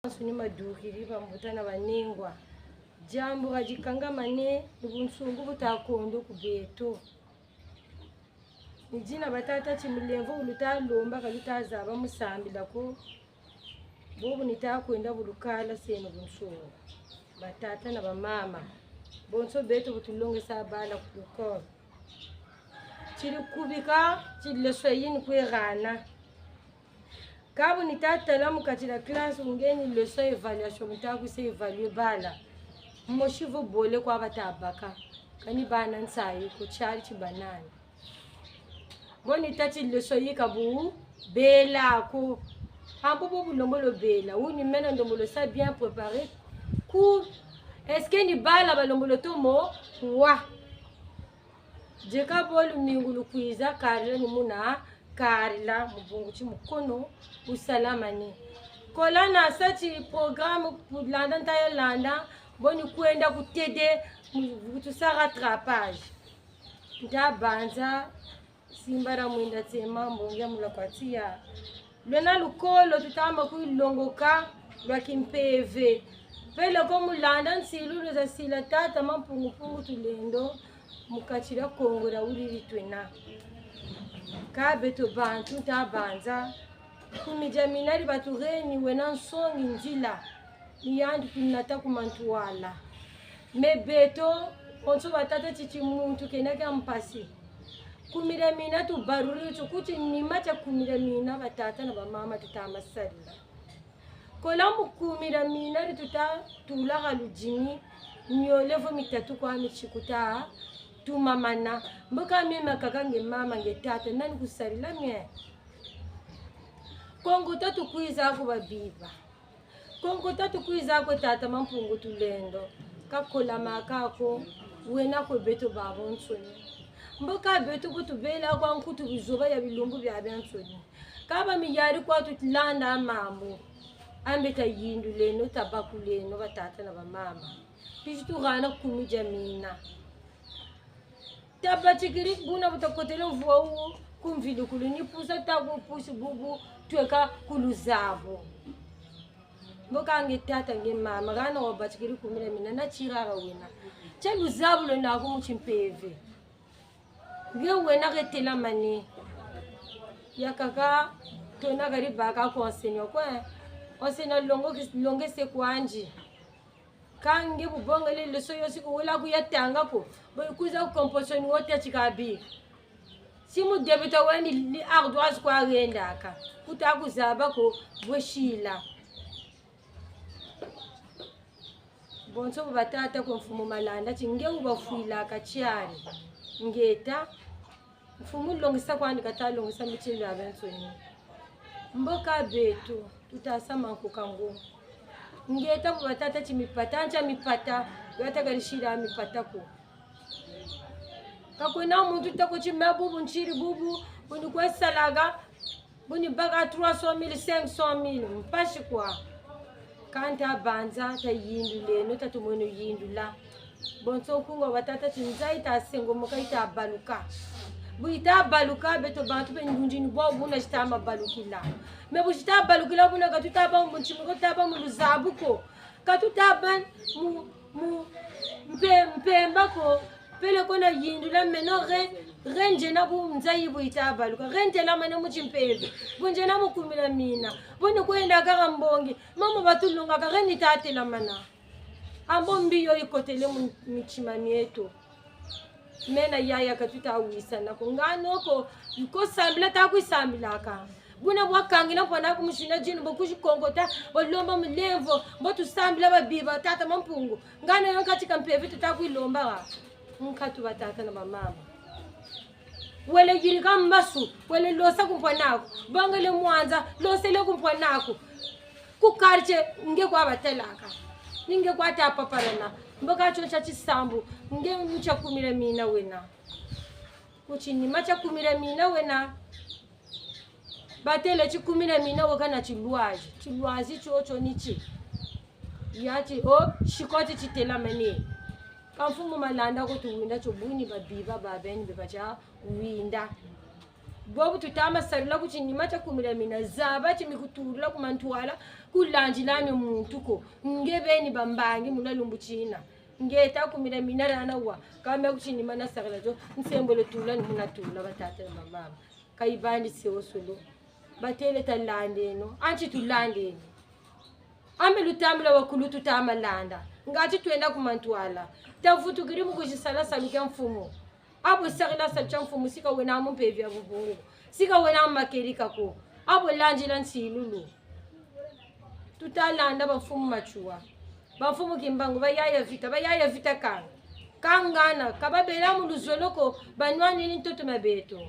Suni madukiri bambutana banengwa. Jambo rajikanga mane nubunsungu butakondo kubeto. Nijina batata chimilengo uluta lomba kaluta zaba musambi lako. Bobu nitakwenda bulukala seno bunsungu. Batata na bamama. Bonso beto butulonge sabala kulukoro. Chili kubika chili lesoyini kwerana. Kabu nitatala mukatila classe ungeni leso evaluation mutaku se evalue bala. Moshivo bole kwa batabaka. Kani bana nsayi ko chali chibanani. Boni tati leso yikabu bela ko ambo bobu lombolo bela uni mena ndombolo sa bien préparé. Ku est-ce que ni bala balombolo tomo wa jeka bolu mingulu kuiza karila ni muna karila mubungu chi mukono usalama ni kola na sati programme landa ntaya landa boni kuenda kutede kutusa rattrapage nda banza simbara mwinda tema mbongia mulakwatia lwena lukolo tutamba kuilongoka lwakimpeve pele ko mulanda nsilu za sila tata mampungu tulendo mukachira kongora uriri twena kabeto bantu tabanza kumijaminari batureni wena nsongi njila niyandi kunata kumantuala mebeto onso batata chichi muntu kenaka mpasi kumira mina tu baruri chukuchi nimacha kumira mina batata na bamama tutamasarira kolambu kumira mina tuta tulaga lujimi nyolevo mitatu kwa michikuta tumamana mboka mema kakange mama ngetata nani kusarila mye kongo tatu kuiza ko babiba kongo tatu kuiza ko tata mampungu tulendo kakola makako wena ko beto babo nsoni mboka beto kutubela kwa nkutu bizoba ya bilumbu bya bensoni kaba miyari kwa tutlanda mambo ambeta yindu leno tabakuleno batata na bamama pijitu gana kumija mina tabachikiri buna butakotelo mvuwa kumvilu kuluni pusa tagu pusi bubu tweka kuluzabo mboka ngetata nge mama gana wabachikiri kumira mina na chirara wena chaluzabo lo nako muchimpeve nge wena getela mani yakaka tona gari baka konsenyo kwa osena longe se kwanji kange bubonga le leso yosiku wala kuyatanga ko boyikuza composition wote chikabi simu debita wani li ardoise kwa agenda ka kutakuzaba ko bweshila bonso batata ko mfumo malanda chinge ubafuila ka chiari ngeta mfumo longisa kwani katalongisa michilo ya bensoni mboka betu tutasama kukangu ngeta batata chimipata ancha mipata yatagarishira mipata ko kakuna muntu tako chimabubu nchiri bubu buni kwa salaga buni baga 300,000 500,000 mpashi kwa kanta banza ta yindu leno tatumono yindu la bonso kungo batata chinzai ta sengo mokaita baluka buita baluka beto bantu be ndunjini bo buna chitama balukila mebu chita balukila buna katutaba munchimiko taba muluzabuko katutaba mu mpemba ko pele kona yindula meno renje na bu mzai buita baluka rente la mane muchimpeve bunje na mukumila mina buni kwenda kaka mbongi mama batulunga ka reni tate la mana ambo mbiyo ikotele michimani yetu mena yaya katuta wisa na kungano ko sambila ta kuisambila ka buna bwakangina pona kumushina jini bokushi kongota bolomba mulevo botu sambila babiba tata mampungu ngano yonkati kampeve tutakuilomba wa nkatu batata na mama wele jirika mbasu wele losa kumponako bangale mwanza losele kumponako kukarche nge kwa batelaka ninge kwa tapa parana mboka chocha chisambu nge mcha kumira mina wena kuchini macha kumira mina wena batele chikumira mina wakana chilwazi chocho nichi yati shikoti chitela mane kamfumo malanda ko tuwinda chobuni babiba babeni bebacha winda bobu tutama sarila kuchinyima cha kumira mina zaba chimikuturula kumantwala kulanjilani muntu ko ngebeni bambangi munalumbu china ngeta kumira mina rana wa kama kuchinyima na sarila jo nsembole tula ni munatula batata na mama kaibandi sewosolo batele talandeno anchi tulandeni ambe lutamla wakulu tutamalanda ngati twenda kumantwala tavutu kirimu kujisala saluka mfumo abo sarila salcha mfumo sika wena mumpevi abubungu sika wena makerika ko abo lanjila nsilulu tutalanda bafumu machua bafumu kimbangu bayaya vita kangana kababela mu luzoloko banwani ni toto mabeto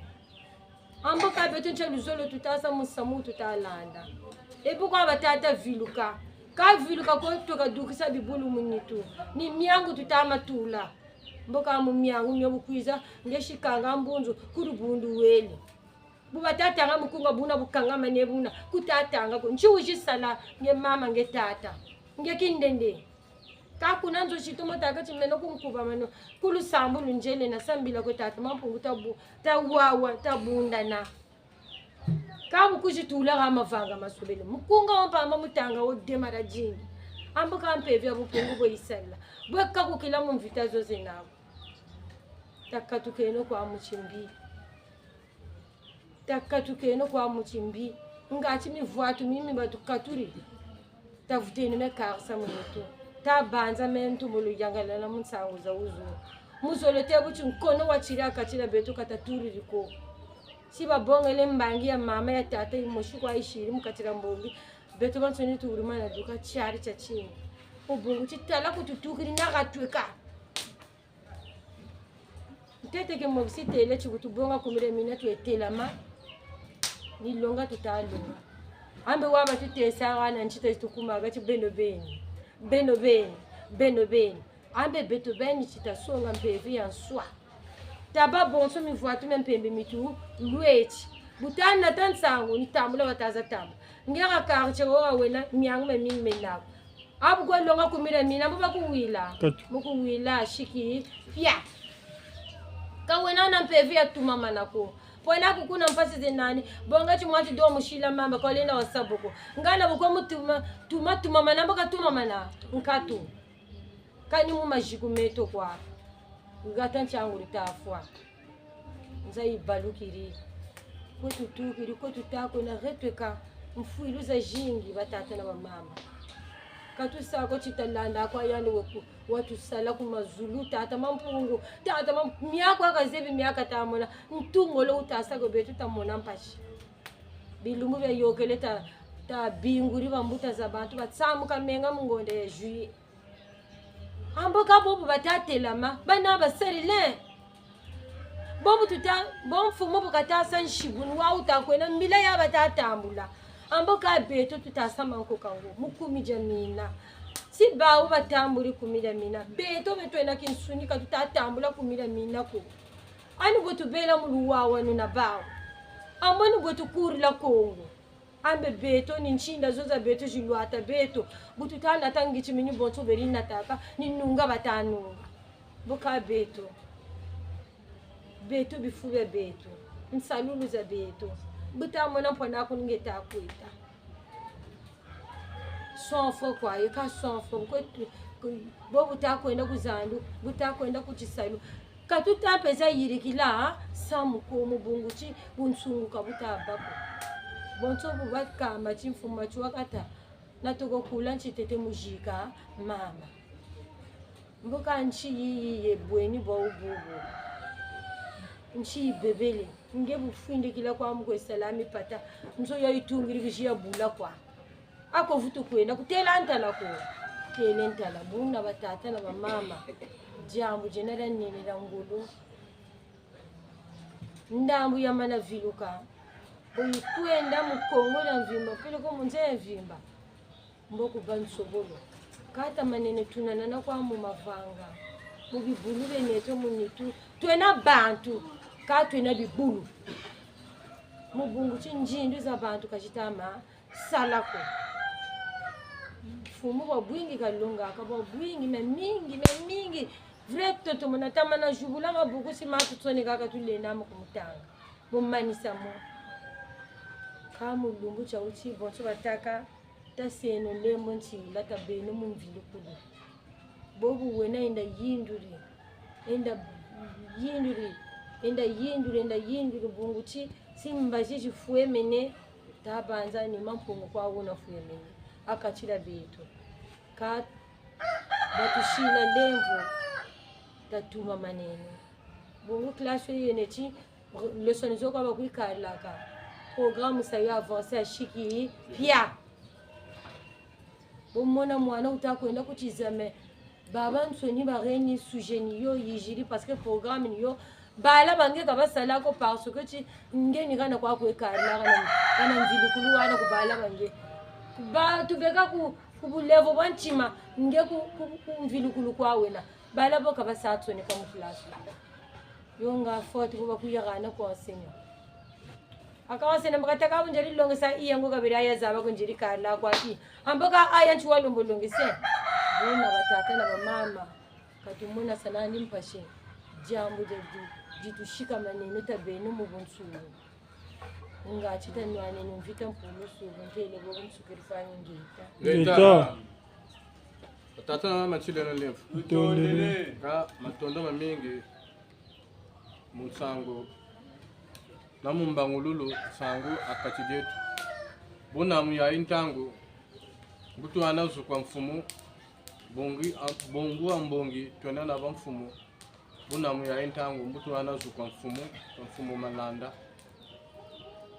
ambo kabeto nche luzolo tutasa musamu tutalanda ebuko abatata viluka ka viluka ko toka dukisa bibulu munitu ni miangu tutamatula mboka mu miangu nyobukwiza ngeshikanga mbunzu kurubundu weli bubatatanga mukunga buna bukanga manebuna kutatanga ko nchiujisala nge mama nge tata nge kindende kakuna nzo chitomo taka chimeno kunkuba mano kulusambu lunjele na sambila ko tata mampungu tawawa tabunda na kabu kujitula gamavanga masubele mukunga wampamba mutanga wodemara jini ambo kampevi abupungu boisala bweka kukila mu mvita zoze nabo takatukeno kwa muchimbi ngati mivwatu mimi batukaturi tavuteni mekarsa muneto tabanza mentu bulu yangalala munsangu za uzu muzolete buchi nkono wachira kachira betu kataturi riko siba bongele mbangi ya mama ya tata imoshikwa ishiri mukatira mbombi betu bansoni turumana duka chari chachini ubungu chitala kututukiri nagatweka tete ke mobisi tele chikutubonga kumire mina tuetelama nilonga tutalunga ambe waba tutesa wana nchita tukuma gati beno beni ambe beto beni chitasonga mpevi yanswa taba bonso mivwatu mempembe mitu lwechi butana tansangu nitamula wataza tamu ngera karche wora wena miangu memingi menako abu kwa longa kumire mina mba kuwila shiki pia kawena na mpevi ya tumama nako pona kukuna mfasi zenani bonga chimwati do mushila mamba kolena wasabuko ngana bukwa tuma manamba katuma mana nkatu kani mu majiku meto kwa ngata nchangu litafwa nzai balukiri kwetu tukiri kwetu tako na retweka mfuilu za jingi batata na mama katu sako chitalanda kwa yandi watu sala kumazulu tata mampungu tata miako akazebi miaka tamona ntungo lo utasa go betu tamona mpashi bilungu bya yokele ta binguri bambuta za bantu batsamu kamenga mungonde ya juillet amboka bobu batatelama bana baserile bobu bomfumo bukata sanshibunu wa utakwena mbila ya batatambula amboka betu tutasama nkokango mukumi jamina si bawo batamburi kumira mina beto betwena kinsunika tutatambula kumira mina ko ani botu bela muluwawa nuna bawo amoni botu kurila kongo ambe beto ni nchinda zoza beto jilwata beto butu tana tangichi mini bonto berina taka ninunga batanunga boka beto bifube beto nsalulu za beto butamona mpona kuningeta kwita sonfo kwa yeka sonfo kwetu bobu takwenda kuzandu butakwenda kuchisalu katutapeza yirikila samuko mubunguchi bunsunguka butabako bonso bubakamba chimfuma chwakata natoko kula nchitete mujika mama mboka nchi yiye bweni bo ububu nchi bebele ngebu fuinde kila kwa mko salami pata nzo yaitungiri kishia bula kwa ako vutu kwenda kutela ntala ko tele ntala buna batata na mama jambo jenera nene la ngulu ndambu ya mana viluka kwenda mukongo na mvimba pele ko munze mvimba mboku bansobolo kata manene tunanana kwa mu mavanga mu bibulu beneto munitu twena bantu ka twena bibulu mubungu chinjindu za bantu kachitama salako fumu wa bwingi kalonga akaba bwingi na mingi vrai toto mona tamana jubula mabuku si matu tsone kaka tulena mu kumutanga bomanisa mo kama ulungu cha uchi bonso bataka taseno lembo ntila tabeno mumvilukulu bobu wena enda yinduri bunguchi simbaje chifue mene tabanza ni mampungu kwa una fue mene akachila beto ka batushila lembo tatuma maneno bungu classe yenechi leçon zo kwa bakwikala ka programme ça y avancer à chiki pia bomona mwana utakwenda kuchizame baba nsoni bareni sujeni yo yijiri parce que programme niyo bala bange ka basala ko parce que ti ngeni kana kwa kwekala kana mvilikulu wana kubala bange ba tuveka ku bulevo banchima nge ku mvilikulu kwa wena bala boka basatsoni kwa mflash yonga forte kuba kuyagana kwa senya akawasena mkataka bunjeri longesa iyango kabiri ayazaba kunjiri kala kwati amboka aya nchuwa longolongese bona batata na mama katumuna sana nimpashe jambo jitushika maneno tabeno mu bunsulo ngachita nwane nimvita mpulusu ngele bo msukirifanya ngita batata na mama chile na lefu utondele ka matondo mamingi musango na mumbangululu sangu akachijetu bona muya intangu ngutu anazu kwa mfumu bongu ambongi twenda na bamfumu bona muya intangu ngutu anazu kwa mfumu malanda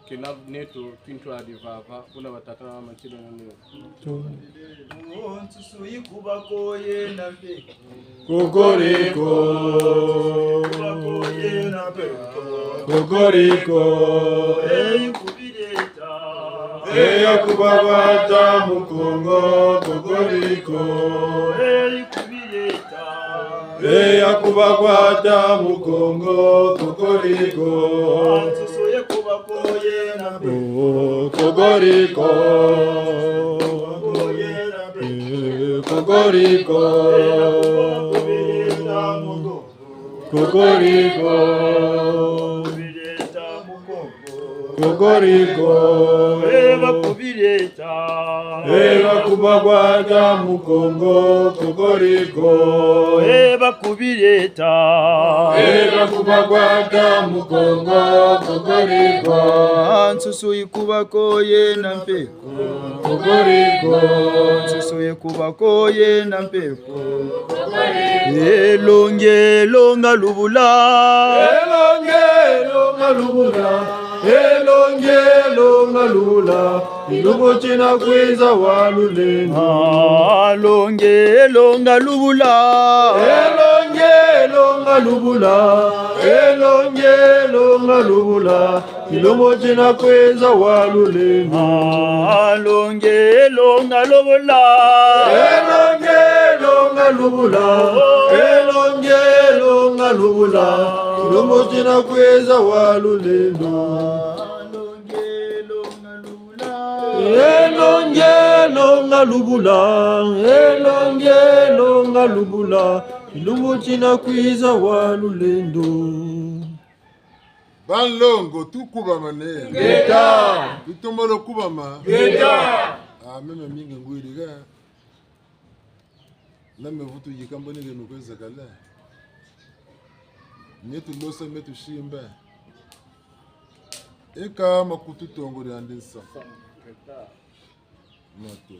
kina neto pinto adivava bona batata na machilo na leo onsusu ikubako yena pe kokoriko yena pe kokoriko kubireta yakubabata mukongo kokoriko kubireta yakubabata mukongo kokoriko onsusu ikubako yena pe kokoriko kokoriko kokoriko kokoriko kubireta kubagwata mukongo kokoriko kubireta kubagwata mukongo kokoriko nsusu ikubako yena mpeko kokoriko nsusu ikubako yena mpeko elonga lubula elongelo ngalula ilubuchina kwiza walulendo elongelo ngalubula ilubuchina kwiza walulendo elongelo ngalubula ilubuchina kwiza walulendo elongelo ngalubula ilubuchina kwiza walulendo Banlongo tukuba mane geta tutombolo kubama geta meme mingi ngwiriga name vutu yikambo nige nukweza kala nyetu losa metu shimba eka makutu tongori andinsa mato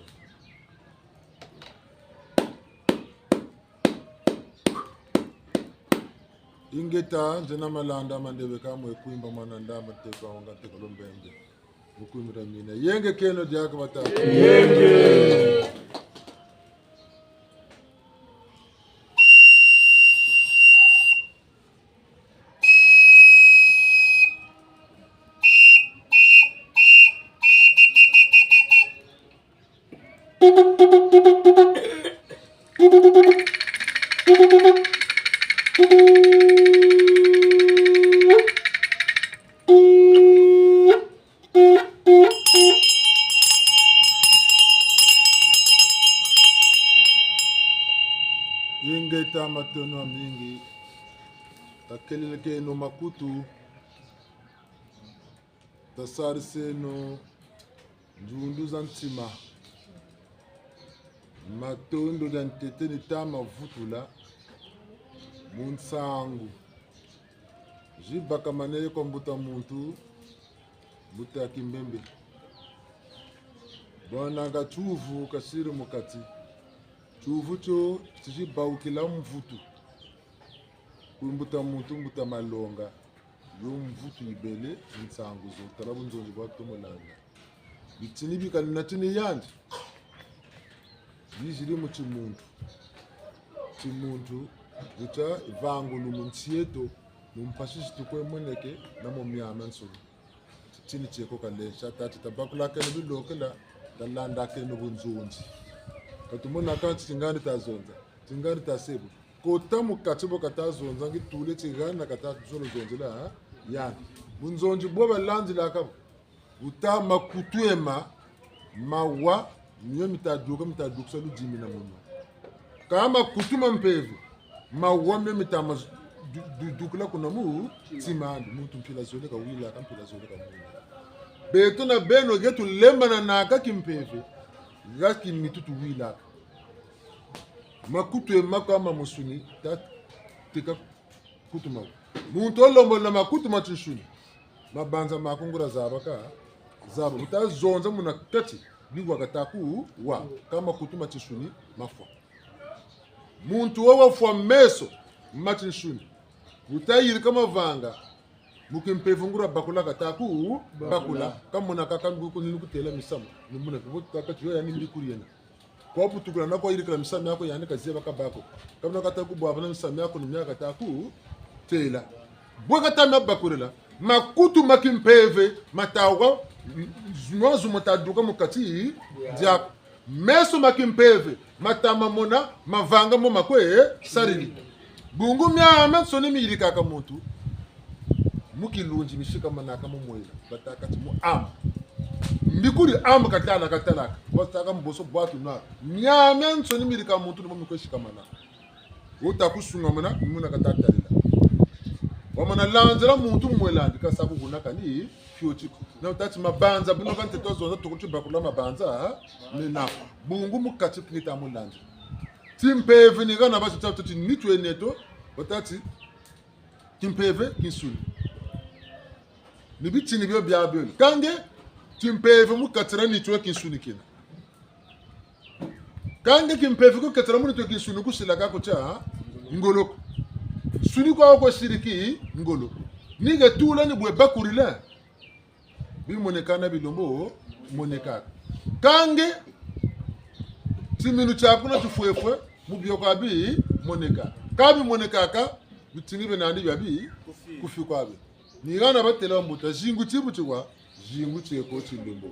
ingeta njena malanda mandebe kamwe kuimba mwananda mateka onga tekolombenge ukumira mina yenge keno diaka batata yenge ingeta matono mingi takelele ke no makutu tasari seno njundu za ntima matondo ya ntete ni tama vutula munsangu jibaka maneye kwa mbuta muntu mbuta ya kimbembe bwana nga chuvu kasiri mukati chuvu cho chijibaukila mvutu kumbuta muntu mbuta malonga yo mvutu ibele nsangu zo tarabu nzonzi bwa tomolanga bitini bikali natini yandi yijiri mu chimuntu uta vangu lumuntsieto numpashishi tukwe moneke namo myama nsulu tini cheko kale shatati tabakula kene bilokela talanda kene bunzonzi katumona kanti tingani tazonza tingani tasebu kota mukatibo katazonza ngitule tigana katazolo zonzela yani bunzonzi boba landi lakabo utama kutwema mawa niyo mitaduka salu jimi na muno kama kutuma mpevu mawa mbe mitama dukula kuna mu timandi muntu mpila zole ka wila ka mpila zole ka muno beto na beno getu lemba na naka kimpeve gaki mitutu wila makutwema kama musuni tika kutuma muntu olombo na makutuma tishuni mabanza makungura zabaka zabo utazonza muna kati nigwa kataku wa kama kutuma tishuni mafwa muntu wawa fwa meso matishuni utayiri kama vanga mukimpevungura bakula kataku bakula kama muna kakangu ko nilukutela misama nimuna kubuta yo yani mbikuriena kwa putukula nako iri kala misama yako yani kaziba kabako kama kataku bwa bana misama yako nimya kataku tela bwa katama bakurela makutu makimpeve matawa znozu mataduka mukati dia meso makimpeve matama mona mavanga mo makwe sarili bungu myama soni mirika ka muntu mukilunji mishika manaka mo moyela batakati mu am mbikuri am katala bataka mboso bwatu na myama soni mirika muntu mo mikoshika manaka utakusunga mona muna katatalila wamana lanzela muntu mwelandi kasabu gunaka ni fiotiku na utati mabanza bino kante tozonza tukuti bakula mabanza nena bungu mukati kinita mulandi timpeve ni kana basi tatu nitwe neto utati timpeve kinsuli nibiti ni byo byabyo kange timpeve mukatira nitwe kinsuli kina kange kimpeve ko katira munitwe kinsuli kusila kako cha ngoloko suni kwa shiriki ngolo niga tula ni bwe bakurila bi monekana bilombo moneka kange timinu chakuna tufwefwe mubyo kwa bi moneka kabi moneka ka bitinibe nandi babi kufi kwa bi nigana batela mbuta jingu tibu chwa jingu cheko chilombo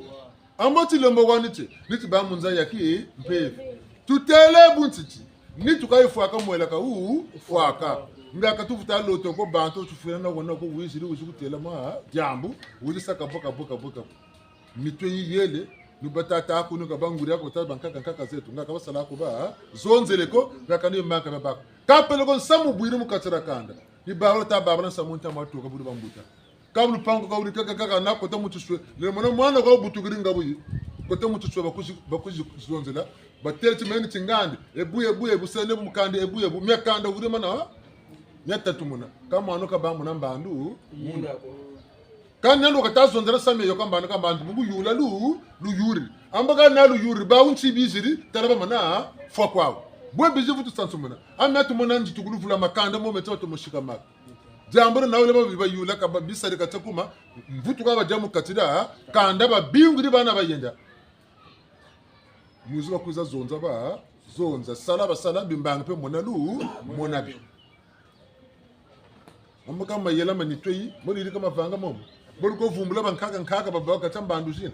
ambo chilombo wanite niti ba munza yaki mpeve tutele buntiti nitu kaifwaka mwela ka fwaka ngaka tufuta loto ko bantu tufuna na wona ko wiziri uzikutela ma jambu uzisaka boka mitwe yele nubatata ko nuka banguri yako tabanka zetu ngaka basala ko ba zonzeleko ngaka ni maka babaka kapelo ko samu bwiri mukatira kanda ni baro ta babana samunta matoka buri bambuta kabulu pango ka uri kaka na ko tamutuswe le mona mwana ko butugiri ngabuyi ko tamutuswe bakuzi zonzela batelti meni tingandi ebuye busene mukande ebuye myakanda uri mana nyata tumuna kama anoka bamu na mbandu kan nando katazondera same yo kamba anoka mbandu mungu yula lu yuri ambaga na lu yuri ba unchi biziri talaba mana fwa kwawo bwe bizi futu sansumuna amya tumuna nji tukulufula makanda mo meto mushika maka jambura na ule ba yula ka bisari katakuma mvutu kwa bajamu katida kanda ba binguri bana bayenda muzi bakuza zonza sala bimbanga pe mona lu monabi amaka mayela manitoi muri kama vanga momo bori ko vumbula bankaka baba ka tambandu zina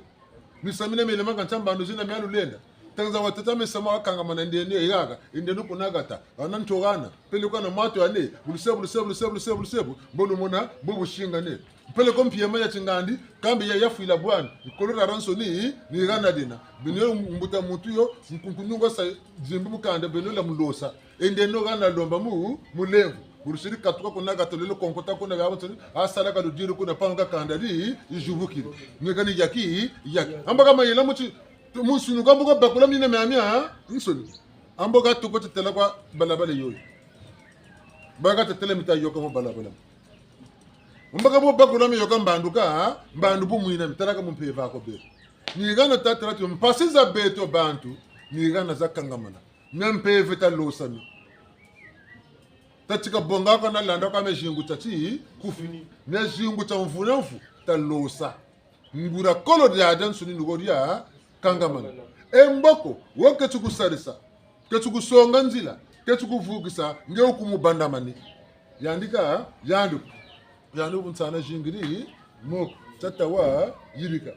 nisamine mele manga tambandu zina myalu lenda tanza watata mesama wakanga manende ne yaga inde nuko nagata anantogana pele kana mato ane bulisebu bolu mona bubu shinga ne pele ko mpiyema ya chingandi kambi ya yafuila bwana ikolora ransoni ni gana dina binyo mbuta mutu yo mkunkunyunga sa zimbu mukanda beno la mulosa inde no gana lomba mu mulevu burushiri katuka kuna gatolelo konkota kuna yabo tsini asala ka ludiru kuna panga kandali ijubukiri ngekani yaki ambaka mayela muchi musunu kambuka bakula mine meamia nsoni amboka tuko tela kwa balabala yoyo baga tetele mita yoka mo balabala ambaka bo bakula mi yoka mbanduka mbandu bu muina mitaraka mumpeva ko be ni gana tatara tu mpasiza beto bantu ni gana zakangamana nyempeve talosami tatika bonga kana landa kama jingu tati kufini ne jingu ta mfunamfu talosa ngura kolo de adan suni nugoria kangamana emboko woke tukusarisa ketukusonga nzila ketukuvugisa ngeu kumubandamani yandika yandu buntsana jingiri moko tatawa yirika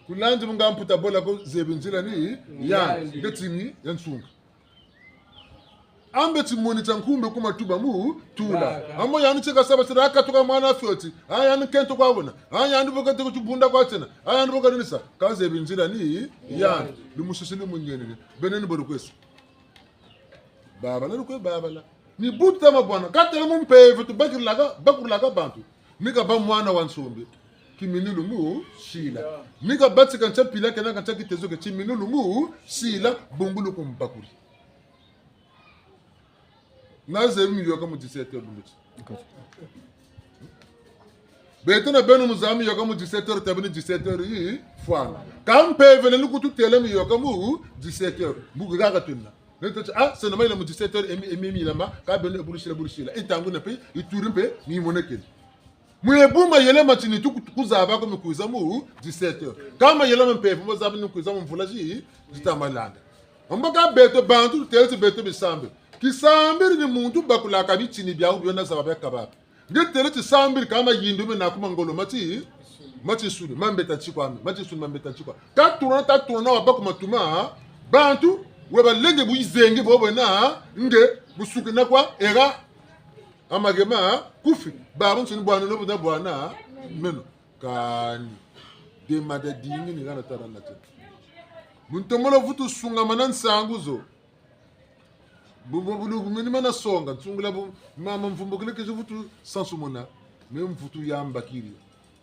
kulanzi mungamputa bola ko zebinzila ni ya ngetimi yansunga ambe timonita nkumbe kuma tuba mu tula amo yanu cheka saba sira akatoka mwana fyoti ayanu kento kwabona ayanu bokate ko tubunda kwatena ayanu bokate nisa kaze binzira ni ya limushisini munyene beneni borukwesa baba la ko baba la ni buta mabwana katele mumpeve to bakulaga bantu nika ba mwana wansombe kiminulu mu shila nika batika nchapila kana kancha kitezo ke kiminulu mu shila bungulu kumbakuri naze yoka mu 17 buluti betona benu muzami yoka mu 17 tabini 17 yi fwana kampe vele lukutu tele mi yoka mu 17 bugu gaga tunna nento c'est normal mu 17 emi lama ka benu bulushila itangu na pe iturimpe mi monekeli muyebuma yele matini tukuzaba ko mikuza mu 17 kama yele mpe mo zabi nikuza mu mvulaji zitamalanda ambaka beto bantu tele beto bisambe kisambiri ni muntu bakula kabitini bya ubona sababu yakaba ngetele tisambiri kama yindume na kuma ngolo mati sulu mambeta chikwami mati sulu mambeta chikwa taturona wabaku matuma bantu weba lenge buizenge bobona nge busuke na kwa era amagema kufi babu nsuni bwana no bwana bwana meno kani de madadingi ni gana tarana tete muntu molo vutu sunga manan sanguzo bulu mana songa tsungula mama mvumbukile ke vutu sansumona même vutu yamba kiri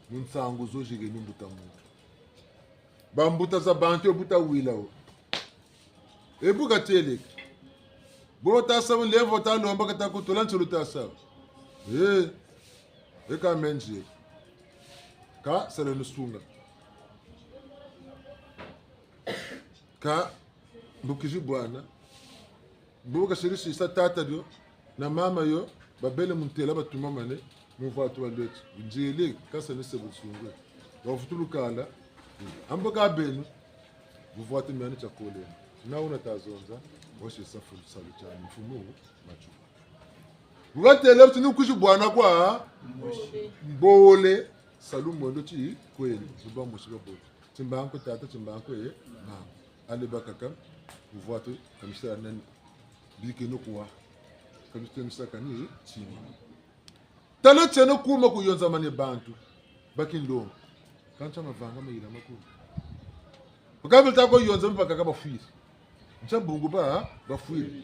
munsangu zo jige nimbuta muntu bambuta za bantu buta wilao ebuka tele bota sabu levo ta lomba ka ta kutola ntuluta sabu eka menje ka sele nusunga ka mbukiji bwana buka shirisi sa tata dio na mama yo babele muntela batuma mane muvatu waleti njele kasa ne sebu sungu wafutulu kala ambaka benu muvatu mane chakole na una tazonza washe safu salu cha mfumu machu bugatele tunu kushi bwana kwa mbole salu mondo chi kweli zuba mushiba bote timbanko tata timbanko mama ale bakaka muvatu kamishara nani bike no kuwa kabiste msakani chini talo cheno kuma kuyonza mane bantu bakindo kancha mavanga mayira makuru ukabita ko yonza mpaka kaba fuiri nchabungu bafuiri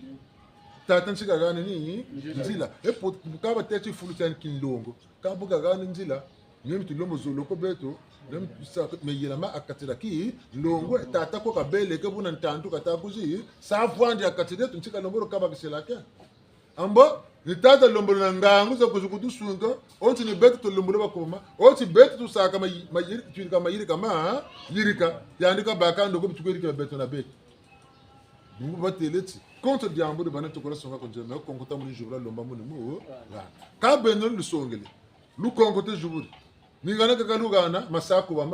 tata nchika gane ni nzila epo kaba techi fulu cyane kindongo kabuga gane nzila nyemi tulombo zoloko beto nem sa meyira ma akatira ki ndongo tata ko kabele ke buna ntantu katakuzi safwandi akatire tunchika lomboro kaba kiselake ambo ni tata lomboro na ngangu za kuzukutu sunga onti ni beto to lomboro bakoma onti beto to saka mayiri twika mayiri kama yirika yandika bakando ko bitukeri ke beto na beto bungu bateleti contre diambo de bana to ko songa ko jema ko ngota muri jubra lomba mun mu ka benno lu songele lu kongote juburi ni gana ka kalugana masaku wa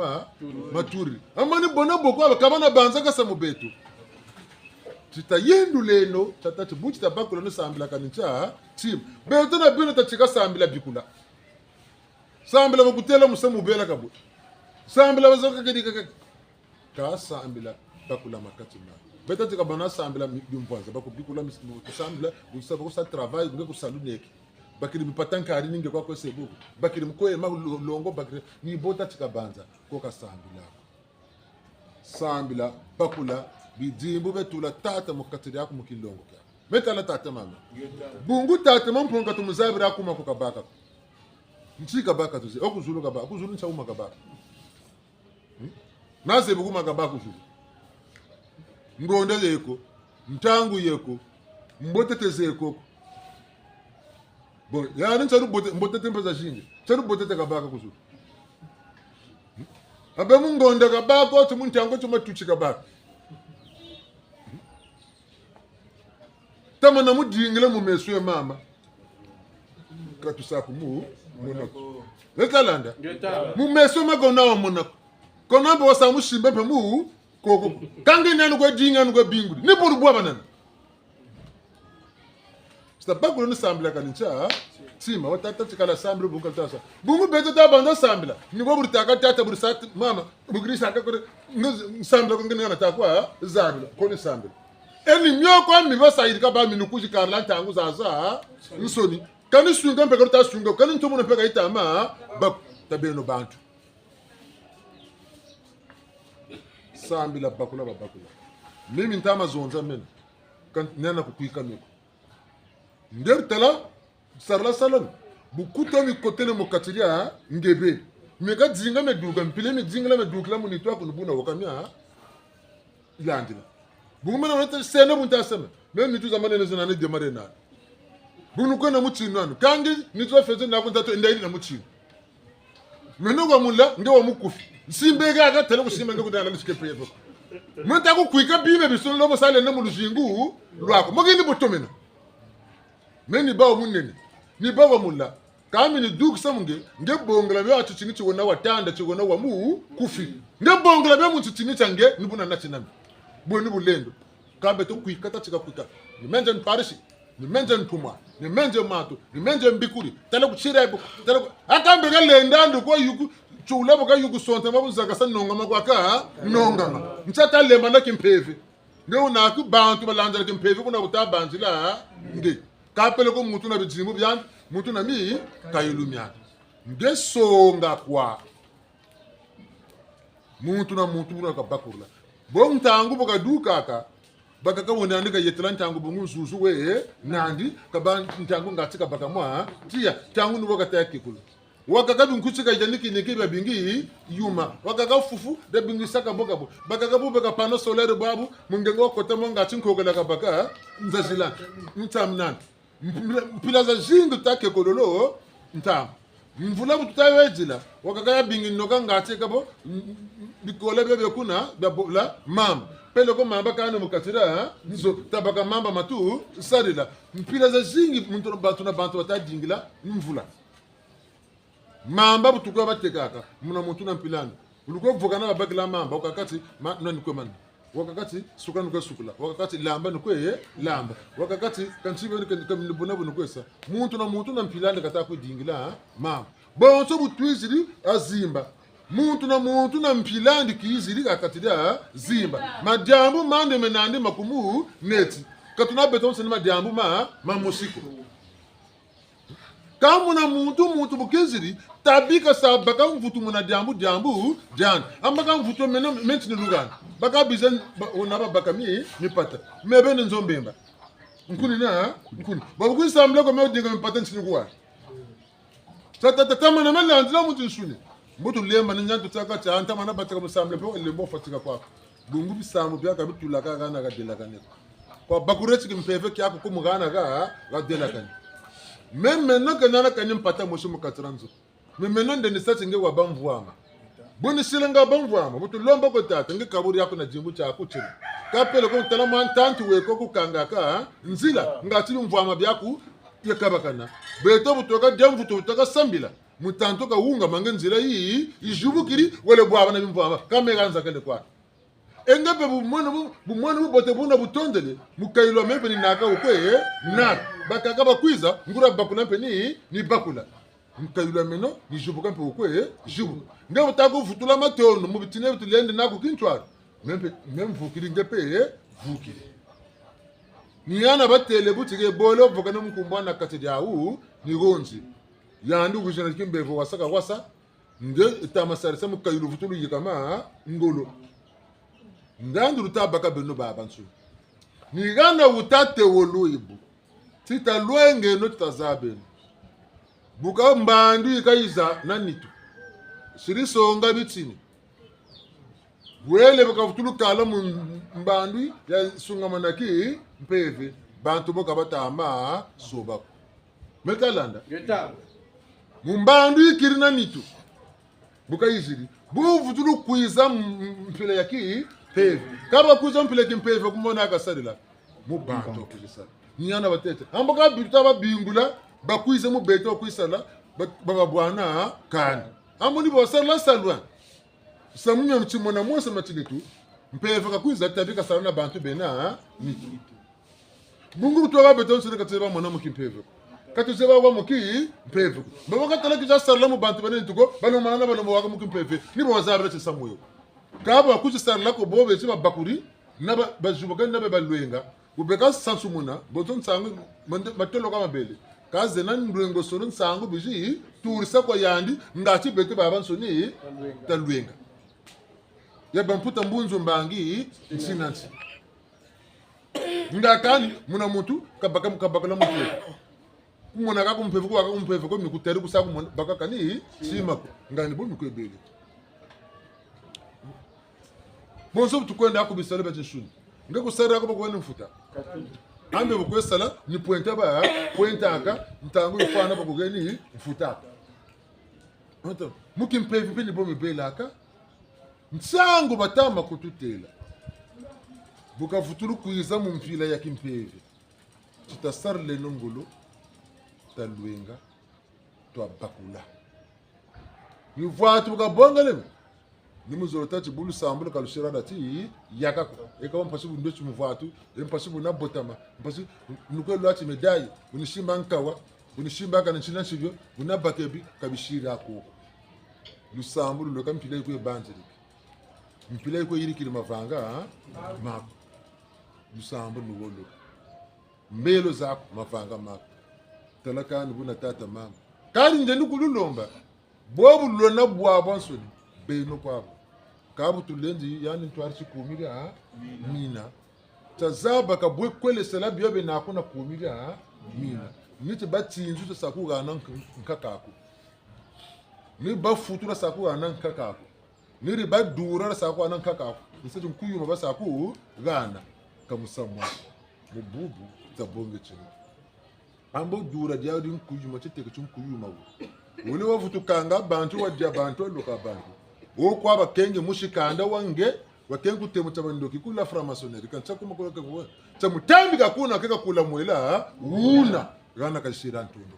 maturi amani bona boko abakabana banza ka samubetu tita yendu leno tata tibuti tabakula no sambila kanincha tim beto na bino tachika sambila bikula sambila bakutela musamu bela kabu sambila bazoka kedika ka sambila bakula makati na beta tika bana sambila bimpwanza bakubikula misimo sambila busaba ko sa travail ngeko saluneki bakiri bipatanka ari ninge kwa sebuku bakiri mkoe ma longo bakiri ni bota tikabanza koka sambila bakula bidimbu betula tata mukatiri yako mukilongo kya Metala tate mama. Bungu tate mama mpunga tumuzabira kuma kukabaka. Nchi kabaka tuzi. Okuzulu kabaka. Okuzulu ncha uma kabaka. Naze buguma kabaka kuzulu. Ngonde yeko. Mtangu yeko. Mbotete yeko. Bon, ya ncha rubote mbotete mpeza shinge. Cha rubote kabaka kuzulu. Abe mungonde kabaka otu muntango chuma tuchi kabaka. Tama na mudingile mu mesu mama. Katusaku mu monako. Letalanda. Mu mesu magona wa monako. Kona bo sa mu shimbe pe mu koko. Kange nanu go dinga nu go bingu. Ni boru bwa banana. Sta bagulo no sambla kanincha. Sima watata tikala sambla bu kaltasa. Bungu beto ta bando sambla. Ni go buru taka tata buru sat mama. Bugri saka ko sambla ko ngena ta kwa zabla ko ni sambla. Eni myoko mi basa yidika ba minukuji karla tangu zaza nsoni kani sunga mpeka ta sunga kani ntomo mpeka itama ba tabeno bantu sambila bakula babakula mimi ntama zonza men kan nana kukuika meko nder tala sarla salon bukuto mi kotene mokatiria ngebe meka dzinga meduga mpile mi dzinga medugla munitwa kunubuna wakamya ilandila Bungumana wete sene bunta seme. Même nitu zamane nezo nane demare na. Bunu ko na muchino anu. Kangi nitu afeze na kunta to ndai na muchino. Meno kwa mula nge wa mukufi. Simbega aga tele ko simba nge kudana na sikepe yepo. Menta ko kuika bibe biso lobo sale na mulujingu lwako. Mogini botomena. Meni ba munene. Ni ba wa mula. Kami ni duk samunge nge bongla bya chuchini chiwona watanda chiwona wa mu kufi. Nge bongla bya mu chuchini change nibuna na chinami. Boni bulendo kabe to kuikata chika kuika ni menje mparishi ni menje mpumwa ni menje mato ni menje mbikuri tele kuchira ibo tele akambe galenda ndo ko yuku chula boka yuku sonta mabuza kasa nonga makwaka nonga nchata lemba na kimpeve ndio na ku bantu balanda kimpeve kuna utabanjila nge kapele ko mutu na bijimu byan mutu na mi kayulumya nge songa kwa mutu na mutu na kabakula Bon tangu boka dukaka baka ka wona ndika yetlan tangu bungu susu we nandi kaban tangu ngatika baka mwa tia tangu nuboka take kulu waka ka binkuchika janiki niki babingi yuma waka ka fufu de bingi saka boka bo baka ka bubeka pano solaire babu mungengo kota monga chinkogala ka baka nzazila ntamnan pilaza jingu take kololo ntam mvula butayejila wakaka bingi noka ngatika bo bikola bebe kuna babula mam pele ko mamba kana mukatira nzo tabaka mamba matu sadila mpila za zingi muntu batuna bantu batadingila mvula mamba butukwa batekaka muna muntu na mpilani uluko vokana babakila mamba wakakati nani kwemana wakakati sukana kwa sukula wakakati lamba nukwe lamba wakakati kanchibe nikamnibona bunukwesa muntu na mpilani kata kudingila mamba bonso butwizili azimba muntu na mpilandi kizili akatida zimba madiambu mande menande makumu neti katuna beton sene madiambu musiko kamu na muntu bukizili tabika sabaka mvutu muna diambu jan ambaka mvutu mena menti ni lugana baka bizen onaba baka mi pata mebe nzombemba nkuni babu kusamble ko me dinga mi pata ntini kwa tata mana mala ndila mutu nsuni mbutu lemba nyantu tsaka cha anta mana bataka musamble pe le bo fatika kwa bungu bisamu byaka bitula ka kana ka dela kaneko kwa bakureti kimpeve kyako kumugana ka dela kaneko même non que nana kanyim pata moshi mukatranzo mais non de nisati nge wa bamvuama boni silenga bamvuama mutu lomba ko tata nge kaburi yako na jimbu cha kuchini kapele ko talama ntantu we ko kukanga ka nzila ngati mvuama byaku yakabakana beto butoka demvu tutoka sambila mutanto ka unga mange nzila yi ijubukiri wale bwaba na mvuama kameganza kale kwa engabe bumwana bote buna butondele mukailwa mebe ni naka ukwe na bakaka bakwiza ngura bakuna peni ni bakula mukailwa meno ni jubuka mpe ukwe jubu ngabo tako futula matono mubitine bitulende nako kinchwara meme vukiri ngepe vukiri ni yana batele butike bolo vokana mkumbwana kati yawu ni gonzi yandu kujana kimbevo wasaka wasa nge itamasarisa mukailu futulu yikama ngolo ndandu rutabaka beno baba nsu Nigana utate woluibu. Tita luenge no tazabeni. Buka mbandu ikaiza nanitu. Sirisonga bitini. Wele baka futulu kala mbandu ya sungamanaki mpeve. Bantu boka batama sobako. Metalanda. Mbandu ikiri nanitu. Buka iziri. Bu futulu kuiza mpile yaki peve. Kaba kuiza mpile kimpeve kumona akasadila. Mubantu okizisala. Nyana batete. Amboka bitaba bingula bakuize mu beto okwisala bababwana kandi. Amoni bosala salwa. Samunya mchimona mose matigetu. Mpeve kakuiza tabika salana bantu bena nitu. Bungu mtuwa beto nsire kateba mwana mukimpeve. Katuzeba wa muki mpeve. Babaka tala kija salala mu bantu bena nituko balo mana balo waka mukimpeve. Ni bwazabra tse samuyo. Kaba akuzi salala ko bobe tse bakuri na bajubaga na balwenga. Ubeka sansumuna boton sangu matelo kama bele. Kaze na ndwengo sonu sangu biji turisa kwa yandi ndachi bete baba nsoni talwenga. Ya bamputa mbunzo mbangi nsinansi. Ndakani muna mutu kabaka na mutu. Muna kako mpevu ko mikuteri kusaku baka kani simako ngani bo mikwebele. Bonso tukwenda akubisale bachinshuni. Ngeko sara ko bakwana mfuta. Ambe bukwesala ni pointa ba pointa aka ntangu ifana bakugeni mfuta. Nto mukimpevi peni bo mebela aka. Nsango batama kututela. Buka futuru kuiza mu mpila ya kimpevi. Tutasarle nongolo talwenga to bakula. Ni voatu buka bongalem. Ni muzorota chibulu sambulu kalushira dati yakako eka mpasibu ndochi muvatu mpasibu na botama mpasibu nukelo ati medai unishimba nkawa unishimba kana nchina chivyo unabakebi kabishira ako lusambulu loka mpila iko ebanzeri mpila iko yiri kiri mavanga mako lusambulu wolo mbelo zako mavanga mako talaka nibuna tata mama kali nje kululomba bobu lona bwa bonsoni beno kwabo kabu tulenzi yani ntwarisi kumiga mina tazaba kabwe kwele sela biobe na akona kumiga mina niti batsinzu sakuga nan nkakako ni ba futura sakuga nan nkakako ni riba dura sakuga nan nkakako nseti nkuyuma basaku gana kamusamwa mububu tabonge chini ambo dura diadi nkuyuma chiteke chunkuyuma wole wafutukanga bantu wajja bantu loka bantu Woko abakenge mushikanda wange wakenge kutemu tabandoki kula framasoneri kan chakuma kola kwa chamutambi kakuna keka kula mwela una gana kashira ntundo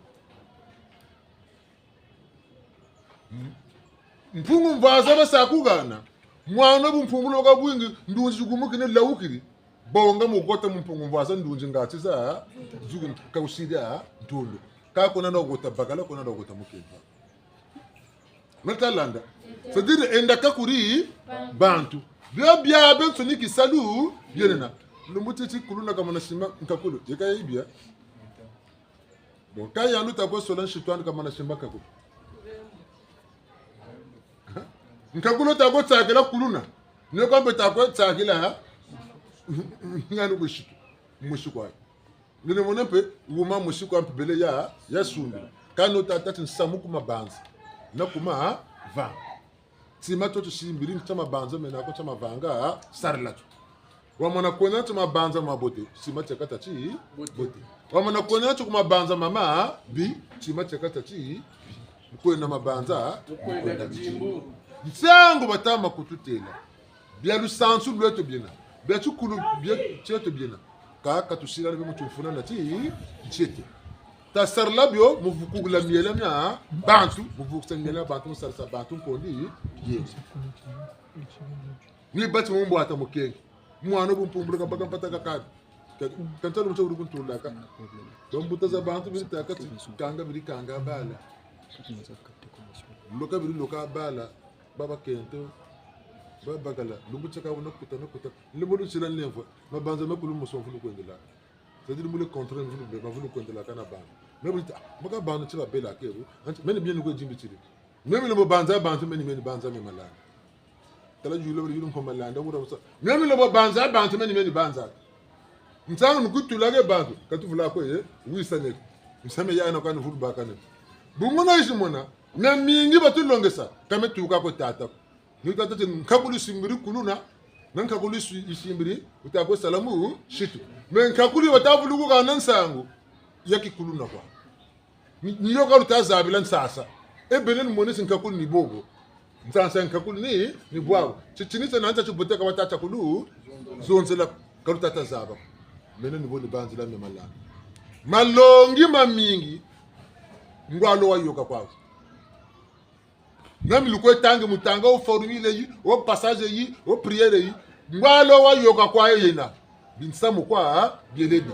mpungu mvaza basakugana mwana bumpumulo kabwingi ndunzi gumukine lawukiri bonga mugota mumpungu mvaza ndunzi ngati za zugu kaushida ntundo kakuna no gota bagala kuna no gota mukeba Metalanda. C'est-à-dire, endaka kuri bantu. Bia ben soni ki salu yenena. Lumbuti kuluna kama na shima nkakulu. Yeka ibia. Bon, kaya anu tabo solan shitwan kama na shima kakulu. Nkakulu tabo tsakela kuluna. Neko betako tsakela nganu bushiku. Mushikwa. Nene monempe wuma mushikwa mpebele ya sumbi. Kano tatati nsamuku mabanzi. Nakuma va tima toto simbiri chama banza mena ko chama vanga sarlatu wamana kona chama banza mabote sima chakata chi bote wamana kona chuma banza mama bi sima chakata chi ko na mabanza ko na jimbu nsango batama kututela bia lusansu lweto biena bia chukulu bia cheto biena ka katusira be mutufuna na chi chete ta sarlabio muvukugula miela mya bantu muvukutengela bantu sarsa bantu kondi yes ni bati mumbo ata mukenge mwana bumpumbura kabaga pataka kad kantalo mcho urukuntula ka dombuta za bantu bilita ka kanga bili kanga bala loka bili loka bala baba kento baba gala lumbucha ka wona kuta lumbudu chilan lenfo mabanza makulu musonfulu kwendela c'est-à-dire que le contraire nous va vous compter la canaba mais vous boka bande tu vas bela kebu mais bien nous jimbi tiri même le banza bantu mais banza mais malade tala julo yulum ko malanda wura même le banza bantu mais banza Nsang nukutulage bantu katuvula ko wisane. Msame ya na kana fudu bakane. Bungona ishimona na mingi batulongesa kame tuka ko tata. Nutata nkakulu simbiri kuluna nankakulu isimbiri utako salamu shitu. Men kakuli watavuluku kana nsangu yaki kuluna kwa. Niyo ka utazabila nsasa. Ebelen monesi nkakulu ni bogo. Nsansa nkakulu ni bwago. Chichinisa nanza chuboteka watata kulu zonzela karutata zaba. Mene ni boli banzi la memalana. Malongi mamingi ngwalo wa yoka kwazo. Nami lukwe tange mutanga o formule yi, o passage yi, o priere yi, ngwalo wa yoka kwayo yena. Binsamu kwa bieledi.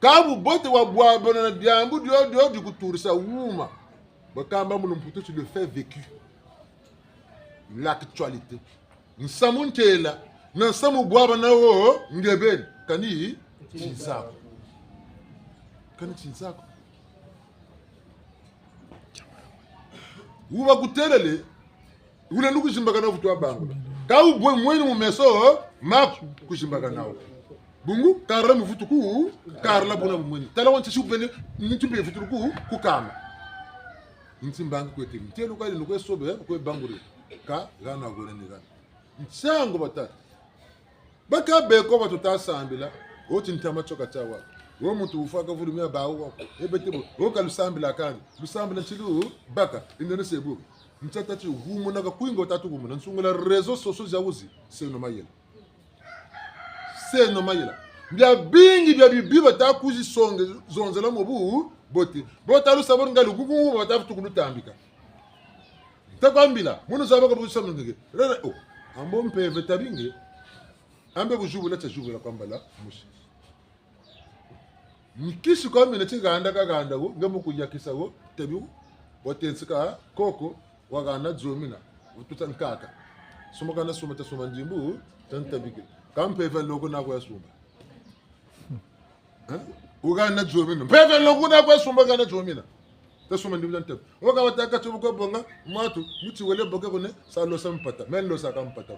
Kabu bote wa bwa bona na diambu dio di kuturisa wuma. Bakamba mulumputu sur le fait vécu. L'actualité. Nsamu ntela, nsamu bwa na wo ngebeni kani chinzako. Kani chinzako. Uba kutelele ule ndugu shimbaka na vutu abangu. Ka ubwe mweni mumeso mak kushimbaka nawo. Bungu karra mu vutu ku karla buna mweni. Tala wancha shubene nitube vutu ku kama. Ntsimbanga kwete mtelo kwa ndukwe sobe ko bangure ka gana gore ni gana. Ntsango batata. Baka beko batutasambila oti ntama choka chawa. Wo muntu ufaka vulumia bawo wako ebetebo wo kalusambila kandi lusambila chilu baka indene sebu mtata chi humu naka kuingo tatu humu nsungula rezo soso jawuzi seno mayela bya bingi bya bibiba ta kuji songe zonzela mobu boti bota lusabon ngalu gugu bata tukulutambika takwambila muno zabaka busono ngeke rera o ambo mpeve tabinge ambe bujubula chajubula kwambala mushi Nikishi kwa mene chiganda kaganda go ngamu kuyakisa go tebiu watensika koko wagana zomina ututankaka somoka na somata somanjimbu tantabike kampeve logo na kwa sumba ugana zomina peve logo na kwa sumba gana zomina tasomandimbu tantab oga wataka chubuko bonga matu muchi wele boga kone salo sampata melo sakampata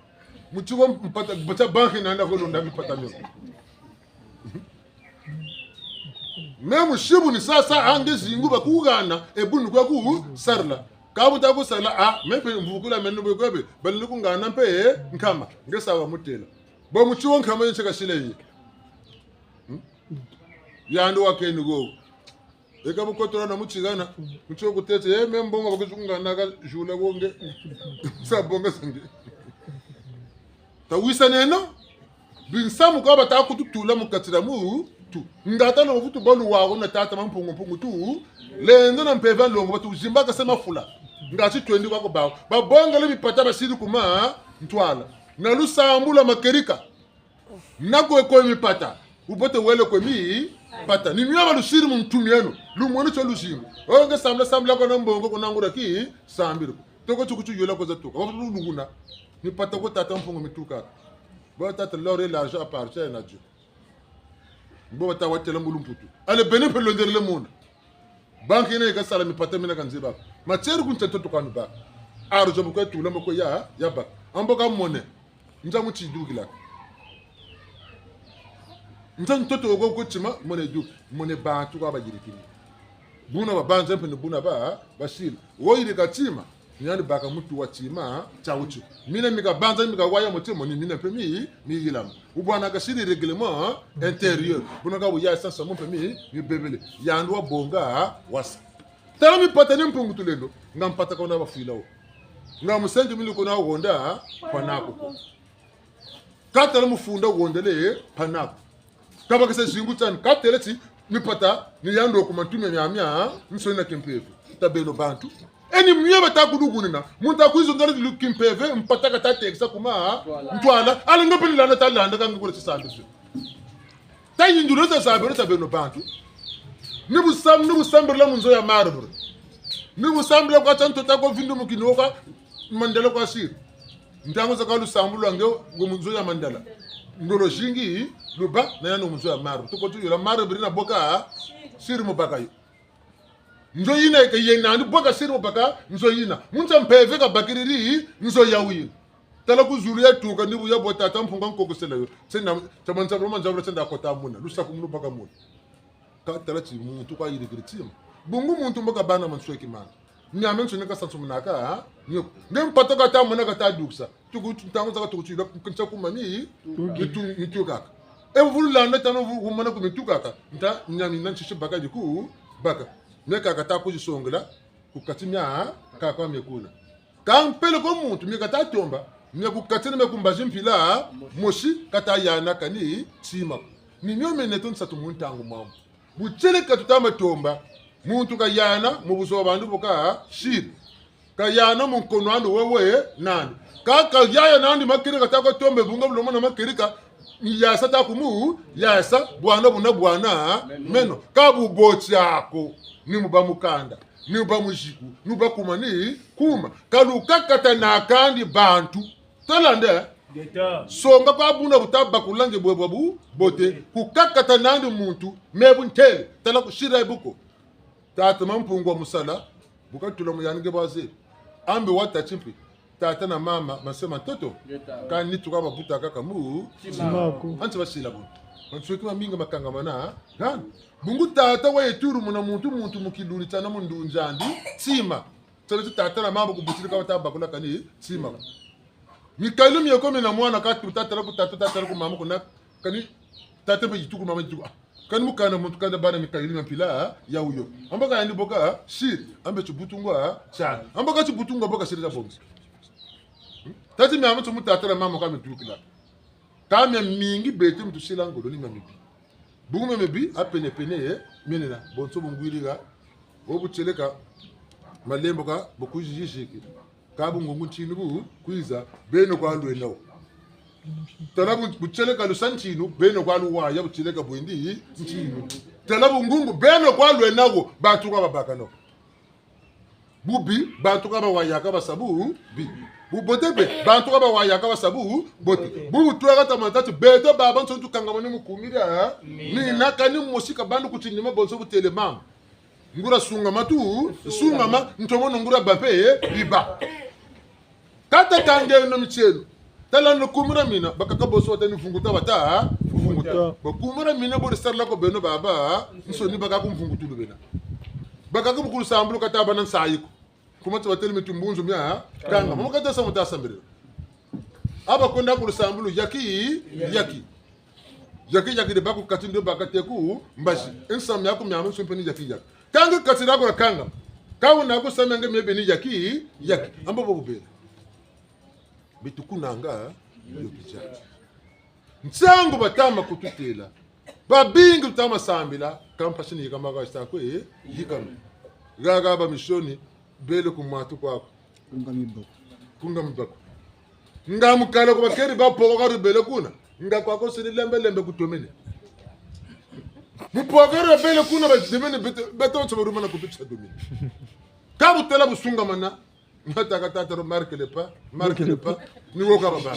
muchi wo mpata bata banki nanda ko londa mpata myo Memu shibu ni sasa ange zingu bakugana ebunu kwa ku sarla kabuta ku sarla mepe mvukula menu bekwebe baliku ngana mpe nkama ngesawa mutela bo muchiwo nkama yencheka shile yandu wake nugo eka bukotora na muchigana muchiwo kutete membonga bakuzungana ka jula wonge sabonga sange tawisa neno binsamu kwa bata kututula mukatira mu tu ngata no vutu bolu wago na tata mampungu tu lendo na mpeva longo batu zimbaka sema fula ngati 20 kwako bawo babonga le bipata basiri kuma ntwala na lusambula makerika nako eko mipata ubote wele ko mi pata ni nyama lusiri mtumbi yenu lumwono cho lusimu onge samla ko nambongo ko nangura ki sambiro toko chukuchu yola ko zatuka wabu luguna ni pata ko tata mpungu mituka ba tata lore l'argent appartient à Dieu Mbo ta watela mulumputu ale bene pelo nderle mona banki ne ka sala mi patamina kan ziba ma tseru kun tento kan ba arjo bu ko tula mako ya ba ambo ka mone njamu ci dugila ntan toto go ko chima mone du mone ba tu ka ba jirikini buna ba banza mpene buna ba bashil wo ire ka chima nyani baka mutu wa chima chauchu mina mika banza mika waya motimo ni mina pemi mi yilam ubwana ka shiri règlement intérieur buna ka wuya sansa mo pemi mi bebele yandu bonga wasa tala mi patani mpungu tulendo ngam pataka na bafila o ngam 5000 ko na wonda panako katala mufunda wondele panako kabaka se jingu tan kateleti mi pata ni yandu ko mantume myamya nsona kempevu tabelo bantu eni mnyeba takudugunina muntu akwizo ngari lukimpeve mpataka tateksa kuma ntwala ala ngopeli lana talanda kangikule sisambise tayinduro za sabero tabeno bantu nibu sambirla munzo ya marbre nibu sambirla kwa tanto tako vindu mukinoka mandela kwa siri ndango za kalu sambulwa ngeo munzo ya mandala ndolo shingi luba na yano munzo ya marbre to kotu yola marbre na boka siri mubaka yo nzo yina ke yena ndu boka siri mubaka nzo yina munza mpeve ka bakiriri nzo yawira tala ku zulu ya tuka ni buya bota tampunga nkoko selayo sena tamanza roma njabura senda kota muna lusa kumnu baka muna ka tala ti muntu kwa yiri kritima bungu muntu mboka bana manswe kimana nyame nsone ka sansu munaka nyoko ngem patoka ta muna ka ta duksa tuku tango zaka tuku chira kuncha kumani itu kaka e vulu landa tano vu mona ku mitu kaka nta nyami nan chishi baka diku baka meka ka ta ku jisongela ku katimya kaka mekuna kan pele ko muntu meka ta tomba meka katina meku mbaji mpila moshi kata yana kani tima ni nyo meneton satu muntu angu mamu buchele katutama tomba muntu ka yana mu buso bandu boka shit ka yana mu kono ando wewe nani ka yaya nandi makiri katako tombe bunga buloma na makiri ka yasa ta kumu yasa bwana meno ka buboti yako ni mubamukanda ni mubamushiku ni mubakumani kuma kaluka kata na kandi bantu talande songa kwa buna butaba kulange bwebabu bote kukakata nandi muntu mebu ntele tala kushira ibuko tata mampungo musala bukatula muyange baze ambe wata chimpi tata na mama masema toto kani tukaba buta kaka mu simako anti basila bu mansuki maminga makanga mana gani bungu tata wa eturu muna muntu mukiluni tana mundu njandi sima tele tata na mama kubutira kwa taba kula kani sima Mikaelu miyoko na mwana kati tata ku mama kuna kani tata be yituku mama yituku kani mukana muntu kada bana Mikaelu mpila ya uyo ambaka andi boka shir ambe chubutungwa cha ambaka chubutungwa boka shirira bongs tati mi amacho mutata na mama kama tukila kama mingi beti mtu shila ngolo ni mamibi bungu mebi apene pene menena bonso bungwiriga obucheleka malembo ka bokujijishiki kabu ngungu chinu kwiza beno kwa lwenao talabu bucheleka lusanchinu beno kwa luwaya bucheleka bwendi chinu talabu ngungu beno kwa lwenao bantu kwa babaka no bubi bantu kwa bawaya ka basabu bi bubotebe bantu kwa bawaya ka basabu bote bubu tuwa tamatatu bedo baba nso tukangamani mukumira ni nakani musika bandu kuchinyima bonso butele mama ngura sungama ntomono ngura bape biba kata tange no michelo tala no kumura mina bakaka boso tani funguta bata funguta bakumura mina bo starla ko beno baba nsoni baka kumfungutu bena bakaka mukulu sambulu kata banan sayiko kuma tawateli mitumbunzu mya kanga mo kata sa mutasa mbere aba konda kulu sambulu yaki de baku katindo bakateku mbashi ensam yako myamu sumpeni yaki kanga katira ko kanga kawo na ko samenge mebeni yaki ambo bobela bitukunanga yo kijana nsango batama kututela babingi utama sambila kampashini kama ka sta ko yikam gaga ba mishoni bele kumatu kwako kunga mibako ngamukala ko bakeri ba pokoro bele kuna ngakwako sini lembe kutomene mupokoro bele kuna ba demene beto tsoboruma na kupitsa domini kabu tela busunga mana nataka tata marque le pas ni woka baba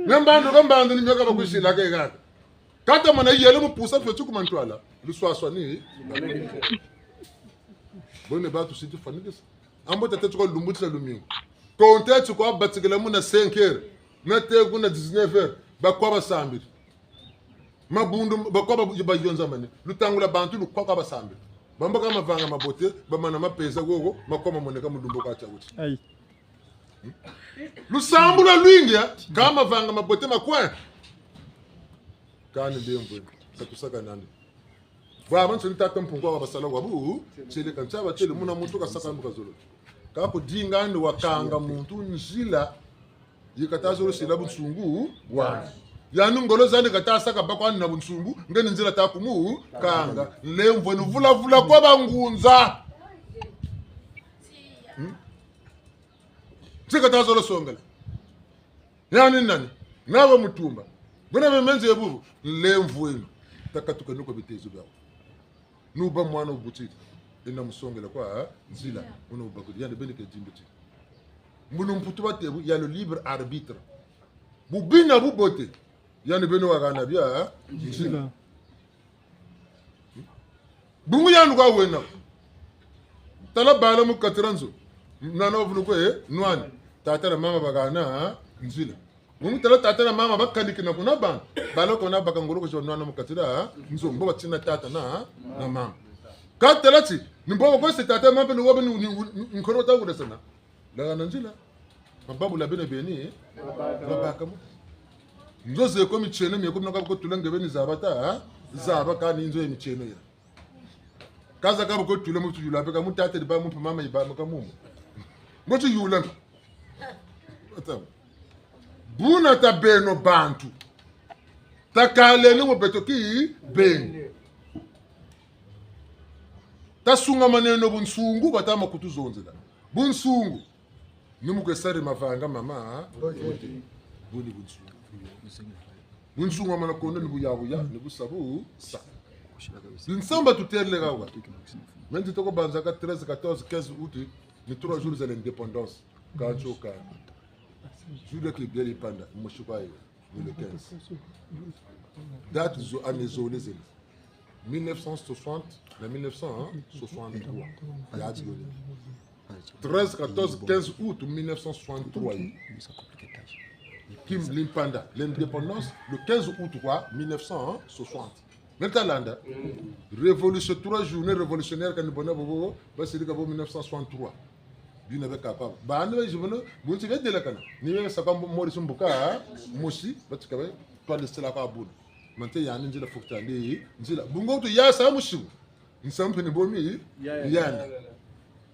ngambando ni nyoka bakushila ke gaka kata mana yele mupusa fethu kumantwala luswaswa ni bone batu situ fanigisa ambo tete ko lumbutsa lumingo konte ko batigela muna 5h na te kuna 19h bakwa basambiri mabundu bakwa bayonza mane lutangula bantu lukwa basambiri bamba kama vanga mabote bamana mapeza gogo makoma moneka mudumbo kwa chaguti ai lusambula lwingia kama vanga mabote makwa kani ndembo satusaka nani va manso nitata mpungo wa basala wabu chele kanchaba chele muna muntu kasaka mukazolo kako dingani wakanga muntu njila yikatazolo silabu nsungu wa yanu ngolo zani katasaka bakwa na bunsungu ngeni nzila takumu kanga lemvo ni vula kwa bangunza sikatazolo songala yani nani nawe mutumba bona bemenze ebubu lemvo eno takatuka nuko bitezo bawo nuba mwana ubutiti ina musongela kwa nzila una ubagudi yani benike jimbiti mbunu mputu batebu ya le libre arbitre bubina bubote yani beno wakana bia nzila bungu yanu kwa wena tala bala mukatiranzo nana ovunu kwe nwani tata na mama bagana nzila mumu tala tata na mama bakandiki na kuna ban baloko na bakangolo ko jona mukatira nzo mbo batina tata na mama katelati nimbo ko se tata mama no wabe ni nkoro ta kuda sana la nzila mababu la bene beni babaka mu nzo ze ko michene mi ko na ko tulanga beni zabata zabaka ni nzo michene ya kaza ka ko tule mu tula pe ka mu tata ba mu mama iba mu ka mu mo tu yulan atam buna ta beno bantu ta kale ni mo betoki ben ta sunga maneno bunsungu batama kutuzonzela bunsungu ni mu kwesari mavanga mama buni bunsungu amana kondo ni buyabuya ni busabu sa insamba tuterle gawa menti toko banza ka 13 14 15 août ni 3 jours de l'indépendance quand choka Jules qui bien les panda, moi je sais pas, le 15. Date année zone 1960, la 1963. 13, 14, 15 août 1963. Kim Limpanda, l'indépendance, le 15 août 1960. Maintenant, révolution, 3 journées révolutionnaires quand nous avons c'est 1963. Bien avec capable bah nous je veux vous savez de la cana ni ça comme moi je mbuka moshi parce que toi de cela pas bon maintenant ya ninji la fukta ndi njila bungo to ya sa mushi nsampe ni bomi yana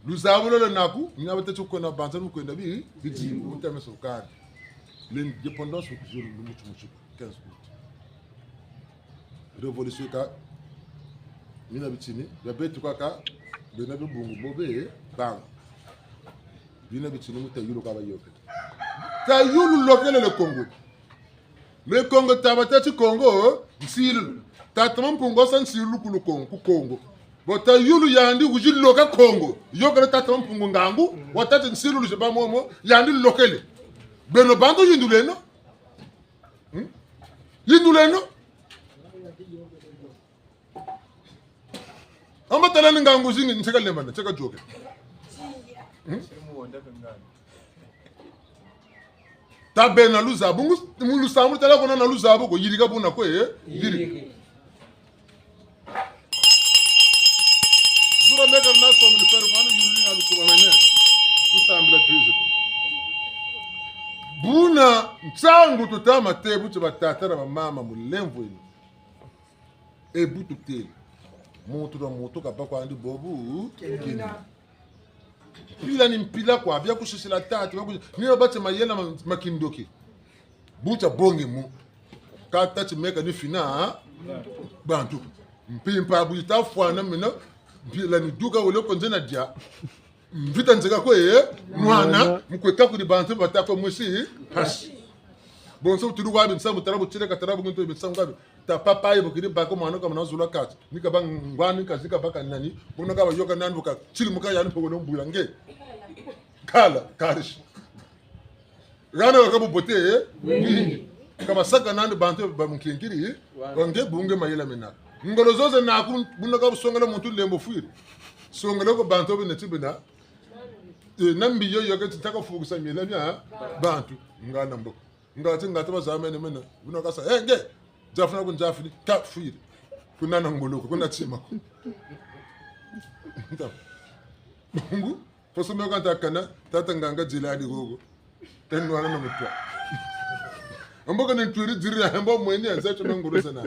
luzabulo la naku nyabata chuko na banza mu kwenda bi biji utame sokani l'indépendance au jour lu muchu 15 août révolution ka mina bitini ya betu kaka bena bi bungu bobe bang Bina bitinu ta yulu kaba yoke. Ta yulu lokele le Congo. Le Congo tabata ci Congo, nsilu. Ta tamam pungo san silu ku Congo. Bo ta yulu yandi uji loka Congo. Yoke ta tamam pungo ngangu, watata nsilu lu jeba momo yandi lokele. Beno bando yinduleno. Yinduleno. Amba talani ngangu zingi nseka lemana, nseka joke. Ta bena luzabu mu lusamu tala kona na luzabu ko yiriga buna ko yiri dura mega na so mu fer ko anu yiri na lu ko mane lusambla tuzo buna mtsangu tutama tebu tsa batata na mama mu lemvo ini e butu te mutu do mutu ka pa ko andi bobu pila ni mpila kwa bia kushishila tatu ni obate mayela makindoki buta bonge mu ka tati meka ni fina bantu mpimpa buta fwana mina pila ni duka wole konzena dia mvita nzeka ko mwana mkweka ku di bantu batako musi pas bonso tudu wa bin samu tarabu tire ka tarabu nto bin samu gabi ta papa yebo kidi bako mwana kama na zula kat ni ka bang ngwani ka zika baka nani bono ka yoka nan buka chili muka yani pogo mbula nge kala karish rana ka bote kama saka nan bantu ba munkinkiri wange bunge mayela mena ngolo zoze na ku buno ka songala muntu lembo fuiri songala ko bantu be netibina nambi yo yoka titaka fugusa mela bya bantu ngana mboko ngati ngati bazamene mena buno ka sa nge jafuna kunjafuni ka fuiri kunana nguluko kunatsima Mungu poso meko ntakana tata nganga jilani gogo tenwana na mutwa amboka ni twiri jiri ambo mweni anza chona nguru sana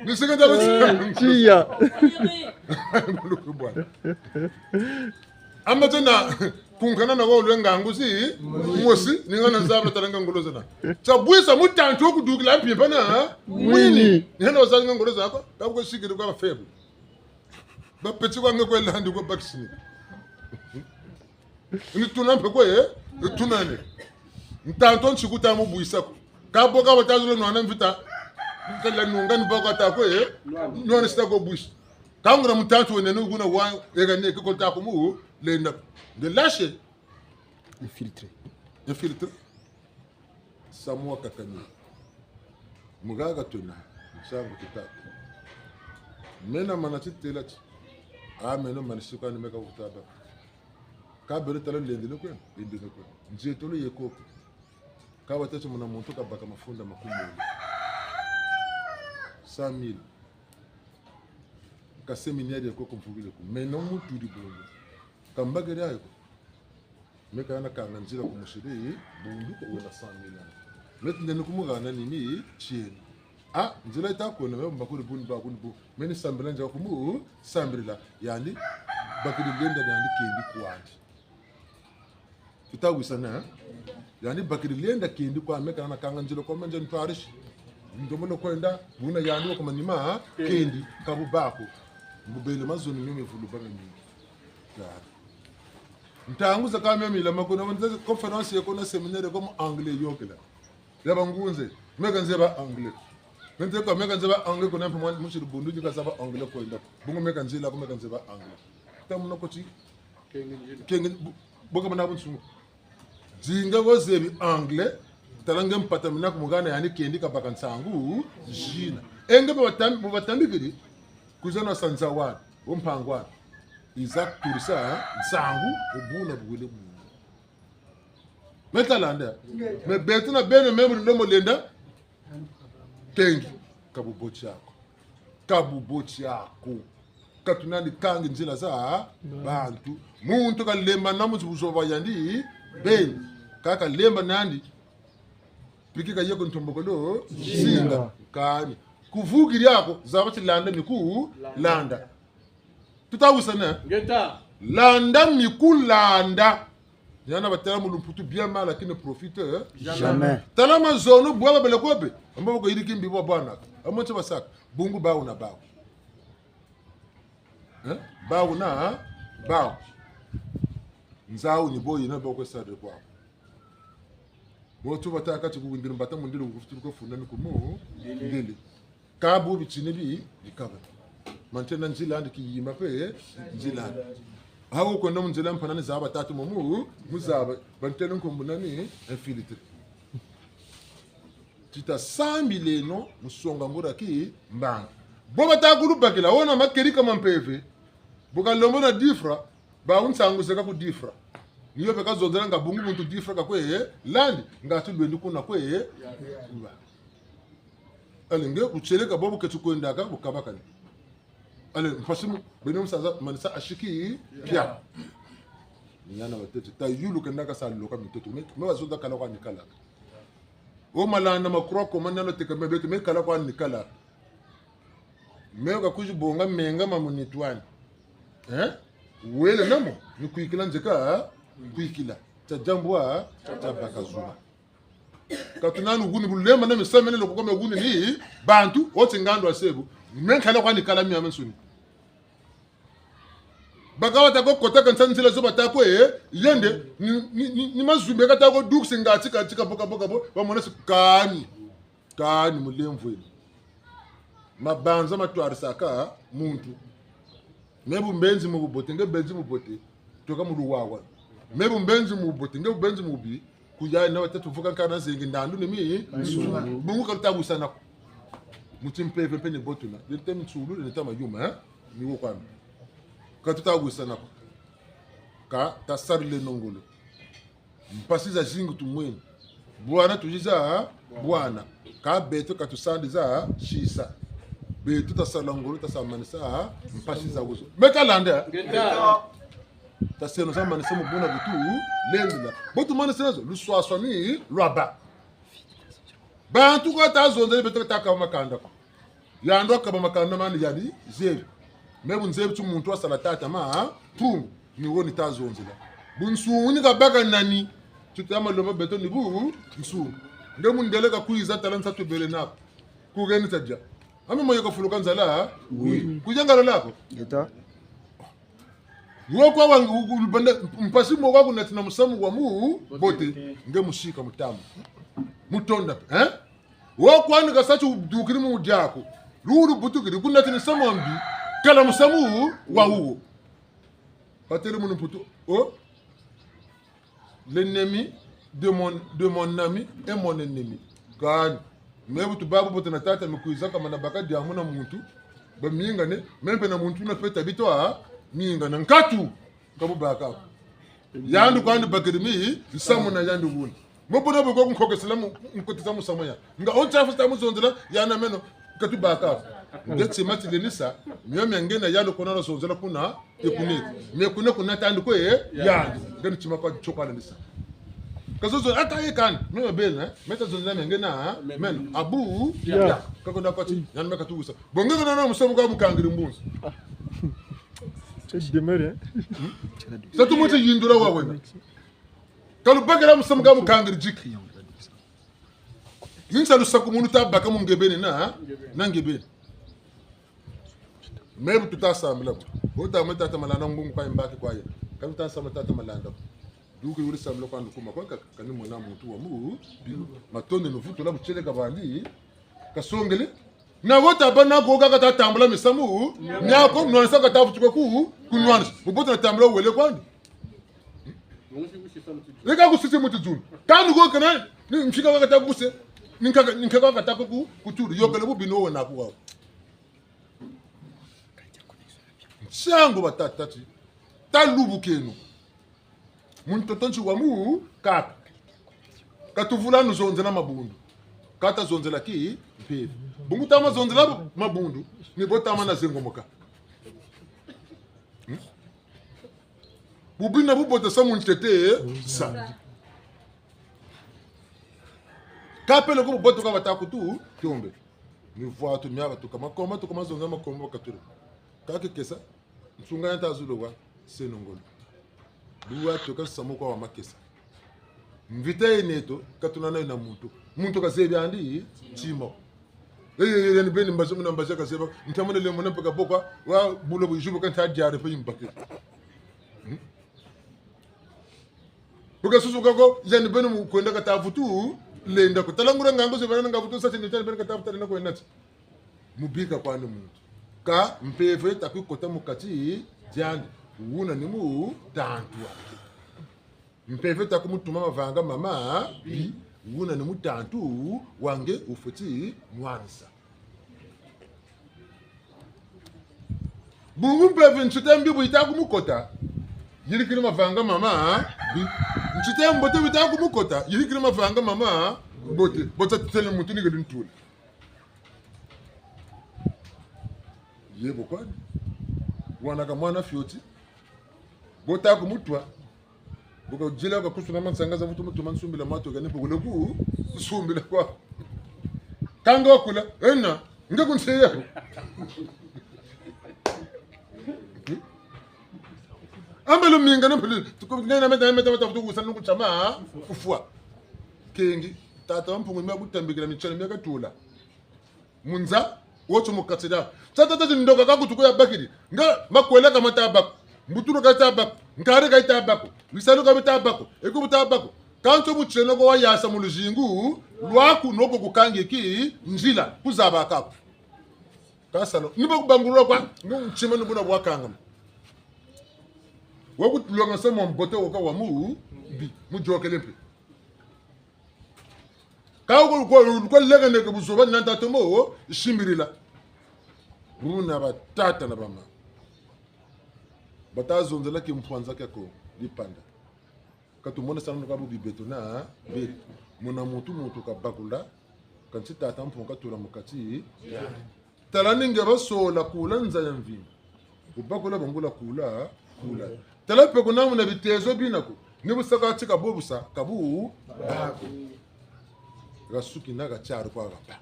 nisika jabu chia nguluko bwana amatena kunkana na go lwengangu si mosi ningana nzaba talanga ngulu sana chabwisa mutantu okudukila mpimpa na mwini nena ozanga ngulu zako kabwo shikiri kwa febu ba peti kwa ngwe kwela ndi kwa vaccine ni tunampe kwa tunane ntanto nchikuta mu buisako kabo ka batazulo nwana mvita kala nungani bako ta kwa nwana sta go buis kangura mutanto wene nguna wa ega ne ko ta ko mu le na de lâcher infiltré samwa kakani mugaga tuna sangu kitatu mena manati telati meno manishika nimeka utaba kabere tala lendele kwe njeto lo yeko ka watatu muna muntu ka baka mafunda makumuli 100,000 ka seminaire yeko kumfugile ku meno mutu di bongo kambagere ayo meka na kanga njira kumushiri bundu ko wala 100,000 metinde nukumugana nini chini njira itakona we mbakuri buni ba kunbu meni sambira nja kumu sambira yani bakuri lenda yani kendi kwandi tutawisana yani bakuri lenda kendi kwa meka na kanga njira kwa manje ntwarish ndomono kwenda buna yani kwa manima kendi kabu bako mbubele mazoni mimi vulu banga nyingi ntanguza kama mimi la makona wanze conference yakona seminaire comme anglais yokela yaba ngunze meka nzeba anglais nte ko meka nzeba anglais ko nampo mushiri bundu jika saba anglais ko nda bungu meka nzila ko meka nzeba anglais tamuno ko ci kengi boga mana bunsu jinga wozebi anglais talanga mpata mina ko mugana yani kendi ka bakansangu jina enge bo batambi kidi kuzana sanzawan wompangwana Isaac turisa nsangu ubuna bugule bu metalanda me betuna bene memuri ndomo lenda kengi kabubochi yako katunani kangi njila za bantu muntu kalemba namuzi buzoba yandi beni kaka lemba nandi pikika yeko ntombokolo singa kani kuvugiri yako zabati landa miku landa tutawusana Ngeta landa miku landa yana batela mulumputu bien mal lakini profite Jamais. talama zono bwa bele kobe ambo ko yiriki mbibo bwana amonche basaka bungu bawo na bawo bawo na bawo nzawo ni boyi na boko sade kwa botu bataka tukubindira mbata mundiro kufutuko ko funani kumu ndele kabu bichine bi dikaba mantena njila ndiki yima pe njila hawo ko ndom njila mpanani zaba tatu mumu muzaba bantena ko mbunani infiltre tita 100,000 no musonga ngora ki mbanga boba ta gulu bakila wona makeri kama mpeve boka lombo na difra ba unsangu seka ku difra niyo beka zonzera nga bungu muntu difra ka kwe land ngatu lwendi kuna kwe alenge ucheleka bobo ketukwenda ka bukabaka ale mfasimu benom saza manisa ashiki pia nyana watete ta yulu kendaka sa loka mitoto me wazoda kala kwa nikala o malana makro ko manano te kambe beto me kala kwa nikala me ka kuji bonga menga mamunitwani wele namo ni kuikila njeka kuikila ta jambwa ta bakazuma katunanu guni bulema na misamene lokoko me guni ni bantu oti ngando asebu men kala kwa nikala mi amensuni bagawa ta ko kota kan sansila so batapo yende ni mazumbe kata ko dukse ngati katika boka bo bamona sikani kani mulemvu mabanza matwarisaka muntu mebu mbenzi mu bote nge benzi mu bote toka mu luwawa mebu mbenzi mu bote nge benzi mu bi kuya na watatu vuka kana zengi ndandu ni mi bungu ka tabusa na mutimpepe pene botuna lete mtsulu lete mayuma ni wo kwami ka tutabusa na ka tasarle nongolo mpasiza zingu tumweni bwana tujiza bwana ka beto ka tusandiza shisa beto tasalangolo tasamanisa mpasiza uzo mekalanda Ngeta taseno samanisa mubuna butu lendila botu manisa nazo luswaswani lwaba bantu ko tazonze beto taka makanda ko yando akaba makanda mani yadi zebi mebu nzebi tu muntu asala tata ma pum ni woni tazonze la bunsuni ka baka nani tutama loma beto ni bu nsu ngemu ndele ka kuiza talansa tu bele nako kugeni tajja ami moyo ka fuluka nzala kujangalo lako Eta. woko wangu banda mpasi mo wangu natina musamu wa mu bote ngemushika mutamu mutonda woko anu kasachu dukiri mu jako lulu butukiri kunatina samambi kala musamu wa huo patele mu putu l'ennemi de mon ami est mon ennemi kan mebu tubabu bote na tata mikuiza kama na bakadi amuna muntu ba minga ne mempe na muntu na peta bitwa minga na nkatu kabu baka yandu kwandi bakirimi isamu na yandu wuni mopona boko nkoke salamu nkotisa musamo ya nga oncha fusta musonzela yana meno katu baka ndetse mati lenisa myome ngena yandu kona sonzela kuna ekuneti me kuna tandu ko yandu ngani chima kwa choka lenisa kazozo ataye kan me bena meta zonzela ngena meno abu ya kakonda kwati yana meka tugusa bonga na musamo ka mukangiri mbunzi sa tu mutu yindura wa wena kalu bagara musam ga mukangir jiki yin salu saku munu ta baka mun gebeni na ngebeni mebu tuta samla bo ta mata ta malana ngungu kwa mbaki kwa ye kalu ta samata ta malanda duku yuri samla kwa ndukuma kwa kani mona mutu wa mu matone no futu la buchele ka bandi kasongele na wota bana goga ka ta tambula misamu nyako nwansa ka ta futuko ku kunwansa bubuta na tambula wele kwandi Lega kusisi mutu juni. Kanu go kana ni mshika wakata kuse. Ninka wakata ku kuturu yokele bu bino na ku. Shango batatati. Talubu kenu. Muntu tonchi wa mu kaka. Katuvula no zonzela mabundu. Kata zonzela ki mpevi. Bungu tama zonzela mabundu ni botama na zengomoka. Bubina bubote samu ntete sa. Kapele ko bubote kwa batakutu kiombe. Ni voa tu miaba tu kama koma tu kama zonga makoma katuru. Kake kesa msunga yanta zulo wa senongolo. Duwa to ka samu kwa makesa. Mvite neto katuna na muntu. Muntu kasebi andi chimo. Yani beni mbaso mna mbasha kaseba ntamone le mona peka bokwa wa bulo bu jubo kan ta jare pe yimbake. Buka susu kako yani benu mu kwenda kata futu lenda ko talangura ngango se bana ngafutu sa tini tani bena kata futu na ko enati mubika kwa ni muntu ka mpeve taku kota mukati jani una ni mu tantua mpeve taku mutuma mavanga mama bi una ni mutantu wange ufuti mwansa bungu mpeve nchitembi buitaku mukota yirikiri mavanga mama bi nchite mbote bitaku mukota yirikiri mavanga mama bote bota tele mutu ni gedin tula yebo kwani wana ka mwana fioti bota ku mutwa buka jila ka kusuna mansangaza mutu mansumbila mato gane bugule ku sumbila kwa kanga kula ena ngakunseya ambelo minga na pele tukungena meta tukusana kuchama kufua kengi tata mpungu mya kutambikira michele mya katula munza wocho mukatida tata ndoka kakutuko ya bakiri nga makwela kama tabako mbuturu ka tabako ngare ka tabako wisalu ka tabako ekubu tabako kanto bucheno ko wayasa mulujingu lwaku noko kukangeki njila kuzaba kapo kasalo nibo kubangulwa kwa nchima nibuna bwakanga wakutulonga sema mbote waka wa mu bi mujokelempe kawo ko lega ne ko busoba nanta tomo shimbirila runa batata na bama batazonzela ki mpwanza kako lipanda katumona sana ko bibeto na be mona mutu ka bakula kanti tata mponga tura mukati talani ngaba sola kula nza ya mvini ubakula bangula kula talape ko namu na bitezo binako nibusaka chika bobusa kabu bako rasuki naga charo kwa gapa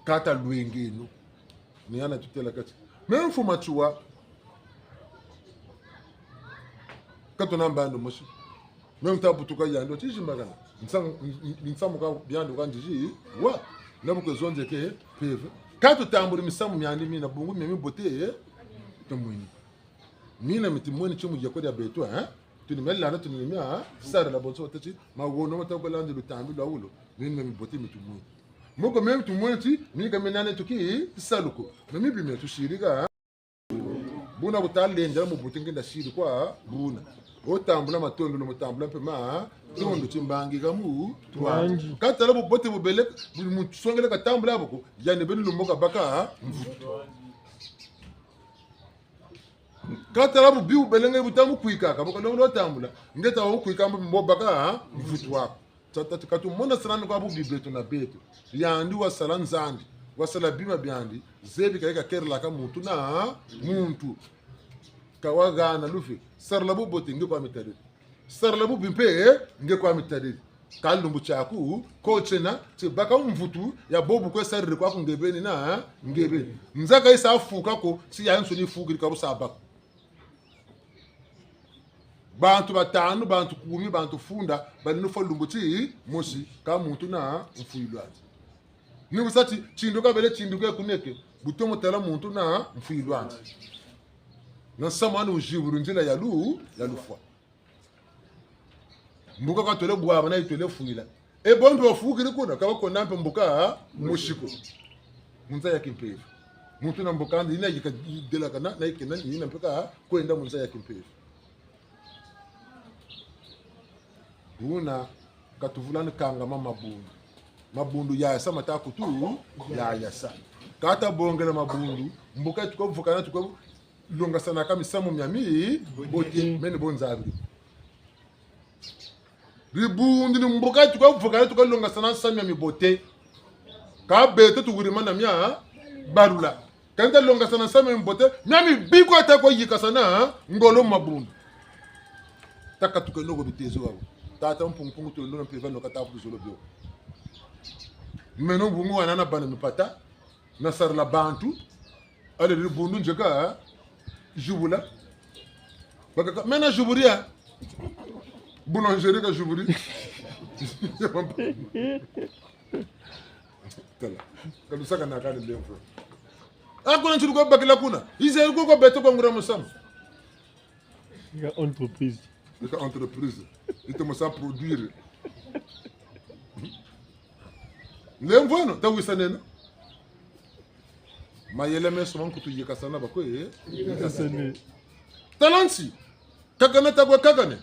kata luengeno ni ana tutela kati memfu machua kato nambando moshi memta butuka yando tishimagana nsamu ka byando kanjiji wa nabuko zonje ke peve kato tamburi misamu myandi mina bungu mimi bote tomwini mina mitimoni chumu yakodi abeto tuni melana tuni mia sara la bonso tati ma wono mata ko landi lu tambi la wulo min memi boti mitumoni moko memi tumoni ti mi ga menane tuki saluko memi bi metu shiriga buna butalle ndara mu butinga nda shiri kwa buna o tambula matondo no tambula pe ma tondo chimbangi gamu twanji katala bu bote bu bele mu songele ka tambula boko yane benu lu moka baka Katala bu biu belenge butamu kuika kaboka ndo tambula ngeta wa kuika mbobaka mvutu wako tata katu mona sana kwa bu bibleto na beto yandi wa salanzandi wa sala bima byandi zebi kaika kerla ka muntu na muntu kawagana lufi sarla bu bote nge kwa mitade sarla bu bimpe nge kwa mitade kalumbu chaku ko chena ti baka mvutu ya bobu kwa sarre kwa kungebeni na ngebe nzaka isa afuka ko si ya nso ni fugiri ka busaba bantu batanu bantu kumi bantu funda bali no falumbuti mosi ka muntu na mfuilwati ni usati chinduka bele chinduka kuneke butomo tala muntu na mfuilwati na samani ujiburu njila ya lufwa mbuka ka tole bwa na itole fuila e bondo fugiri kuna ka ko nampe mbuka mushiko munza ya kimpevu muntu na mbuka ndina yika dela kana na ikena ni mpaka kwenda munza ya kimpevu una katuvulani kanga mabundu ya sama takutu ya sa kata bongela mabundu mbuka tukavukana longa sana kama samu myami boti meni bonzabi ribundu ni mbuka tukavukana tukalonga sana samu myami bote ka beto tugurima na mya barula kanta longa sana samu myami bote myami biko atako yika sana ngolo mabundu takatuka nogo bitezo wabo tata mpungu to lona peva no kata fu zolo bio meno bungu wana na bana mipata na sar la bantu ale ribundu njeka jubula baka mena juburia boulangerie ka juburi tala kabisa kana kana lemfo akona nchuko bakila kuna ize ko beto ko ngura musam ya entreprise ika entreprise itamo sa produire lemvono tawisa neno mayele meso man kutu yika sana bako kasane talansi kakane tagwe kakane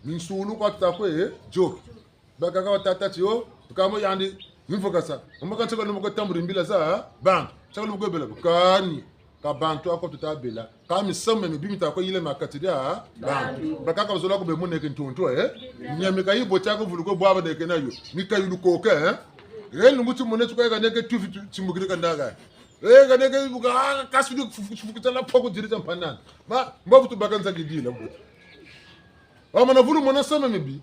minsulu kwa takwe joke baka ka tatati yo kamo yandi nimfokasa umaka tsaka lumoko tamburi mbila za bank tsaka lumoko bela kani ka bantu ako tutabela ka misame mibimita ko yile makatiria bantu baka ka zola ko be moneke ntonto nyame ka yibo tsaka vuluko bwaba de kenayo mika yuluko ke renu mutu monetu ka neke tufi timugiri kandaga ga neke buka kasudi fukutala poko dirita mpanana ma mbavu tu bakanza gidila mbuto amana vulu mona sama mibi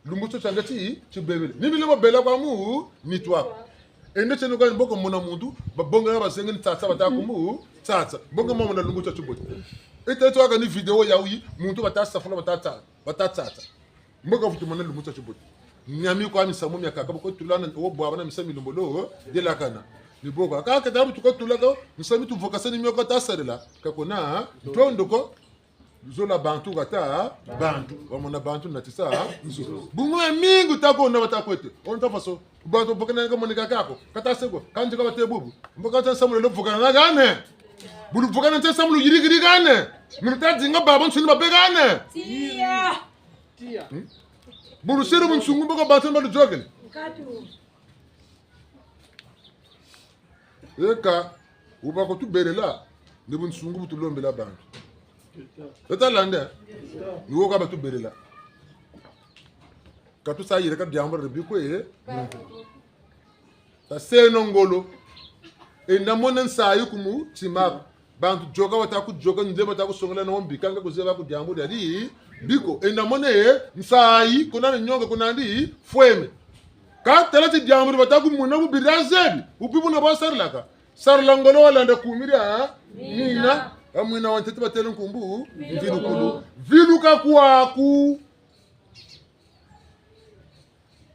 lumbuto changati chibebele nibi lebo bela kwa mu mitwa ende chenu kwa mboko mona mundu babonga na basengeni tsatsa batakumu tsatsa bonga mama na lumbuto chubote eteto aka ni video ya uyi muntu batasa funa batatsa mboka futu mona lumbuto chubote nyami kwa misamu myaka kabako tulana wo bwa na misami lumbolo de la kana ni boka ka ka tabu tukotulaka misami tu vokasani myoko tasarela kakona tondoko zola bantu gata bantu wamona bantu natisa bungu mingu tako na batakwete on ta faso bantu bokana nga monika kako katasego kanje ka batebubu mboka ta samulo lo vokana na gane bulu vokana ta samulo yirigiri gane minuta dinga babon sunu babegane tia bulu siru munsungu mboka bantu mbalu jogen katu eka ubako tu berela ne munsungu butulombe la bantu Tata landa ni woka batu berela katu sa yire ka diambo de biko ta seno ngolo enda monen sa yukumu tima bantu joka wata ku joka ndeba ta ku songela no mbikanga ku zeba ku diambo de di biko enda mone nsai kuna nyonga kuna ndi fweme ka telati diambo de bata ku muna bu birazebi upibu na ba sarlaka sarlangolo wala nda kumiria nina amwina wantete batele nkumbu vilukulu viluka kwaku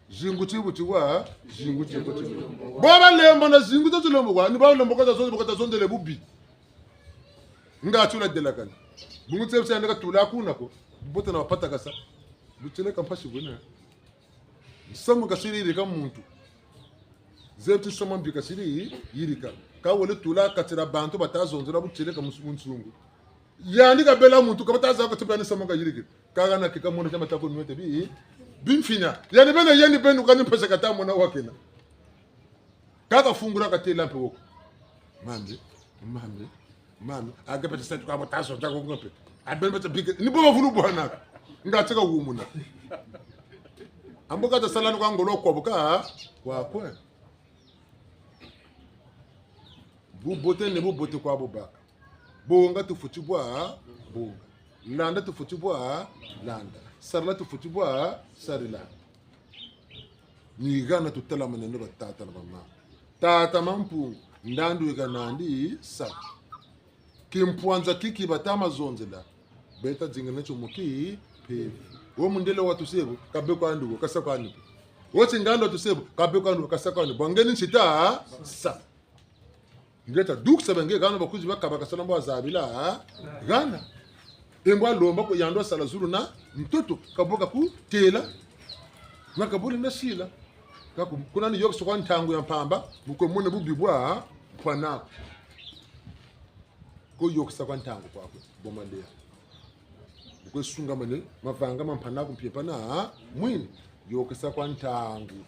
jingu tiwa jingu tiwa baba lembo na jingu tolombo kwa ni ba lembo kwa zozo kwa zondele bubi nga tula delakana bungu tsepse ndaka tula kuna ko bota na pata kasa butele kampashi bwana samu kasiri irika muntu zepti soma mbika siri yirika ka wole tula katira bantu batazonzera butele ka musungu yandika bela muntu ka bataza ko tibani sama ka yirika kaga na kika mona chama tako nwete bi bimfina yani benu kani pesa kata mona wakena kaka fungura ka tela mpe woko mambe mami agapeta sati kwa taso tako ngope abel beta big ni bo vulu bwana ngataka wumuna amboka ta salani kwa ngolo ko buka kwa kwe bu bote ne bu bote kwa buba bonga tu futi bwa bonga landa tu futi bwa landa sarla tu futi bwa sarila ni gana tu tala maneno ba tata na mama tata mampu ndandu ikanandi sa kimpwanza kiki batama zonzela beta dzingene chomuki pe wo mundele watu sebu kabe kwa ndugo kasa kwa ndugo wo chingando tu sebu kabe kwa ndugo kasa kwa ndugo bangeni chita sa ngeta duk sabenge gana bakuzi bakaba kasala mbo azabila gana embwa lomba ko yando sala zuru na mtoto kaboka ku tela na kabuli na shila kuna ni yokso kwa ntangu ya mpamba buko mune bubibwa pana ko yoksa kwa ntangu kwa bomalea buko sunga mane mavanga mampana ku piepana mwini yoksa kwa ntangu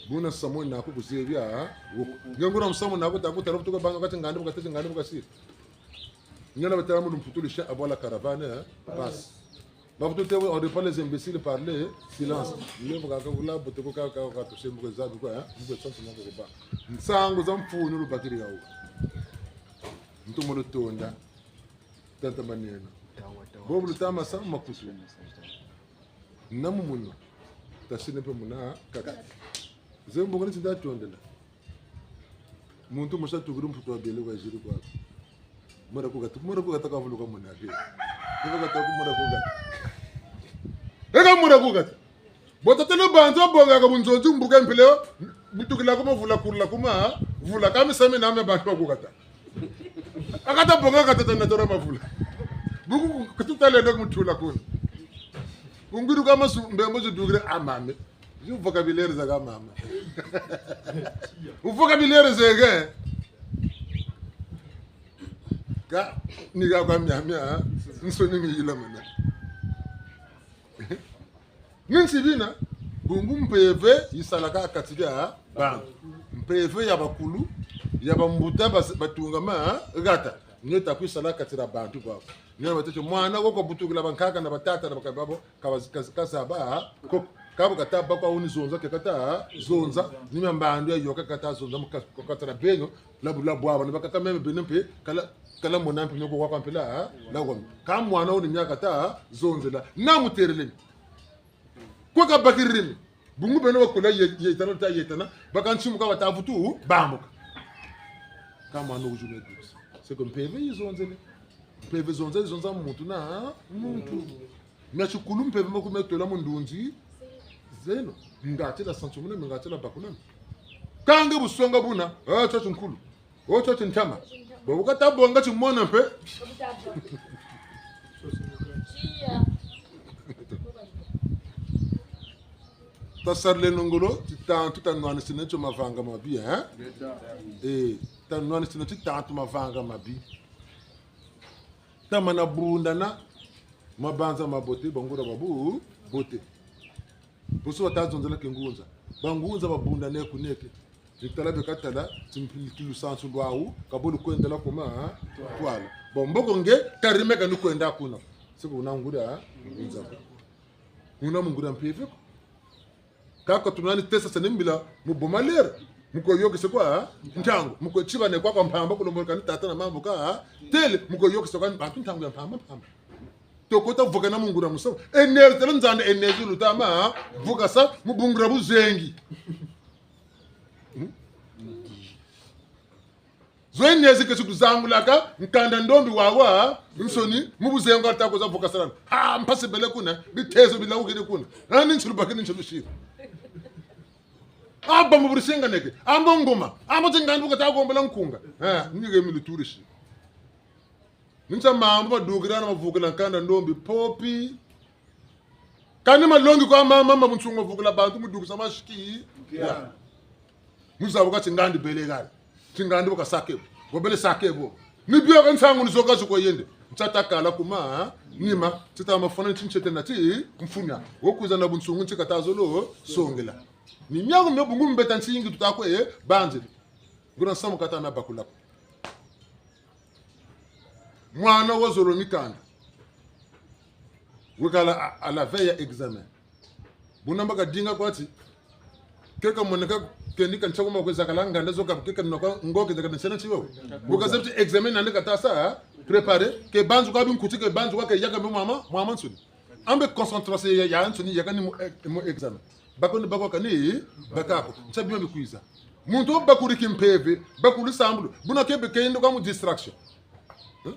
buna samoni nako kuzevya ngengura msamo nako takuta rofuto kwa banga kati ngande bukatete ngande bukasiri ngana bataramu mputulisha abola caravane bas bafuto tewe on pas les imbéciles parler silence le bukaka vula buteko ka to sembuko zabi kwa mbuko tsansi nako kuba nsango za mfunu lubakiri yawo ntumo tonda tata manena bobu lutama sama makusu namu muno tasine pe muna kaka zembo ngani tida tondela muntu musa tuguru mputo abele kwa jiri kwa mara ko gata ka vulu ko muna ke ko gata ko mara ko gata ega mara ko gata bota tele banzo bonga ka bunzonzi mbuka mpeleo butukila ko mvula kurla kuma vula kama same na me bantu ko gata akata bonga gata tanda tora mavula buku kututale ndo mutula kuna ungiru kama mbembo zidugire amame ju vocabulaire za kama mama o vocabulaire zege ka ni ga kwa mya nsoni ni yila mana ninsibina bungu mpeve yisalaka katija ba mpeve ya bakulu ya bambuta batungama gata nyota kwisala katira bantu babo nyama batacho mwana ko butukila bankaka na batata na bakababo kazaba ko kabo kataba kwa uni zonza kata zonza nimya mbandu ya yoka kata zonza mukatara benyo labula bwaba nibakaka meme benempe kala monampe nyoko kwa kampela la kwa kam mwana uni myaka ta zonzela na muterele kwa kabakirini bungu beno wakula yetana ta yetana bakanchimu kwa batafutu bamuka kama no ujune dus c'est comme PV zonzele zonza muntu na muntu myachukulu mpeve makumetola mundunzi zeno ngatela santumune ngatela bakunana kange busonga buna chachu nkulu chachu ntama bokata bonga chimona mpe tasarle nongolo tutanwana sinecho mavanga mabi tanwana sinecho tantu mavanga mabi tamana bundana mabanza mabote bangura babu bote buso watazonzela kengunza bangunza babunda nekuneke zitalabe katala simplikilu sansu lwawu kabulu kwendela kuma twala bomboko nge tarimeka nukwenda kuna siku unangura ngunza una mungura mpefe kako tunani tesa sanembila mubomalera muko yoke sekwa ntango muko chibane kwa mpamba kulomboka nitata na mambo ka tele muko yoke sekwa bantu ntango ya mpamba tokota vuka na mungura muso enel tele nzande enezi lutama vuka sa mubungura buzengi zoenezi ke sikuzangulaka nkanda ndombi wawa nsoni mubuzengo atako za vuka sana mpase bele kuna bitezo bila ukene kuna nani nchulubakini nchulushira aba mubusenga neke ambo ngoma ambo zingandu ka tagombela nkunga nige militurishi ninsa mambo badugirana mavukela nkanda ndombi popi kani malongi kwa mama mutsungo vukela bantu mudugisa mashiki muzabuka tsingandi belegana tsingandi buka sakebo gobele sakebo nibyo kansangu nizoka zuko yende mtsatakala kuma nima tsita mafona tsinchete nati mfunya wokuza na bunsungu tsikatazolo songela ni nyago mbungu mbeta nsingi tutakwe banze nguna samu kata na bakula mwana wa zolomikanda wekala à la veille ya examen buna mbaka dinga kwati keka moneka kendi kan chakoma kweza kala nganda zoka keka nokwa ngoke daga nsena chiwo bukazepti examen nande katasa préparer ke banzu ka bin kuti ke banzu ka yaka be mama nsuni ambe concentration ya nsuni yaka ni mo examen bakoni bakwa kani bakako chabima bikuiza muntu bakuri kimpeve bakuri sambulo buna kebe kendo kwa mu distraction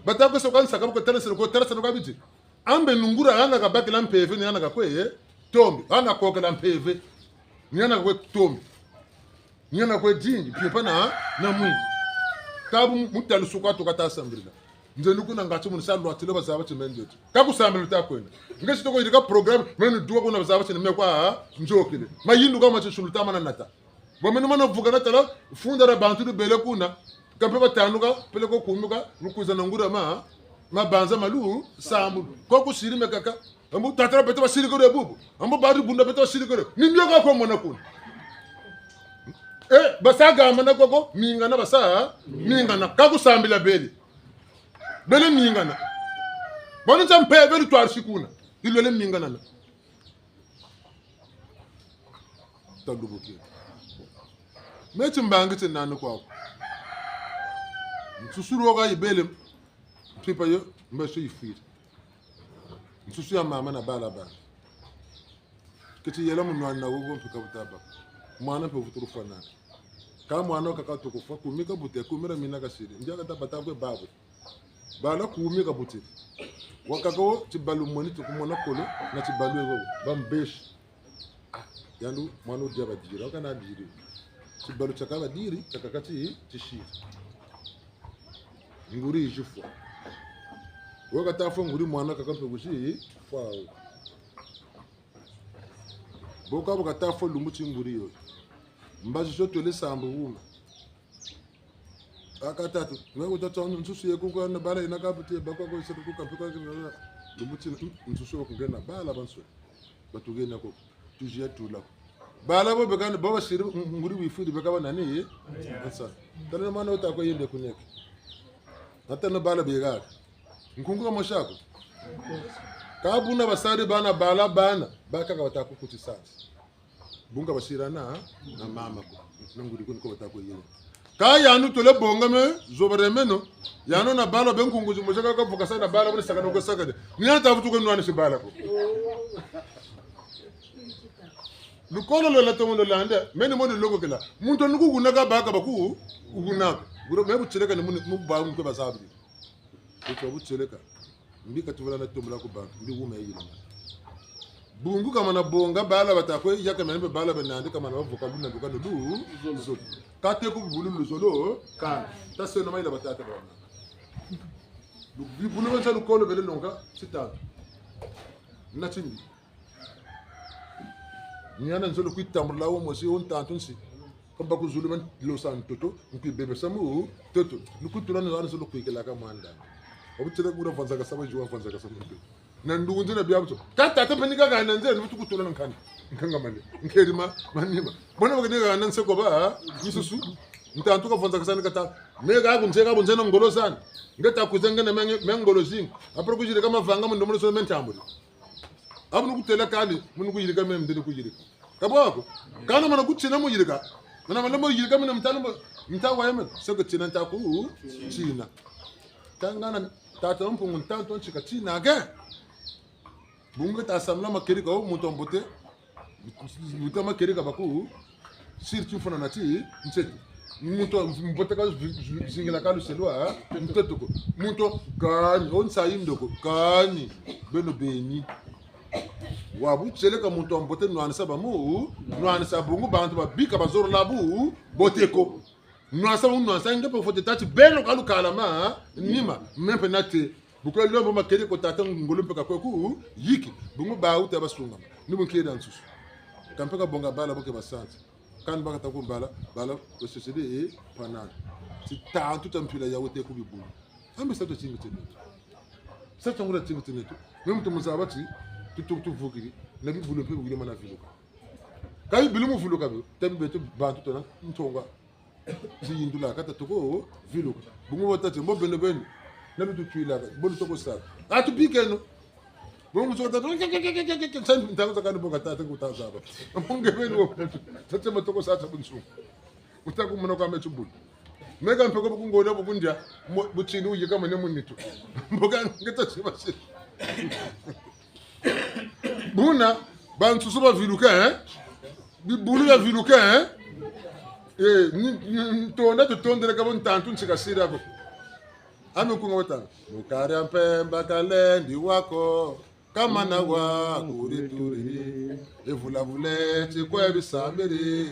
batako so kan sakabu ko terese no kabiti ambe nungura anga kabaki la mpeve ni anga kakwe tombi anga koke la mpeve ni anga kwe tombi ni anga kwe jingi piepa na mwingi kabu mutalu suka to kata assemblée nze nukuna ngati mun salwa tilo bazaba chimendeti kaku sambele takwenda ngesi toko irika program menu duwa kuna bazaba chimeme kwa njokile mayindu kama chishuluta mana nata bomenu mana vuga natala funda ra bantu bele kuna kampe batanuka pele ko kumuka rukuza nangura ma banza malu samu ko ku siri mekaka ambu tatara beto basiri ko rebubu ambu badu bunda beto basiri ko ni nyoga ko mona kuna basaga mana koko mingana basa mingana kaku sambila bele mingana boni champe bele twar sikuna ilole mingana na tadubuki mechi mbangi tinanu kwako nsusuru oga ibele pipa yo mbese ifira nsusu ya mama na bala kiti yela munwana na wogo mpika butaba mwana pe vuturu fana ka mwana ka to kufa kumika bute kumira mina ka siri njaga tabata kwe babu bala kumika bute wakako tibalu moni to kumona kolo na tibalu ego bambesh yandu mwana dia badira kana diri tibalu chakaba diri chakakati tishira nguri ijufwa wakatafa nguri mwana kakampe gushi fwa boka wakatafa lumuchi nguri yo mbazi shoto le sambu uma akatatu ngako tata nsusu yekuko na bala inakapite bakwa ko setu kukampika kimela lumuchi nsusu okungena bala banso batugena ko tujia tula bala bo bekana baba shiri nguri wifudi bekaba nani asa tana mana utako yende kuneke hata na bala biga nkungu mashako kabuna basari bana bala bana baka kabataku kuti sasa bunga basira na mama ko nanguri ko batako yene ka yanu tole bonga me zobare meno yanu na bala ben kungu mashaka ka fokasa na bala bone sakano ko sakade ni ata futu ko nwana si bala ko lukolo lo lato mo lande meni mo logo kala muntu nuku kunaga baka baku ugunaka guro mebu tseleka ni mu ba mu ko basabi ko bu tseleka mbika tuvula na tumula ku bank ndi wuma yile bungu kama na bonga bala batakwe yaka mene bala benande kama na voka luna duka no du zo kate ku bulu luzolo kan tasse no maila batata ba du bulu ban salu kolo bele nonga sita na tindi nyana nzolo ku tamula wo mosi on tantunsi comme baku zuluman lo san toto nku bebe samu toto nuku tulana zan zulu ku ikela ka manda obu tere gura fanza ka sama juwa fanza ka sama nan ndu nzina biya buto tata ta panika ga nan zan mutu ku tulana kan nkanga mane nkeri manima bona bagene ga nan se ko ba yisusu nta ntuka fanza ka sana kata me ga ku nzeka bunzena ngolo sana ngeta ku zenga na mengolo zing apro ku jire kama vanga mu ndomo so mentamburi abu nuku tela kali mun ku jire ka mem ndene ku jire kabako kana mana ku tsina mu jire ka mana malamo yilga mina mtawa yeme soko tina ntaku china tangana tata mpungu ntanto chika china aga bunga tasamla makirika o mutombote mutama kirika baku sirtu fona nati nsetu muto mbote ka zingila kalu selwa mtetuko muto kani on sayimdoko kani beno beni wabu tseleka muntu ambote nwanisa bamu nwanisa bungu bantu babika bazoro labu boteko nwanisa bungu nwanisa ngepe fote tati beno kalu kalama nima mempe nate bukwe lombo makere ko tata ngolompe ka kweku yiki bungu ba uta basunga nibu keda nsusu kampeka bonga bala boke basanti kan baka taku bala ko sesede panana ti tantu tampila ya wote ku bibu ambe sato chingitene sato ngura chingitene to memu to muzabati tu vukiri na bi bulu pe bulu mana filuka kai bilu mu filuka be tabi betu bantu to na ntonga ziyindula kata to ko filuka bungu wata te mo beno beno na bitu tuila bolu toko sa atu pikeno bomu so ta san ntango zakani boka tata kutazaba munge belo tata matoko sa ta bunsu utaku muno kama chubulu mega mpeko kungoda bukunja buchini uje kama ne munitu mboga ngeta sibasi buna bantu suba viluka bulu ya viluka tonda tutondere kama ntantu nsikasira ko ame kunga wata mukari ampemba kalendi wako kama na wa kurituri evulavule chikwe bisambiri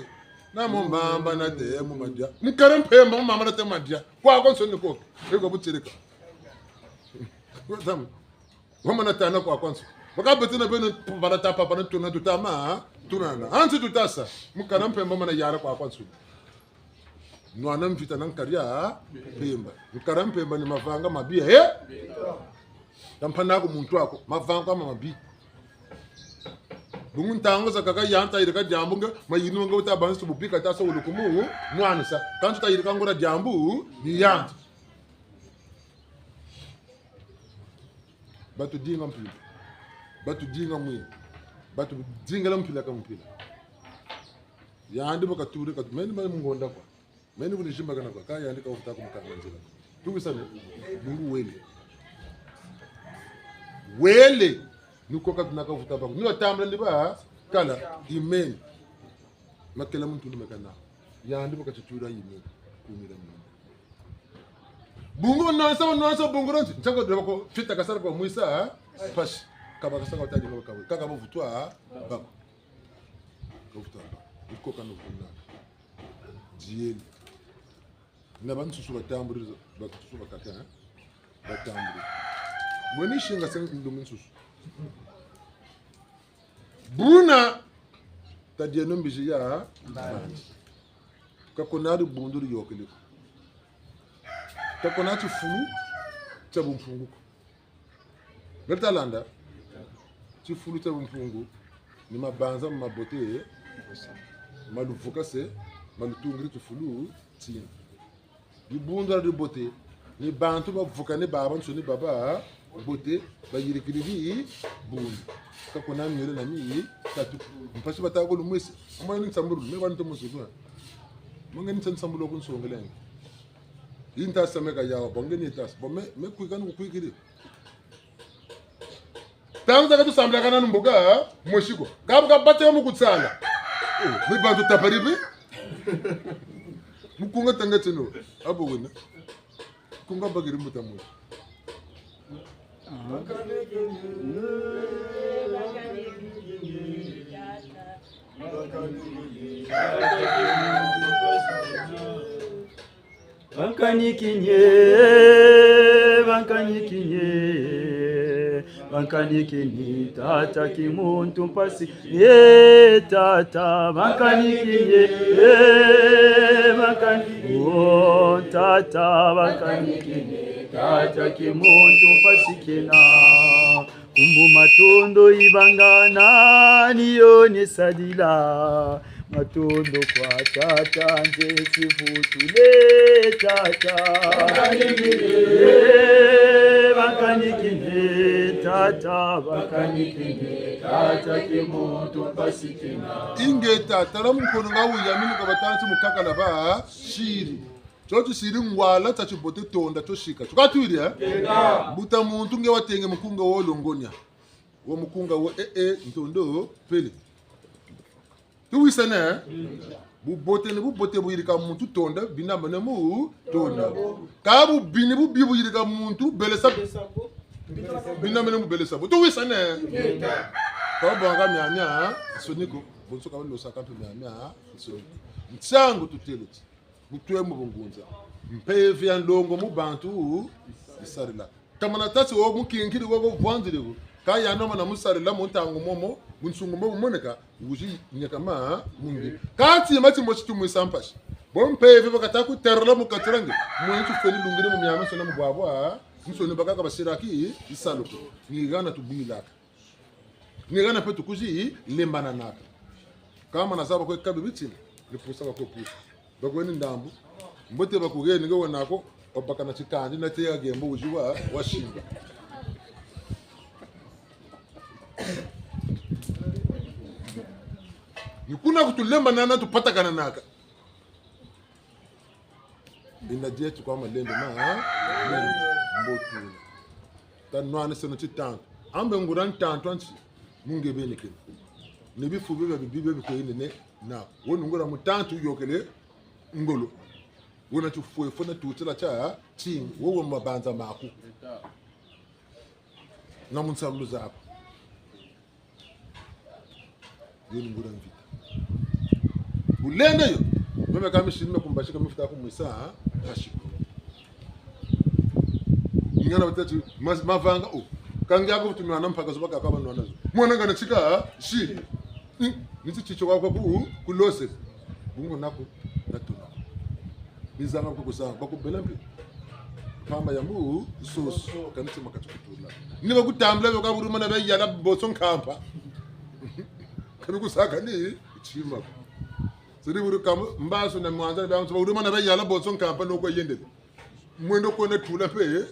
na mumbamba na te mumadia mukari ampemba mumamba na te madia kwa konso niko ego butirika watamu wama na tana kwa konso wakabete na beno barata papa na tuna tutama tunana anti tutasa mukari ampemba mana yara kwa konso nwana mvita na nkaria pemba nkara mpemba ni mavanga mabia tampana ko muntu wako mavanga ama mabi bungu ntango za kaka yanta irika jambu nga mayinu nga uta bansu bupika ta so ulukumu nwana sa kantu ta irika ngora jambu ni yanta batu dinga mpila batu dinga mwini batu dinga la mpila kama mpila yandi boka turika meni mungonda kwa meni buni shimba kana kwa kaya andika ufuta kumkanga nzela tuku sana mungu wele nuko ka tunaka ufuta bako niwa tamla ndiba kala imeni makela muntu ndumekana ya ndiba kachuchura imeni kumira mungu bungu nonsa bungu ronzi nchako ndibako fita kasara kwa muisa pashi kaba kasaka utaji ngo kawe kaka bovutwa bako ufuta uko kana ufuta jieli na bantu susu batamburiza batusu bakaka batamburi mwani shinga sen ndumin susu buna tadia nombiji ya kakonadu bunduri yokele kakonatu fulu tabu mfungu betalanda ti fulu tabu mfungu ni mabanza mabote maluvukase malutungri tu fulu tin di bundra di bote ni bantu ba vuka ni baba nsoni baba bote ba yirikiri bundu kakona nyele na mi tatu mpasi bata ko lumwese amani nsamburu me bantu musuka mangeni nsambulu ko nsongelenge inta sameka yawa bongeni tas bo me kuikanu kuikiri tanza ka tu sambla kana mboga moshiko kabuka bate mu kutsala mi bantu taparibi mukunga tangatino abo wena kunga bagiri mutamu Bankanikini tata kimuntu mpasi tata bankanikini tata bankanikini tata kimuntu mpasi kina kumbu matondo ibangana niyo nisadila matondo kwa tata nje sifutule tata bakanikine tata bakanikine tata kimuntu pasikina inge tata la mkono ngawu yamini kwa batanti mukakala ba shiri chocho shiri ngwala tachi bote tonda choshika chukatwiri buta muntu nge watenge mukunga wo longonya wo mukunga wo ntondo pele tuwisana bubote buyirika muntu tonda binamba na mu tonda kabu bini bubibu yirika muntu belesa binamba na mu belesa tuwisana kwa banga myanya soniko bonso ka lo saka myanya soniko ntsango tuteloti mutwe mu bungunza mpevi ya ndongo mu bantu isarila kamana tasi wo mukinkiri wo vwanzire kaya no mana musarila mu ntango momo bunsungu mo moneka uji nyakama mungi kati mati mochitu mu sampashi bompevi bakata ku terla mu katrange mu yitu feni lungire mu myama sona mu bwabwa nsoni bakaka basiraki isaluko ngigana tubulaka ngigana petu kuji lembana naka kama nasaba ko kabibitsi lipusa ko pusa bakweni ndambu mbote bakugeni ngo nako obaka na chikandi na teya gembo ujiwa washinga nikuna kutulemba nana tupata kana naka inaje tukwa malembe mbotu tanwana seno chitanto ambe nguran tanto anchi munge benike ne bifu bibe ko ine na wonu ngora mutanto yokele ngolo wona tufuwe fona tutela cha ching wowo mabanza maku na munsamlu zako yoni ngora mvita ulende yo meme kama shirime kumbashika mfuta ko mwisa hashiko ingana batatu mavanga kangia ko tumwa nampaka zobaka kwa bantu nazo mwana ngana chika shi niti chicho kwa kulose bungu nako natuna bizanga ko kusanga bako belampi pamba ya mu sos kanitse makachukutula niba kutambula byo kaburu mana bayala boson kampa kanu kusaka ni chima siri buru kam mbaso na mwanza ba so buru mana bayala boson kampa no ko yende mwendo ko na tula pe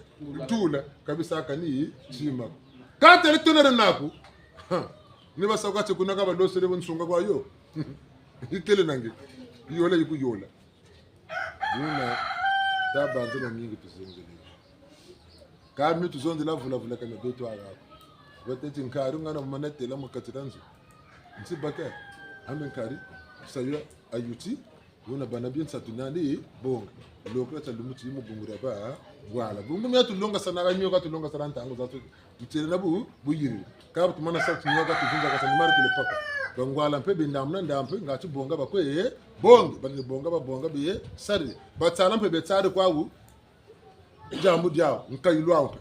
tula kabisa kani chima katele tonere naku niba sakatse kunaka balose le bonsunga kwa yo itele nange yola yikuyola Yuna tabanze na mingi tuzongele. Kami tuzonde la vula kana beto ara. Bateti nkari ngana manete la mukatiranzo. Nsi baka ambe nkari sayo ayuti yuna bana bien satunani bonga. Lokra talumuti mu bungura ba wala. Bungu mi atulonga sana ganyo ka tulonga sana ntango zato. Mutire na buyiri. Kabu tumana sa tunyoka tufunza ka sanimari kile paka. Bangwala mpe bindamna ndampe ngati bonga bakwe bonga bani bonga ba bonga biye sari batsala mpe betsari kwawu jambu diao nkayulwa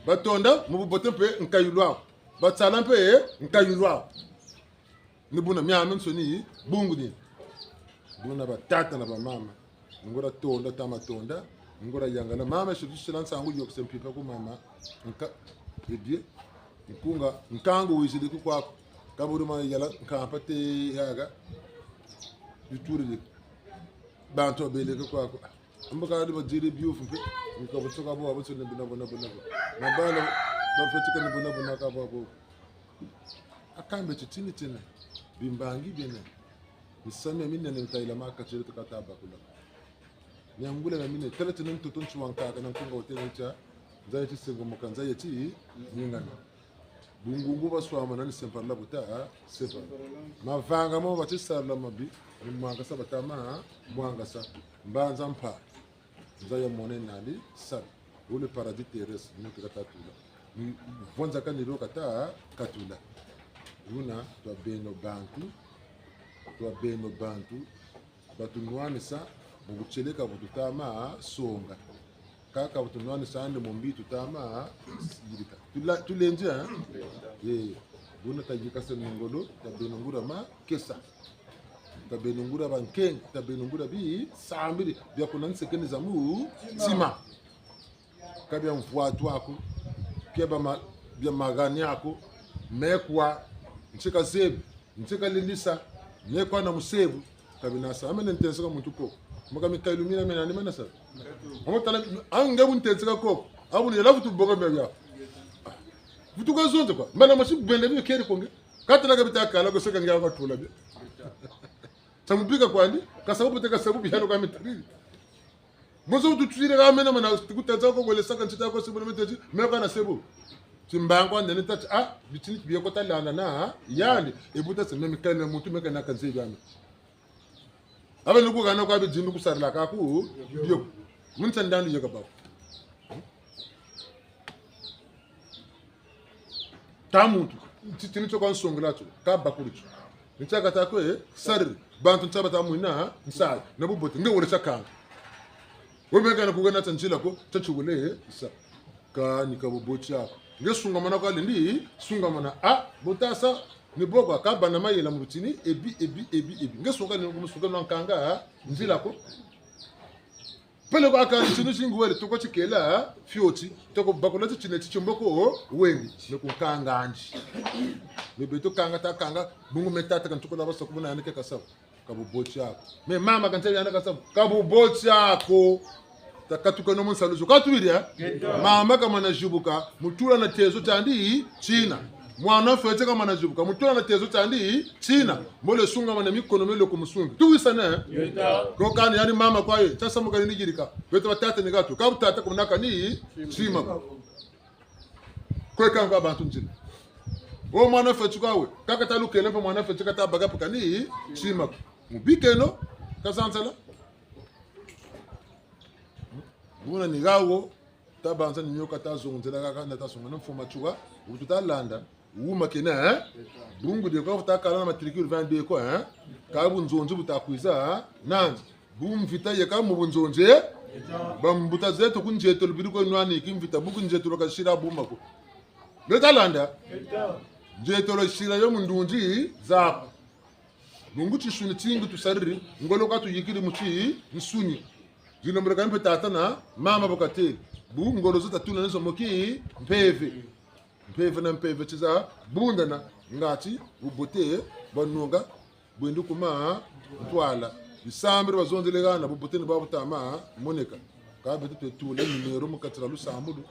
batonda mububote mpe nkayulwa batsala mpe nkayulwa nibuna myano nsoni bungu ni buna batata na bamama ngora tonda tamatonda ngora yangala mama shudishila nsangu yokusempipa ku mama nka bibye nkunga nkango wizidi kwako kaburu ma yala kampate yaga yuturi banto bele ko kwa ambaka do jiri biu fu ko bo toka bo abo sunne bina bona na bala ba fetika ne bona ka bo akambe tini tena bimbangi bene misame minne ne tayla maka tsiri to kata ba kula nyangula na minne tele tene to tonchu wanka kana kunga hotel cha zai ti sengo mokanza yeti nyingana bungungu baswama nani semparla buta sepa mavanga mo batisala mabi mwanga sabatama mwanga sa mbanza mpa nzaya mone nani sa ule paradis terrestre nuko katatula ni vonza kaniro kata katula una to beno bantu batunwane sa bucheleka bututama songa kaka utunwani sande mombi tutama yirika tulenje buna tajika senongolo tabenungura ma kesa tabenungura bankeng tabenungura bi sambiri bya kunanse keniza mu sima kabya mfuatu wako keba bya magani yako mekwa nchika zebu nchika lilisa mekwa na musebu kabinasa amene ntenseka muntu ko maka mikailumina mena ni manasa amotala anga buntenseka ko abuni yalafu tubonga mebya butuka zonze kwa mana mashi bende bi keri konge katana kabita kala ko seka ngya batula bya samubika kwandi kasabu teka sabu bihano kama tari mozo tutire ga mena mana kutenza ko gole saka ntita ko sibu meteji meka na sebu timbango ndene tati bitini biye ko talana na yali ebuta se memi kana mutu meka na kanze byame abana ko kana ko abijindu kusarla ka ku biyo mun tan dandu yaka ba tamuntu titini to kon songlato ka bakuricho nchaka ta ko sar bantu tabata muina nsai na bubote nge wole chakanga wemeka na kugana tanjila ko tachugule sa ka nikabubocha nge sungamana ko alindi sungamana botasa ni boko akabana mayela mutini ebi nge sunga ni kumusunga nankanga nzila ko pele ko aka chinu chingwele to ko chikela fioti to ko bakola chine chichomboko wengi ne kukanga anji bebeto kanga ta kanga bungu metata kan tukola basa kubuna yanike kasabu kabubochi yako me mama kan tell yana kasabu kabubochi yako takatuka no munsaluzo katuiria mama kama najibuka mutula na tezo tandi china mwana fete kama najibuka mutula na tezo tandi china mole sunga mana mikono mele kumusunga tuwisana ko kan yani mama kwaye sasa mugani nigirika wetu batata ni gato ka butata kunaka ni chima ko kanga abantu njina o mwana fete kwawe kaka talukele pa mwana fete kata bagapo kani chima mubikeno kazansala buna ni gawo tabanza ni nyoka tazonzela kaka na tasonga no mfuma chuka ututalanda uma kena bungu de ko takala na matricule 22 ko ka bunzonze butakwiza nanzi bumvita ye ka mu bunzonze bambuta zetu kunjeto lubiri ko nwani kimvita buku njeto lokashira buma ko letalanda njeto lo shira yo mundunji za bungu chishuni tingu tusariri ngolo ka tuyikiri muchi nsuni jino mreka mpe tatana mama bokate bu ngolo zota tuna nezo moki mpeve na mpeve chiza bunda na ngati ubote banunga bwendu kuma ntwala bisambire bazonzelegana bubote ne babutama moneka ka betu tetule numero mukatira lu sambudu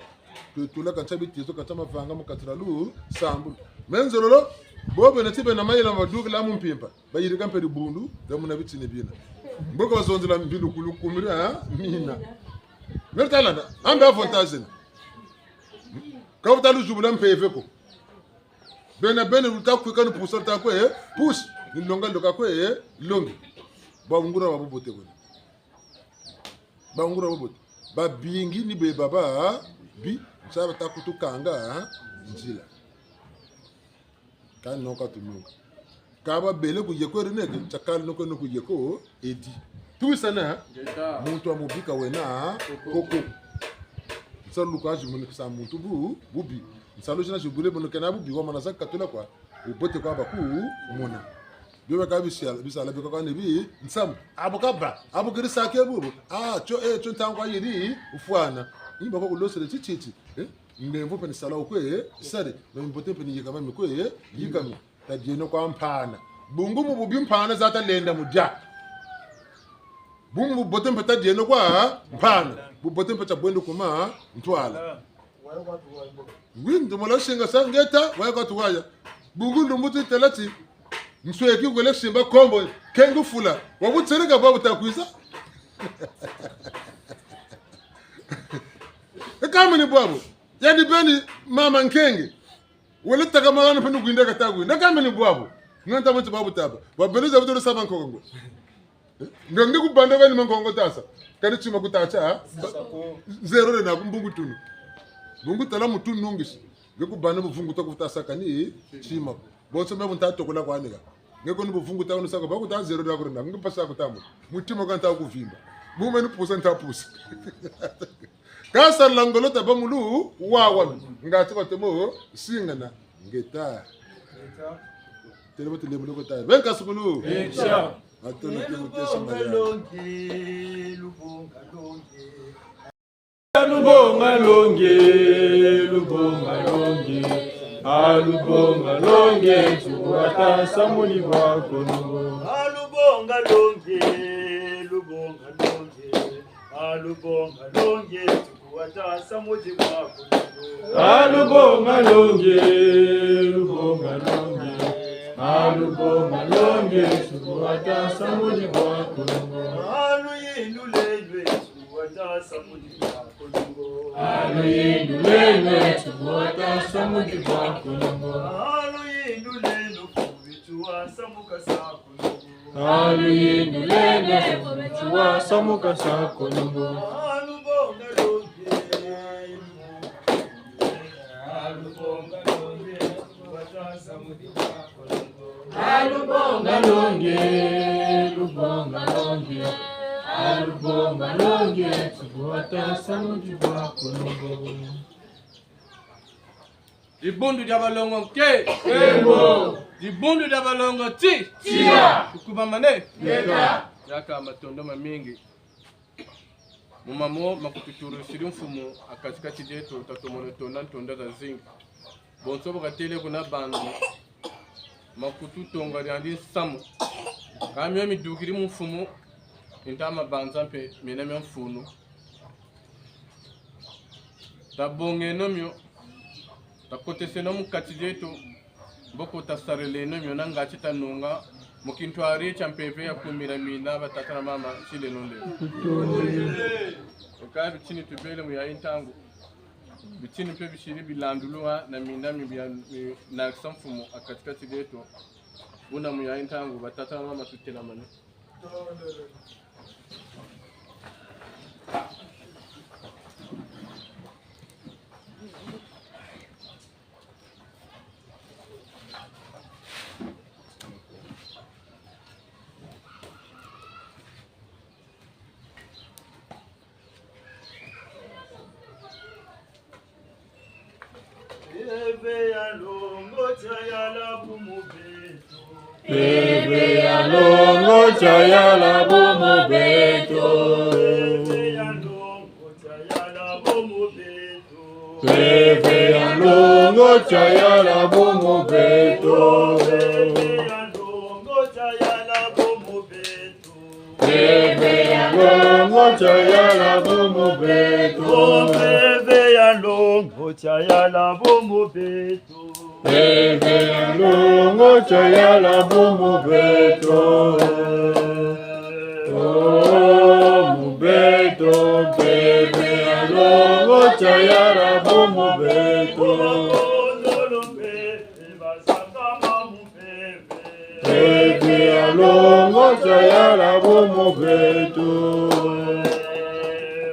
tetula kanchabi tizo katama vanga mukatira lu sambudu menzololo bobe na tibe na mayela maduka la mumpimpa bayirika mperi bundu damuna bitine bina mboko bazonzela mbilu kulukumira mina mertalanda ambe avantage ka utalu jubula mpeve ko bene utakwika no pusor ta ko push ni longa ndoka ko longi bangura babobote ko bangura babobote ba bingi ni be baba bi saba takutukanga njila kan noka tunuka kaba bele ku yeko reneke chakal no ko yeko edi tuisana muntu amubika wena koko salu ka jimu sa muntu bubi salu jina jubule bono kana bubi wa manasa katula kwa ubote kwa baku mona biwa ka bisala biko ka nebi nsam abukaba abukiri sake bubu cho ntangwa yiri ufwana imba ko losele chichichi ndemvo pe sala okwe sare no mbote pe yikama mikwe yikami tajeno kwa mpana bungu mu bubi mpana zata lenda mudya bungu bote pe tajeno kwa mpana bubote pe chabwendo kuma ntwala windu mola shinga sangeta wayo tuwaya bungu ndumuti telati msweki kwele shimba kombo kengu fula wabutsereka babu takwiza kama ni babu yani beni mama nkenge wala takamana penu gwinda katagwi kama ni babu nganta mtu babu taba babeleza buto saba nkongo ngonge kubanda bani mankongo tasa kani chima kutacha zero na mbungu tunu bungu tala mutu nungisi ngekubana buvungu takutasa kani chima bonso mbe buntato kula kwanika ngeko ni buvungu tawo saka baku ta zero da kurina ngipasa kutamu mutima kanta kuvimba mume ni pusa ntapusa kasa langolota bamulu wawa ngati ko temo singana ngeta telebo telebo lokota benka sukulu insha atono kimutesa malongi lubonga longe alubonga longe tuwata samuli wako nungo alubonga longe alubonga longe tuwata samuli wako nungo alubonga longe alubonga longe tuwata samuli wako nungo aluyinulelwe tuwata samuli wako nungo aluyinulelwe tuwata samuli wako nungo aluyinulelo kubitua samuka sako nungo aluyinulelwe kubitua samuka sako nungo alubonga longe tuwata samuli wako nungo alubonga longe alubonga longe tuwata samuli wako nungo Dibundu dabalongo ke Kembo Dibundu dabalongo ti Tia Kukubamane Keka Yaka matondo mamingi Mumamo makututuru siri mfumu akatikati jetu utatomono tonda ntonda za zingi Bonsobo katele kuna bandi Makututonga yandi samu Kamyo midugiri mfumu Intama banza mpe mename mfunu tabonge nomyo takotese no mukati jetu boko tasarele nomyo nangati tanunga mukintwari champeve ya kumira mina batata na mama chile nonde okabi bitini tubele mu ya intangu bitini pe bishiri bilanduluwa na mina mi na samfumo akatikati jetu una mu ya intangu batata na mama tutela mane Eve ya longo chayala bumubeto. Eve ya longo chayala bumubeto. Eve ya longo chayala bumubeto. Eve ya longo chayala bumubeto. Eve ya longo chayala bumubeto. Eve ya longo chayala bumubeto. Eve ya longo chayala bumubeto. Eve ya longo chayala bumubeto. Oh mubeto, bebe ya longo chayala bumubeto. Bebe ya longo chayala bumubeto.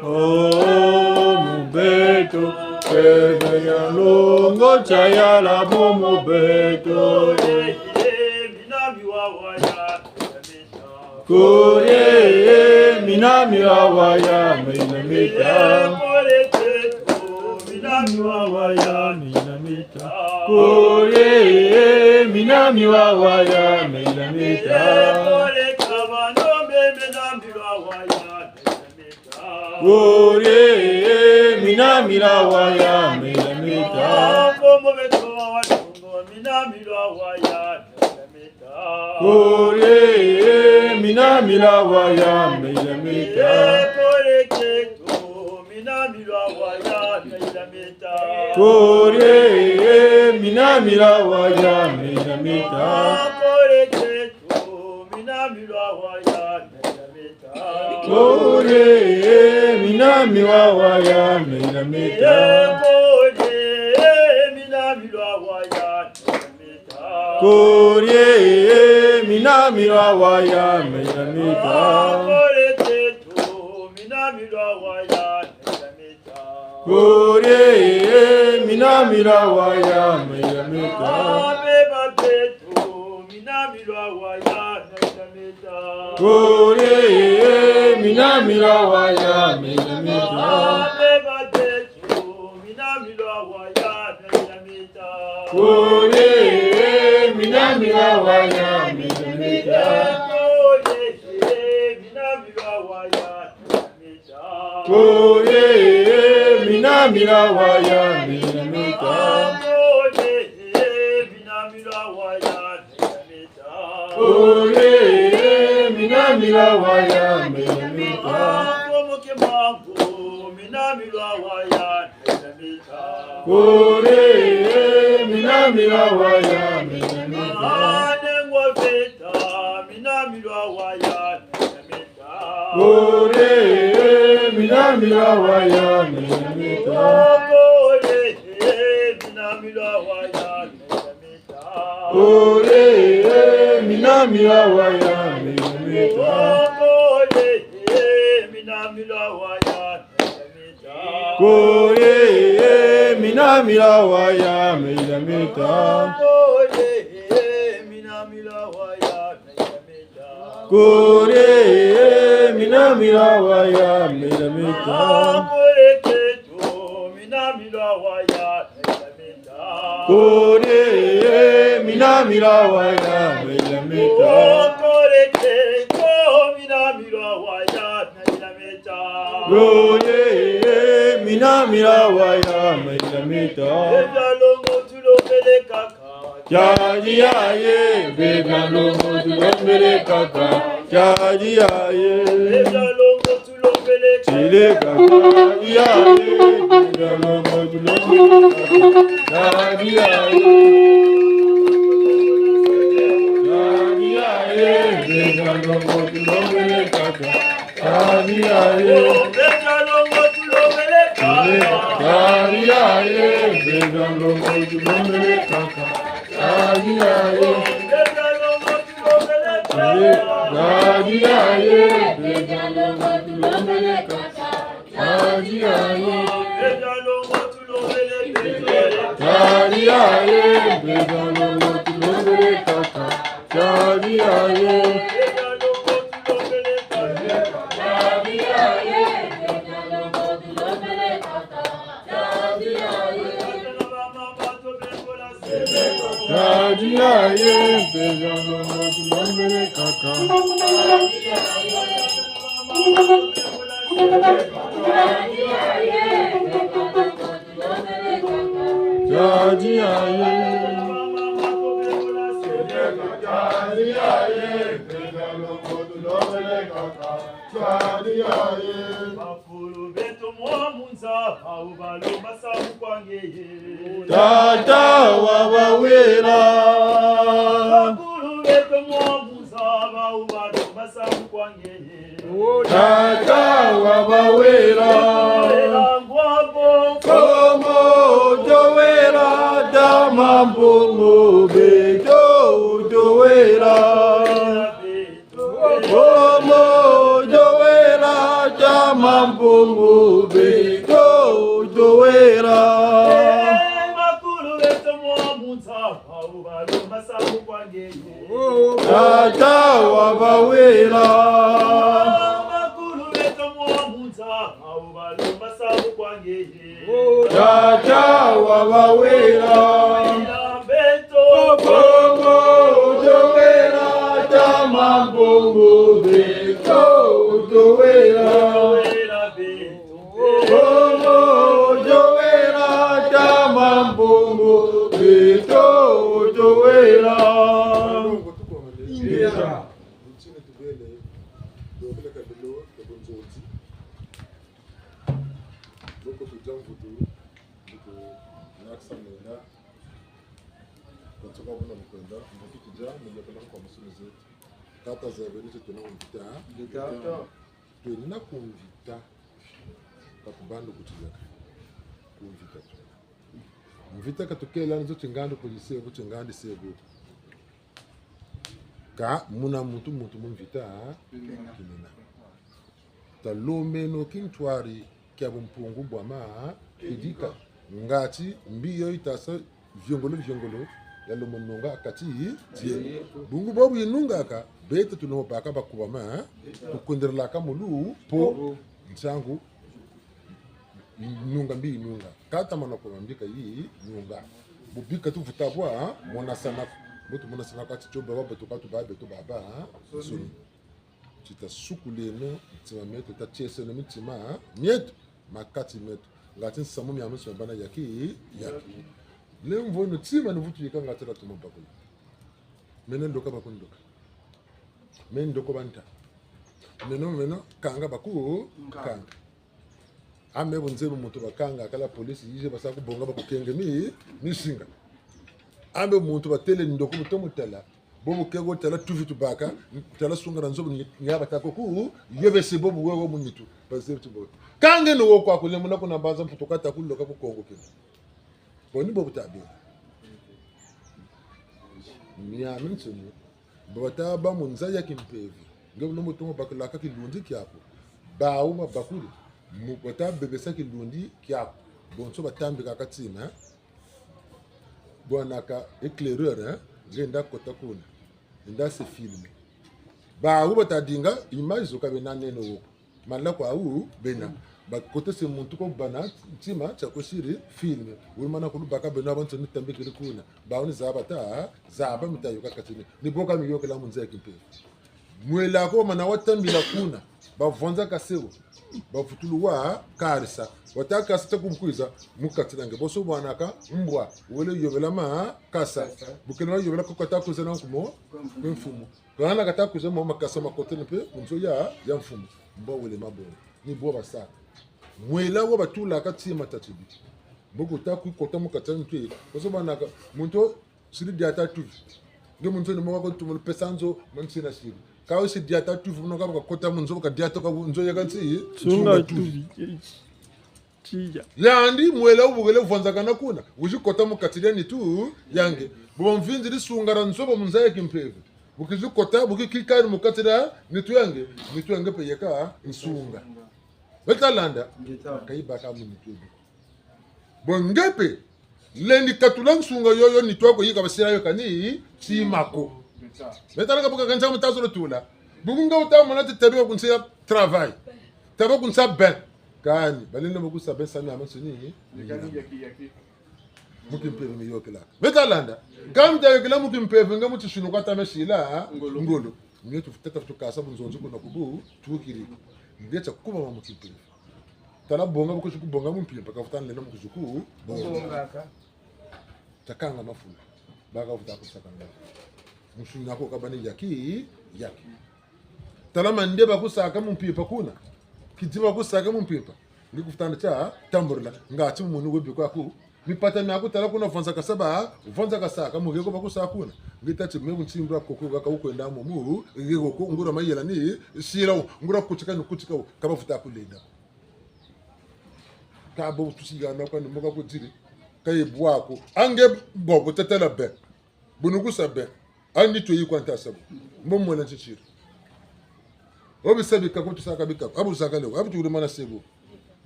Oh mubeto, bebe ya longo chayala bumubeto. Kore minami awaya minamita. Awaya minamita. Kore minami awaya minamita. Kore minami awaya minamita. Kore minami awaya minamita. Kore minami awaya minamita. Kore minami awaya minamita. Kore minami awaya minamita. Kore minami awaya minamita. Kore minami awaya minamita. Kore minami awaya minamita. Kore minami awaya minamita. Kore minami awaya minamita. Kore minami awaya minamita. Kore minami awaya minamita. Kore minami awaya minamita. Kore minami awaya minamita. Kore minami awaya minamita. Kore minami awaya minamita. Kore minami awaya minamita. Jaji aye, beba longo tulomele kaka. Jaji aye, Beba longo tulomele Chile kaka ya ye bedalo modulo ya ye bedalo modulo kaka ya ye bedalo modulo kaka Tata wabawera Tata wabawera Como joera damambo beto joera Como joera damambo beto joera Tata wabawera Tata wabawera Bongo joera tamambongo beto joera Bongo joera tamambongo beto joera Tata zaverisha tunaomvita tuna kumvita kakubando kutilaka kumvita tu mvita katokela nzo chingando polisi ngo chingandi sego ka muna mutu mumvita kinina talome no kintwari kya bumpungu bwama idika ngati mbiyo itasa vyongolo yalo mononga akati tie bungu bobu yinunga ka beta tunopaka bakubama tukundirla ka mulu po nsangu nunga mbi nunga kata manoko mbika yi nunga bubika tu vutabwa mona sana kwa chichoba baba tukatu babe to baba sunu chita sukuleno tima meto ta chese no mitima mieto makati meto ngati samu mi amuso bana yaki lemvo no tima no vutu yikanga tera tumo bakulu menen doka bakundoka men doko banta meno kanga baku kanga ame bonzebo moto bakanga kala polisi yije basaku bonga bakukenge mi singa ambe muntu batele ndoko mutomutala bobu kego tala tuvitu baka tala sunga nzobu nyaba takoku yebese bobu wewe munitu basetu bobu kange no woko akule munako na banza mfutokata kuloka ku Kongo kene boni bobu tabi miya mintsuni bota ba munza ya kimpevi ngebo no mutomo bakula ka kilundi kyako bawo mabakuli mu bota bebesa kilundi kyako bonso batambi ka katsina bonaka éclaireur genda kota kuna nda se film ba hu batadinga image zo kabena neno wo mala kwa hu bena ba kote se muntu ko bana tima cha ko shiri film ulmana ko baka bena bantu nitambe kiri kuna ba uni zaba mitayo kakatini ni boka miyo kala munza kimpe mwela ko mana watambila kuna ba vonza kaseo ba futuluwa karisa wataka sita kumkuiza mukatinange boso bwanaka mbwa wele yobela ma kasa bukena yobela ko katakuza na kumo mfumu kana katakuza mo makasa makotene pe munzo ya mfumu mbo wele mabo ni boba sa mwela wo batula ka tima tatibi boko ta ku kota mo katani tu ko so banaka muntu siri diata tu nge muntu ni mo ko tumul pesanzo mansina siri ka o si diata tu no ka kota mo nzo ka diata ka nzo ya kansi sunga tu tija yandi mwela ubugele vonza kana kuna uji kota mo katileni tu yange bo mvinzi lisungara nzobo munzaye kimpeve bukizi kota bukikikani mukatira nitu yange peyeka nsunga betalanda kaibaka mu nitu bongepe lendi katula nsunga yoyo nitu ako yika basira yo kani chimako betalaka buka kanza mutazo tula bukunga utamona tetabiwa kunsia travail taba kunsa ben kani balinde bukusa ben sami amasuni yaki mukimpeve miyokela betalanda kamja yokela mukimpeve nga mutishunu kwata meshila ngolo ngetu futata tukasa bunzonzo kuna kubu tukiri ngecha kuba mu mukimpeve tala bonga bukushuku bonga mumpimpa kafutana leno mukushuku bonga takanga mafuna baka futa kusakanga mushuna ko kabani yaki tala mande bakusaka mumpimpa kuna kijiba kusaka mumpimpa ngikufutana cha tamburla ngachi umuntu webikwa ku mipata myako tala kuna vonza kasaba vonza kasaka mugeko bakusakuna ngitati mwe kuntsimbura koko kaka ukwenda mu ngeko ko ngura mayela ni shira ngura kuchika kabafuta kulenda kabo tusigana kwa ndimoka kutiri kayebwako ange bobo tetela be bunukusa be andi to yikwanta sabu mbomwela chichira obisabi kakutu saka bika abu saka leo abu turi mana sebo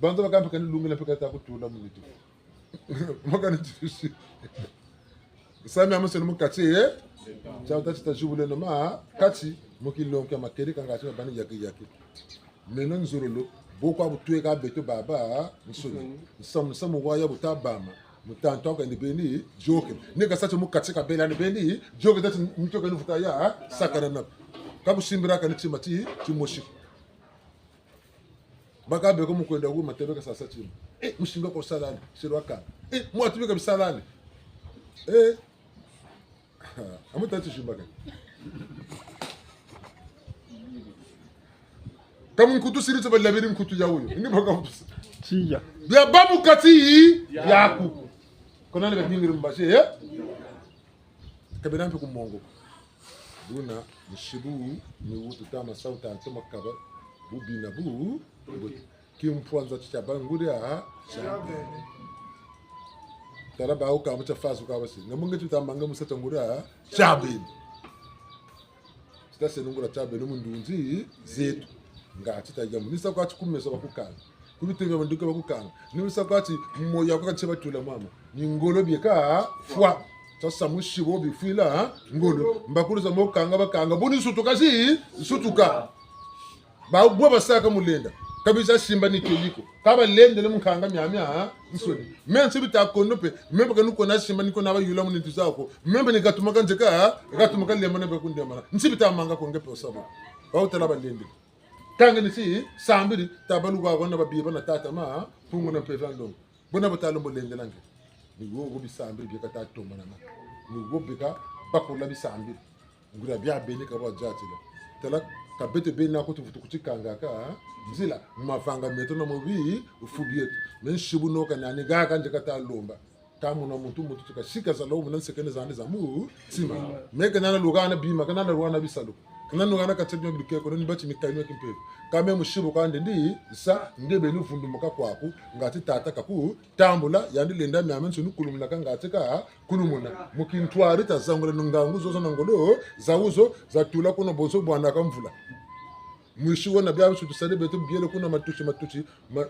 banzo bakampa kan lungela peka ta kutula muniti magana tisi sami amuselo mukati chauta chita jubule no ma kati mukilonka makeri kanga chima bani yaki meno nzurulu boko abu tueka beto baba nsoni samu waya butabama mutanto ka ndibeni joke nika sacho mukati ka bela ndibeni joke dati mtoka nufuta ya sakana na kabu simbira ka nichimati chimoshi bakabe ko mukwenda ku matebe ka sasa chimo mushinga ko salani shirwaka mwatubika bisalani amutati shimbaka kamu nkutu siri tsoba labiri nkutu ya uyo ndi baka mpusa tija bya babu kati yaku kona le ngiri mbashe kabena mpe kumongo duna nishibu ni wutu tama sauta antoma kaba bubina bu kimpwanza chaba nguri a tala ba uka mcha fasu ka basi ngamunge tutambanga musata nguri a chabe sitase ngura chabe no mundunzi zetu ngati tajya munisa kwathi kumesa bakukana kubitenge banduke bakukana nimisa kwathi moya kwakathe batula mama ngingolo byeka fwa tsa mushibo bifila ngolo mbakuluza mokanga bakanga buni sutuka ba bwa basaka mulenda kabisa shimba nitoyiko kaba lende le mkhanga myamya nsoni mense bitakonope membe kanuko na shimba niko na bayula muniti zako membe nikatumaka njeka ikatumaka lemana bekundemana nsibita manga kongepe osabo bawutela balende kanga nisi sambiri tabaluga gonna babiba na tata ma pungu na pevando bona batalo molende lange ni go bisambiri bika tatomba na ni go bika bakula bisambiri ngura bya beni ka bajatila tela kabete bena ko tukutikanga ka nzila mavanga meto na mobi ufubietu menshibu noka na nigaka nje kata lomba tamu na muntu tukashika za lomu na sekene za ande za mu sima meka nana lugana bima kana na ruwana bisalo kana lugana katebyo bike ko ni bachi mikaino kimpevu kame mushibu kande ndi sa ndebe ni vundumuka kwaku ngati tata kaku tambula yandi lenda myamenso ni kulumuna kangati ka kulumuna mukintwari tazangula nungangu zo na ngolo zauzo zatula kuno bozo bwana kamvula mwishiwa na bya bisu tusane beto biele kuna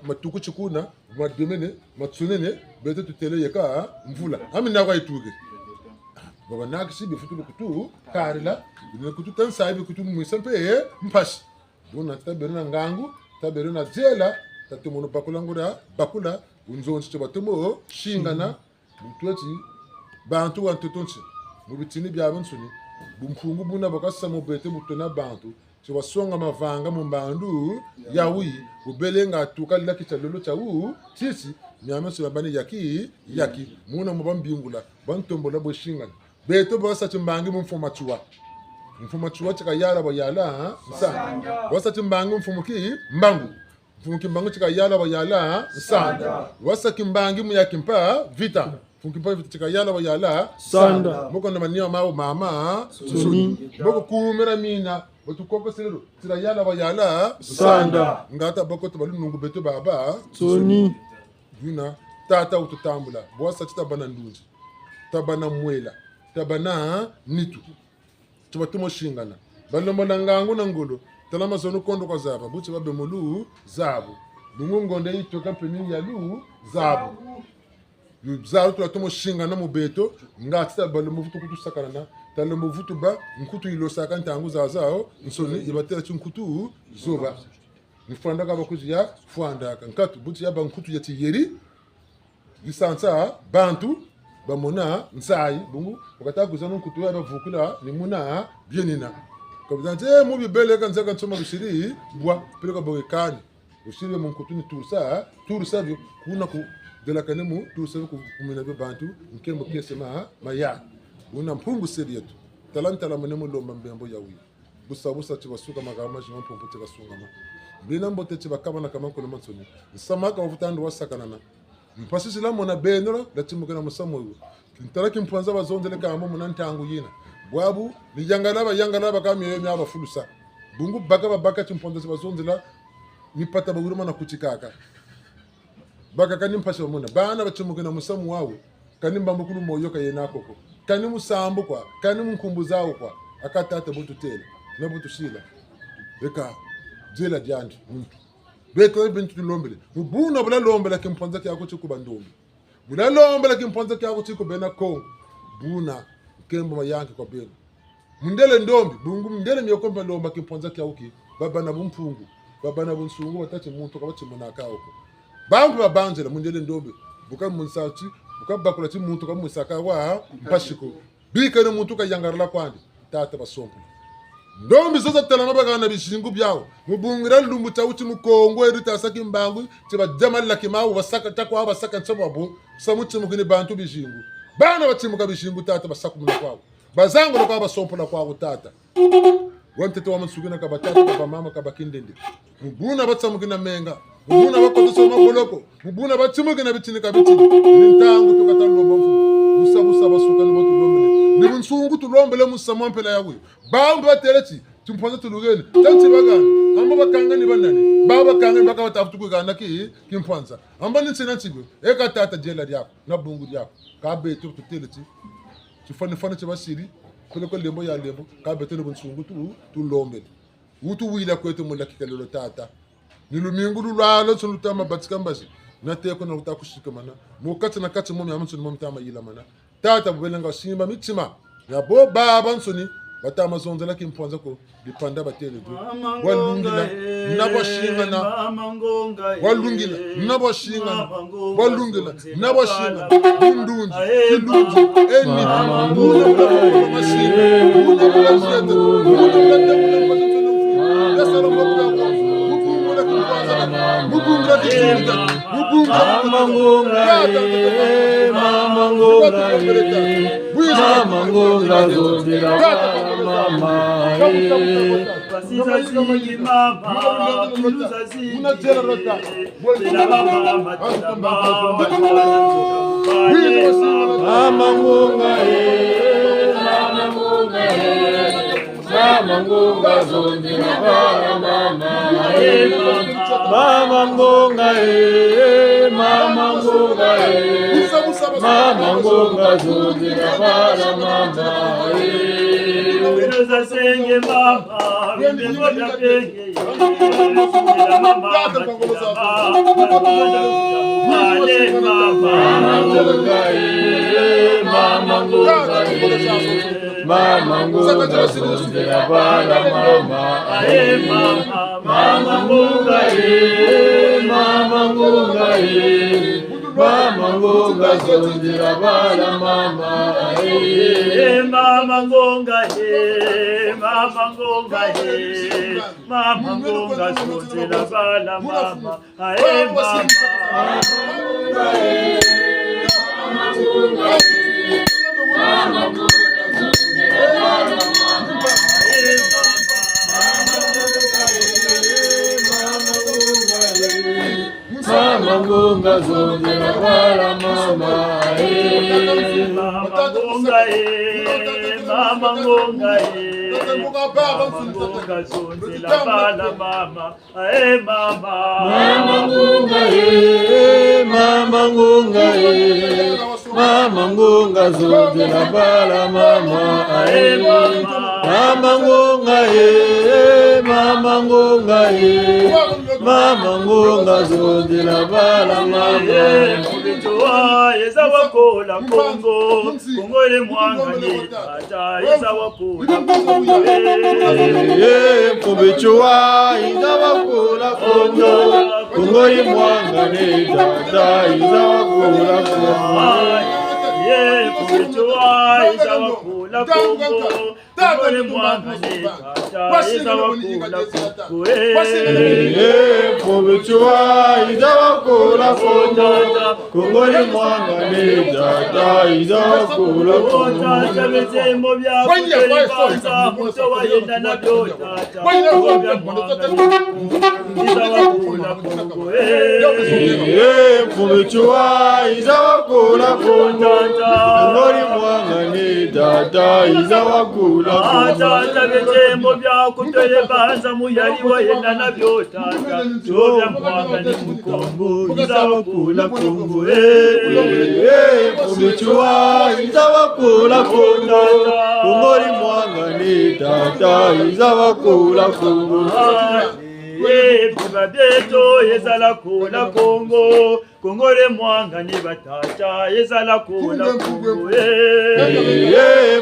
matukuchi kuna mademene matsunene beto tutele yeka mvula amina kwa ituge baba nakisi bifutu kutu karila ne kutu tansa bi kutu mwisampe mpashi bona taberuna ngangu taberuna jela tatumono bakula unzonchi chabatomo shingana mutweti bantu wantotonchi mubitini bya bansuni bumfungu buna bakasa mobete butona bantu chiwasonga mavanga mumbandu yawi ubelenga tukalila kichalolo chawu sisi nyamaso babani yaki muna mubambingula bantombola bweshingana beto basa chimbangi mfuma chuwa chaka yala bayala nsa basa chimbangi mfumu ki mbangu Funkimbangu chika yala wa yala sanda. Wasa kimbangi mu ya kimpa vita. Funkimpa vita chika yala wa yala Sanda. Moko na mania mama Suni. Moko kumera mina. Watu koko sero tira yala wa yala Sanda. Ngata boko to balu nungu beto baba Suni. Duna tata ututambula. Bwasa chitabana ndunji. Tabana mwela. Tabana nitu. Chibatumo shingana. Balombo nangangu nangolo. Talama zonu kondo kwa zaba. Buchi babe molu zabu. Bungu ngonde ito kampeni ya lu zabu. Zabu tulatomo shingana mubeto. Nga tita balombo vutu kutu sakarana. Talombo vutu ba. Nkutu ilo sakanta angu zazao. Nsoni ibatela chunkutu zoba. Nifanda kaba kutu ya fuanda. Nkatu buchi yaba nkutu ya tiyeri. Lisansa bantu. Bamona nsai bungu wakata kuzana nkutu ya bavukula ni muna bienina kabizante mu bibele kanza kansoma bishiri bwa peleka bawekani ushiri mu nkutu ni tursa byo kuna ku de la kanemu tursa ku kumina be bantu nkembo kiesema maya una mpungu serietu talanta la manemo lomba mbembo yawi busa chibasuka magama jima mpompo tikasunga ma bina mbote chibakaba na kama kono matsoni samaka wafutando wasakanana mpasisi la mona benero la timukana musamu ntaraki mpanza bazondele kama munantangu yina bwabu ni yangala kama yeye aba fulusa bungu baka timponza bazondela nipata baguruma na kuchikaka baka kani mpasisi mona bana batimukana musamu wawe kani mbambo kulu moyo ka yena koko kani musambu kwa kani munkumbuzao kwa akatata butu tele na butu shila eka jela jandi muntu Beto bintu lombele. Mubuna bula lombele kimponza kyako chikuba ndombi. Bula lombele kimponza kyako chikubena ko. Buna kembo mayanke kwa bena. Mundele ndombi, bungu mundele miyokomba lomba kimponza kyako ki. Baba na bumpungu. Baba na bunsungu watachi muntu kwa wachi munaka oko. Bangu babanjela mundele ndombi. Buka munsachi, buka bakula chi muntu kwa musaka wa mpashiko. Bika ne muntu ka yangarala kwandi. Tata basompo. Ndombi sasa talama bagana bishingu byao mubungira lumbu chauchi mukongo erita saki mbangu chiba jamala kimau basaka takwa basaka nsababu samuchi mukini bantu bishingu bana bachimuka bishingu tata basaku muna kwao bazangu lokwa basompola kwao tata wantete wa mansugina ka batata ka mama ka bakindende mubuna batsamukina menga mubuna bakotoso maboloko mubuna bachimukina bitini ka bitini nintangu tukatalo bofu musabusa basuka ni botu lombele ni munsungu tulombele musamompela yawe bambu batereti tumponza tulugeni tanti bagana amba bakanga ni banani baba bakanga baka batafutu kugana ki kimponza amba nitsina ntsigwe eka tata jela yako na bungu yako ka beto tuteleti tufane tshibasiri koleko lembo ya lembo ka beto le munsungu tulombele utu wila kwetu mulakikalelo tata nilumingu lulalo tsulutama batsikambasi na teko na utakushika mana mokatsi na katsi momi amunsu ni momtama yila mana tata bubelenga simba mitima ya bo baba nsoni batama zonzela kimponza ko dipanda batele do walungila nabashingana walungila nabashingana walungila nabashingana ndundu kilundu eni muna bula masini muna bula zete muna bula temule yasalo mabula mubunga kimponza mubunga kitinga mubunga Mamangunga Mamangunga Zodira Mama Mamangunga Zodira Mama Mama Ngonga Mama Ngonga Mama Ngonga Zodira Bara Mama Wiruza senge mama Wiruza senge mama Mama Ngonga Mama Ngonga Mama Ngonga Zodira Bara Mama Mama Ngonga Mama Ngonga Mama Ngonga Zodira Bara Mama Mama Ngonga Mama Ngonga Mama Ngonga Zodira Bara Mama Mama Ngonga Mama ngunga zonzela bala mama Mama ngunga mama ngunga ngunga zonzela bala mama mama ngunga mama ngunga mama ngunga zonzela bala mama mama ngunga mama ngunga mama ngunga zonzela bala mama Yeza wakola Kongo Kongole mwangani Tata yeza wakola Kongo Kubichua iza wakola Kongo Kongole mwangani Tata yeza wakola Kongo Kubichua iza wakola Kongo Kongole mwangani Tata yeza wakola Kongo Kubichua iza wakola Kongo Kongole mwangani Tata yeza wakola Kongo Bizembo byako telibanza Muto wayenda nabyo Tata Kongole mwangani Iza wakola Kongo Kubichua iza wakola Kongo Kongole mwangani Tata yeza wakola Tata bizembo byako telibanza Muyali wayenda nabyo Tata Kongole mwangani Mukombo Iza wakola Kongo Kubichua iza wakola Kongo Kongole mwangani Tata yeza wakola Kongo Biba beto yezala kola Kongo Kongole mwangani batata yezala kola Kongo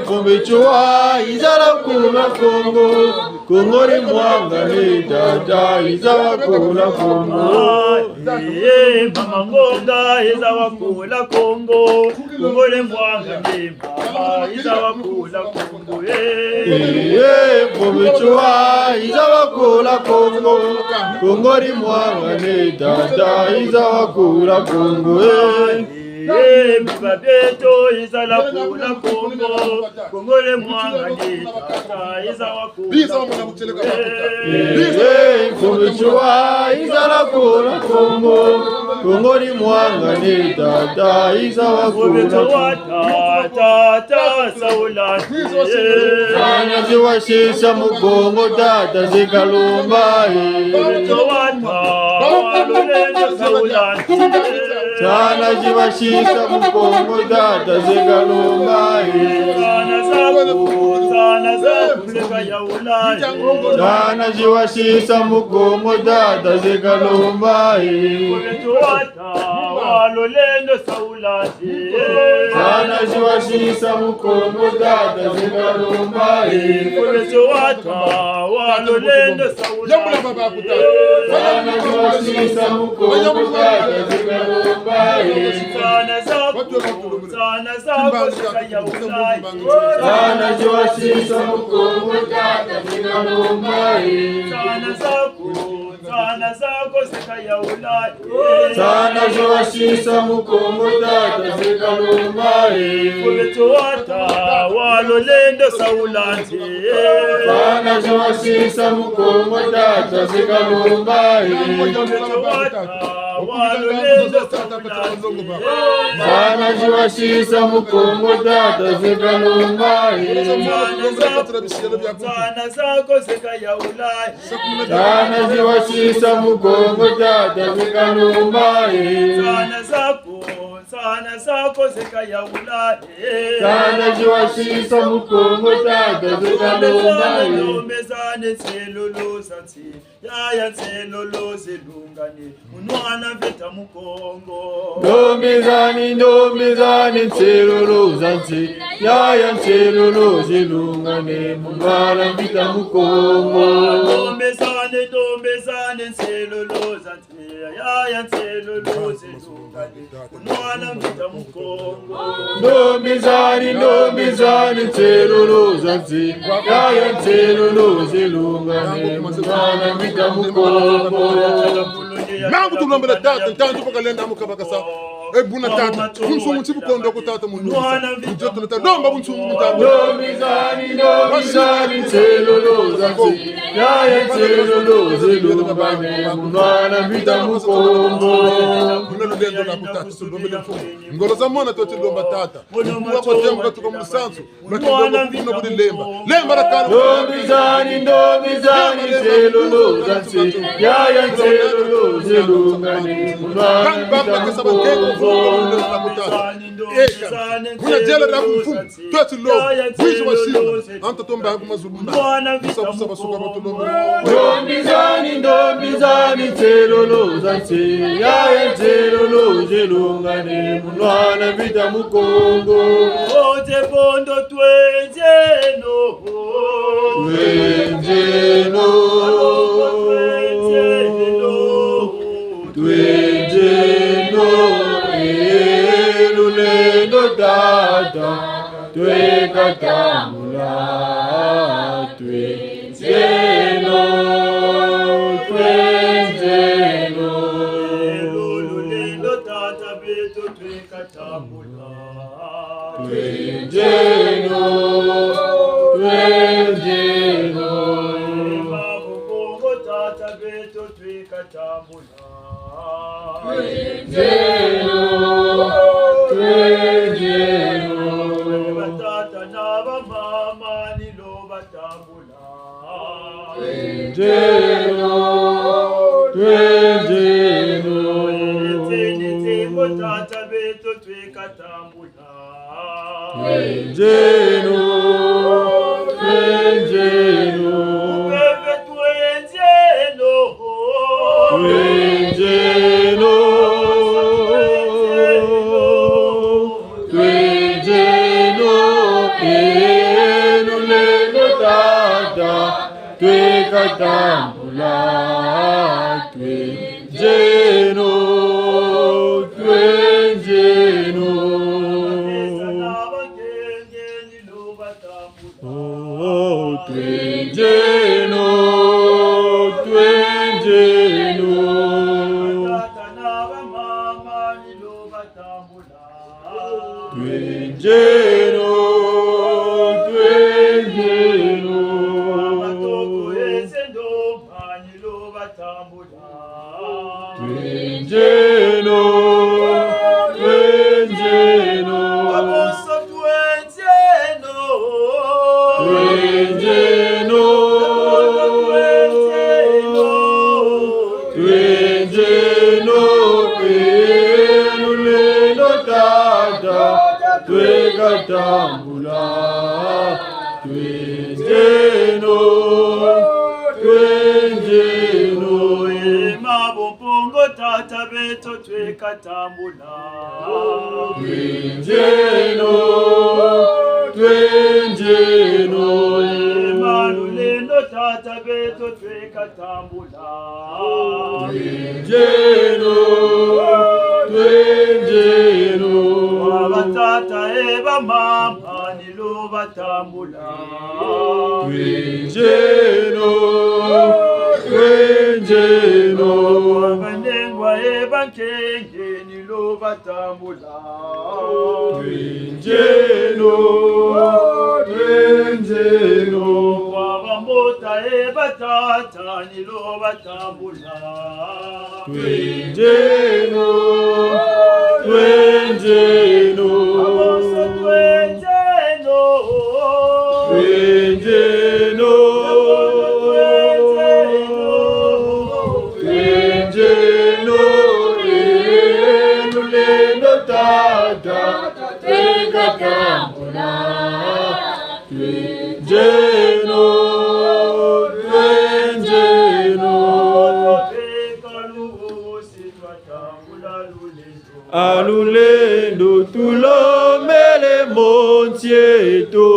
Kubichua izala kola Kongo Kongole mwangani Tata yeza wakola Kongo Mama ngonga yeza wakola Kongo Kongole mwangani mama yeza wakola Kongo Kubichua iza wakola Kongo Kongole mwangani Tata yeza wakola Kongo Biba beto yezala kola Kongo Kongole mwangani Tata yeza wakola Kubichua izala kola Kongo Kongole mwangani Tata yeza wakola Tata saulati Sana ziwashisha mugongo Tata zikalumba Sana ziwashisha mugongo Tata zikalumba Sana ziwashisha mugongo Tata zikalumba Sana ziwashisha mugongo Tata zikalumba Sana ziwashisha mugongo Tata zikalumba Sana zako zikayaulai Sana ziwashisha mugongo Tata zikalumba Sana zako zikayaulai Sana ziwashisha mugongo Tata zikalumba Kubetuata walolendo saulanti Sana ziwashisha mugongo Tata zikalumba Kubetuata walolendo saulanti Sana ziwashisha mugongo Tata zikalumba Sana zako zikayaulai Sana ziwashisha mugongo Tata zikalumba Sana zako zikayaulai Sana ziwashisha mugongo Tata zikalumba Mezane selolo santi Yaya selolo zelungani Unwana veta mukongo Ndomizani nselolo zanti Yaya nselolo zilungane Mungala vita mukongo Ndomezane nselolo zanti Yaya nselolo zelungani Unwana veta mukongo Ndomizani nselolo zanti Yaya nselolo zilungane Mungala vita mukongo Mangu tu lombele tata, ntantu paka lenda mukabaka sa. Buna tata, kunsumu tibu kondo ko tata munu. Njoto nata domba kunsumu mutanga. Domizani telo zanzi. Yaya telo zelubane. Mwana vita mukombo. Kuna lendo na kutata sulombele mfumo. Ngolo za mona tote lomba tata. Kwa kwa tembo katuka msansu. Mwana vita lemba. Lemba la kana. Domizani telo zanzi. Yaya telo zelubane. Mwana vita mukombo. Kuna jela la kumfumu twati lo wizi wa shima anta tomba yangu mazuluna kusa basuka batulombe Domizani telo zanzi yaya telo zelungane mwana vita mukongo ote bondo twenzeno dada twekatambula twenzeno lulendo tata beto twekatambula twenzeno mabukongo tata beto twekatambula batata naba mama nilo batambula Tengo tata beto twekatambula Ubebe twenzeno twekatambula twenzeno nabagenge nilo batambula tata naba mama nilo batambula abatoko ezendo nilo batambula aboso twenzeno twekatambula twenzeno mabompongo tata beto twekatambula malulendo tata beto twekatambula abatata eba mama nilo batambula abanengwa eba nkenge nilo batambula abambota eba tata nilo batambula aboso twenzeno Alulendo tulomele montieto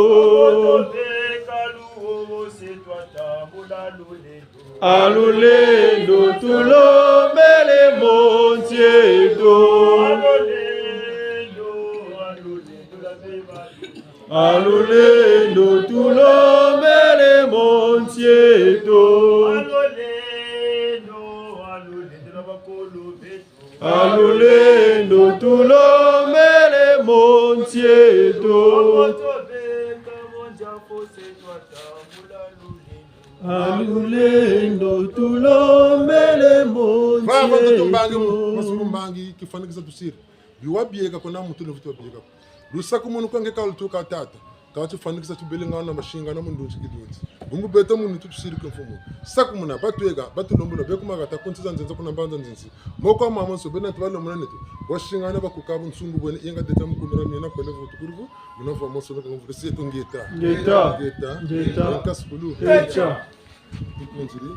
Alulendo tulomele montieto Alulendo tulomele montieto Alulendo tulomele Montieto. Alulendo tulomele Montieto. Mbangi kifanikisa tusiri. Biwabiega kona mutu nevuti wabiega. Lusaku munu kwange kaulutuka tata. Kawati fanikisa tubele ngana mashinga na mundunchi kidunzi. Bungu beta munu tusiri konfumu. Saku muna batuega batu lombo na beku magata kontiza nzenza kuna banza nzinzi. Moko mama so bena twala muna netu. Washinga na bakukabu nsungu bwene yenga deta mukumira mina kwa levu tukuruvu. Munafa moso beka mvurisi yetu ngeta. Ngeta. Kaskulu. Echa. Ikunjiri.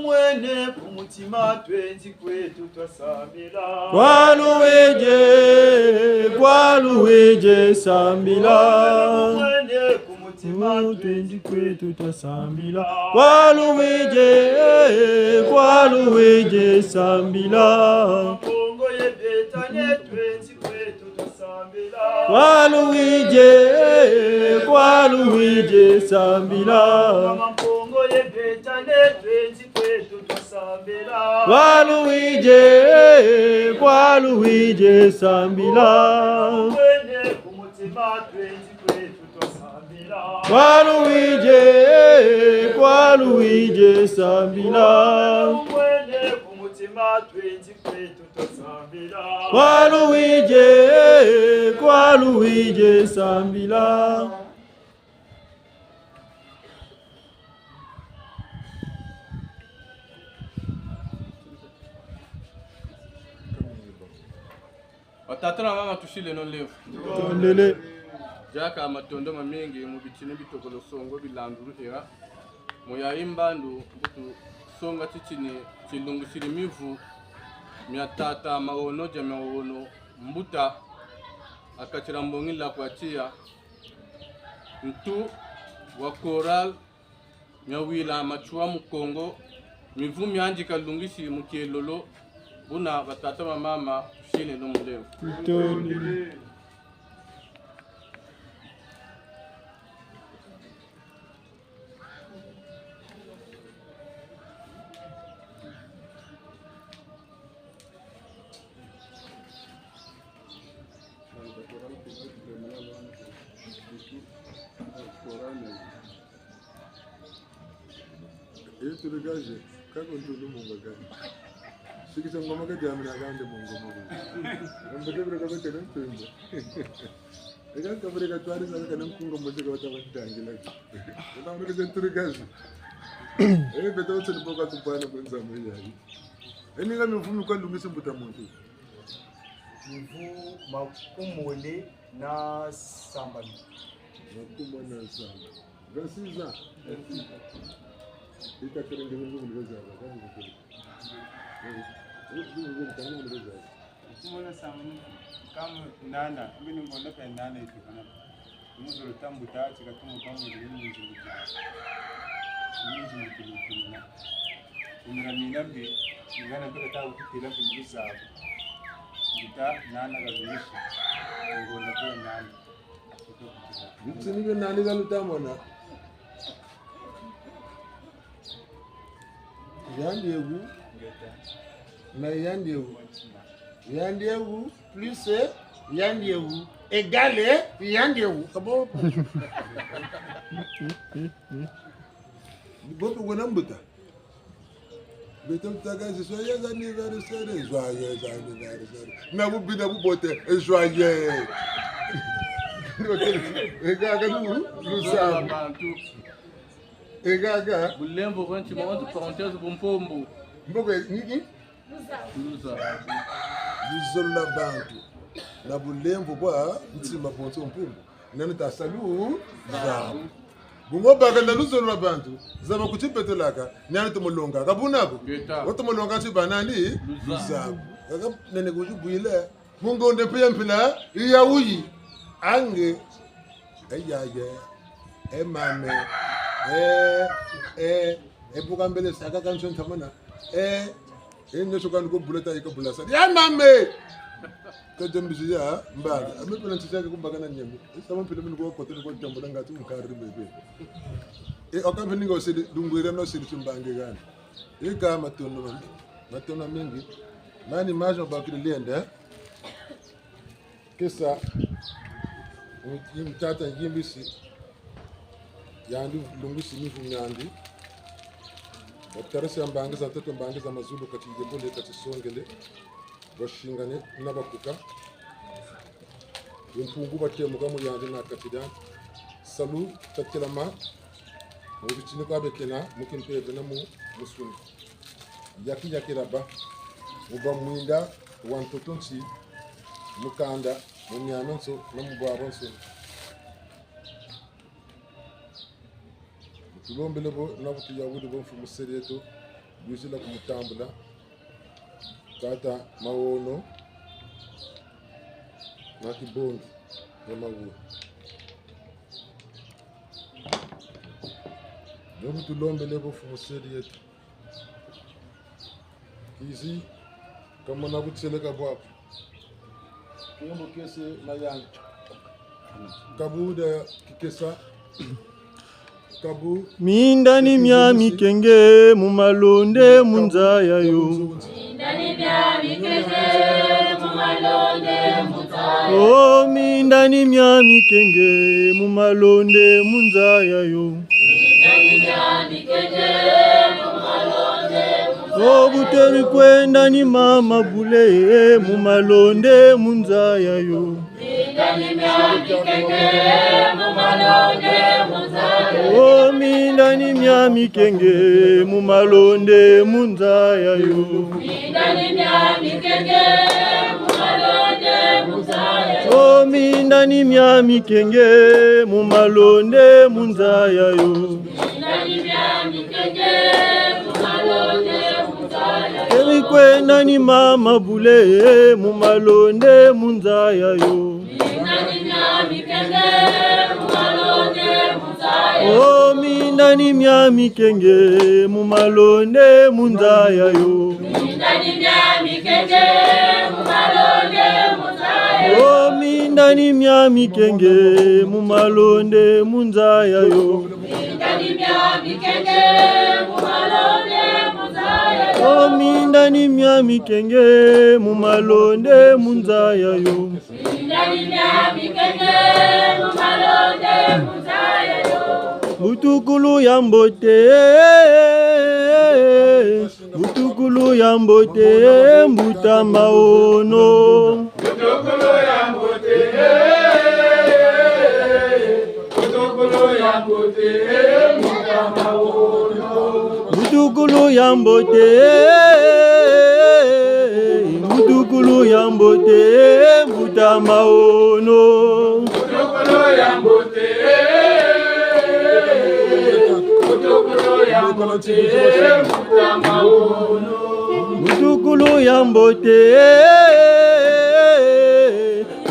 Mwene kumutima twenzi kwetu twasambila Kwaluweje sambila mwene kumutima twenzi kwetu twasambila Kwaluweje sambila Kongo yebetanye twenzi kwetu twasambila Kwaluweje sambila Kongo yebetanye twenzi kwetu twasambila Kwaluweje sambila mwene kumutima twenzi kwetu twasambila Kwaluweje sambila mwene kumutima twenzi kwetu twasambila Kwaluweje sambila Watatana mama tushile no levu. Tondele Jaka amatondo mamingi mu bikini bitokolo songo bilanduru era. Moya imbandu butu songa tichini chilungu shirimivu miatata maono jamaono mbuta akachira mbongila kwa chia mtu wa koral nyawila machua mukongo mivu mianji kalungishi mukielolo buna batata mama shile no mulevu. tondele Tuligaje kako ntulu munga gani shikisa ngoma ka jamina gande munga munga ambete bere ka kana tumba ega ka bere ka twari sa kana kunga mo ka wata wantangila na mo ka tuligaje beto tsini boka tupana kwenza mweyayi eninga mfumu kwa lungisa mbuta muntu mvu makumole na sambali makumona samba gasiza ita kerenge mungu mleza kama mkuu Kumona samu kama nana mimi ngona pe nana itukana muzuru tambuta chikatumu kama ndini muzuru muzuru umramina mbi ngana peka tawo kutila kumbiza ndita nana gabishi ngona pe nana mtsini nani galutamona Yandiewu na Yandiewu plus Yandiewu égale Yandiewu kabo bopo wona mbuta beto tagazi soyez anniversaire joyeux anniversaire na bubina bubote joyeux egaga nous Egaga Bulembo kwenye mawantu parenthèse bumpombo. Mboko niki? Luza. Luzola bantu. Na bulembo kwa ntima ponto mpumbo. Nani tasalu za. Bungo baga na luzola bantu. Zaba kutipetolaka. Nani tumolonga kabunako. Woto molonga si banani luza. Kaga nene kuju buile. Mungo ndepe mpila iya uyi. Ange ayaye. Emame buka mbele saka kanchon tamana nyosho kan ko buleta iko bulasa ya mame kajambisi ya mbaga amepena ntisaka kumbaga na nyembe sama pele mini kwa kote kwa jambo ngati mukari bebe okape ningo sidi dungwira no sidi tumbange gani ika matono mingi nani majo bakile liende kisa mtata ngimbisi yandi lungisi mifu nyandi batarasi ambange za tatu ambange za mazulu kati jebole kati songele bashingane n'abakuka impungu batemuga mu yandi na katidan salu takelama mu bicini kwa bekena mukimpeve na mu musuni yakiraba uba mwinda wantotonsi mukanda mu nyanonso na mu bwabonso tulombele bo nabutu yawudi bo fu musereto yusila kumutambula tata mawono na kibongi ya mawu nabutu lombele bo fu musereto kizi kama nabutseleka bwapo kiyombo kese mayanga kabuda kikesa kabu mindani mya mikenge mu malonde munzaya yo Mindani mya mikenge mu malonde munzaya oh mindani mya mikenge mu malonde munzaya yo Mindani mya mikenge mu malonde munzaya oh buteri kwenda ni mama bule mu malonde munzaya yo Mindani mya mikenge mu malonde munzaya oh mindani mya mikenge mu malonde munzaya yo Mindani mya mikenge mu malonde munzaya oh mindani mya mikenge mu malonde munzaya yo Mindani mya mikenge mu malonde munzaya Keri kwenda ni mama bule mu malonde munzaya yo Mindani mya mikenge mu malonde munzaya oh mindani mya mikenge mu malonde munzaya yo Mindani mya mikenge mu malonde munzaya oh mindani mya mikenge mu malonde munzaya yo Mindani mya mikenge mu malonde munzaya oh mindani mya mikenge mu malonde munzaya yo Mindani mya mikenge mu malonde munzaya Butukulu ya mbote Butukulu ya mbote mbuta maono Butukulu ya mbote Butukulu ya mbote mbuta maono Butukulu ya mbote Butukulu ya mbote mbuta maono Butukulu ya mbote Butukulu ya mbote mbuta maono Butukulu ya mbote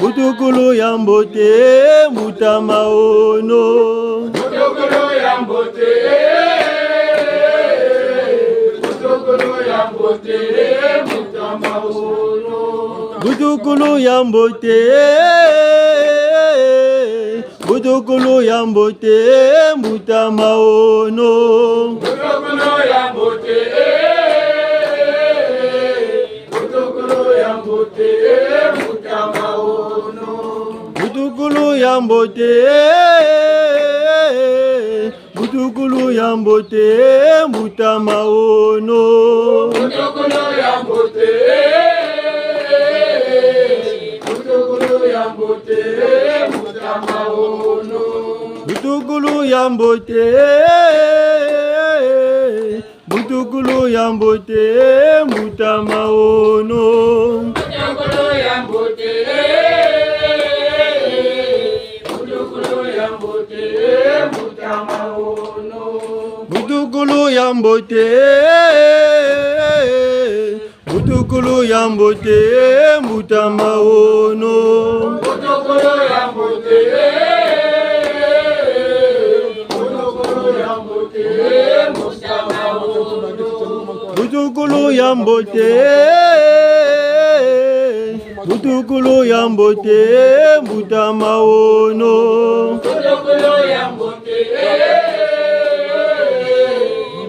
Butukulu ya mbote mbuta maono Butukulu ya mbote Butukulu ya mbote mbuta maono Butukulu ya mbote Butukulu ya mbote mbuta maono Butukulu ya mbote Butukulu ya mbote mbuta maono Butukulu ya mbote Butukulu ya mbote mbuta maono Butukulu ya mbote Butukulu ya mbote mbuta maono Butukulu ya mbote Butukulu ya mbote mbuta maono Butukulu ya mbote Butukulu ya mbote mbuta maono Butukulu ya mbote Butukulu ya mbote mbuta maono Butukulu ya mbote Butukulu ya mbote mbuta maono Butukulu ya mbote Butukulu Mutukulu ya mbote mbuta maono. Mutukulu ya mbote,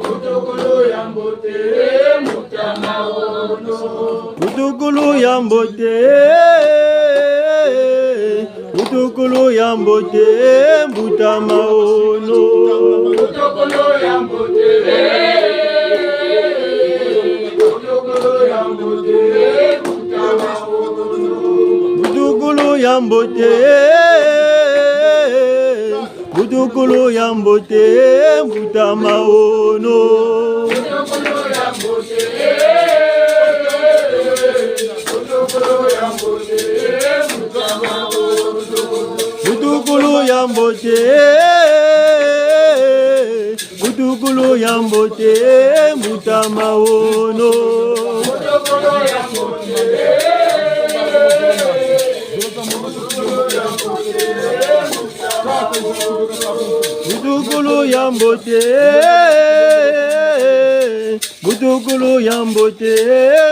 mutukulu ya mbote, mbuta maono. Mutukulu ya mbote, mutukulu ya mbote mbuta maono. Mutukulu ya mbote, mutukulu ya mbote, mbuta maono. Mutukulu ya mbote, mutukulu ya mbote mbuta maono. Mutukulu ya mbote, mutukulu ya mbote, mbuta maono. Mutukulu ya mbote, mutukulu ya mbote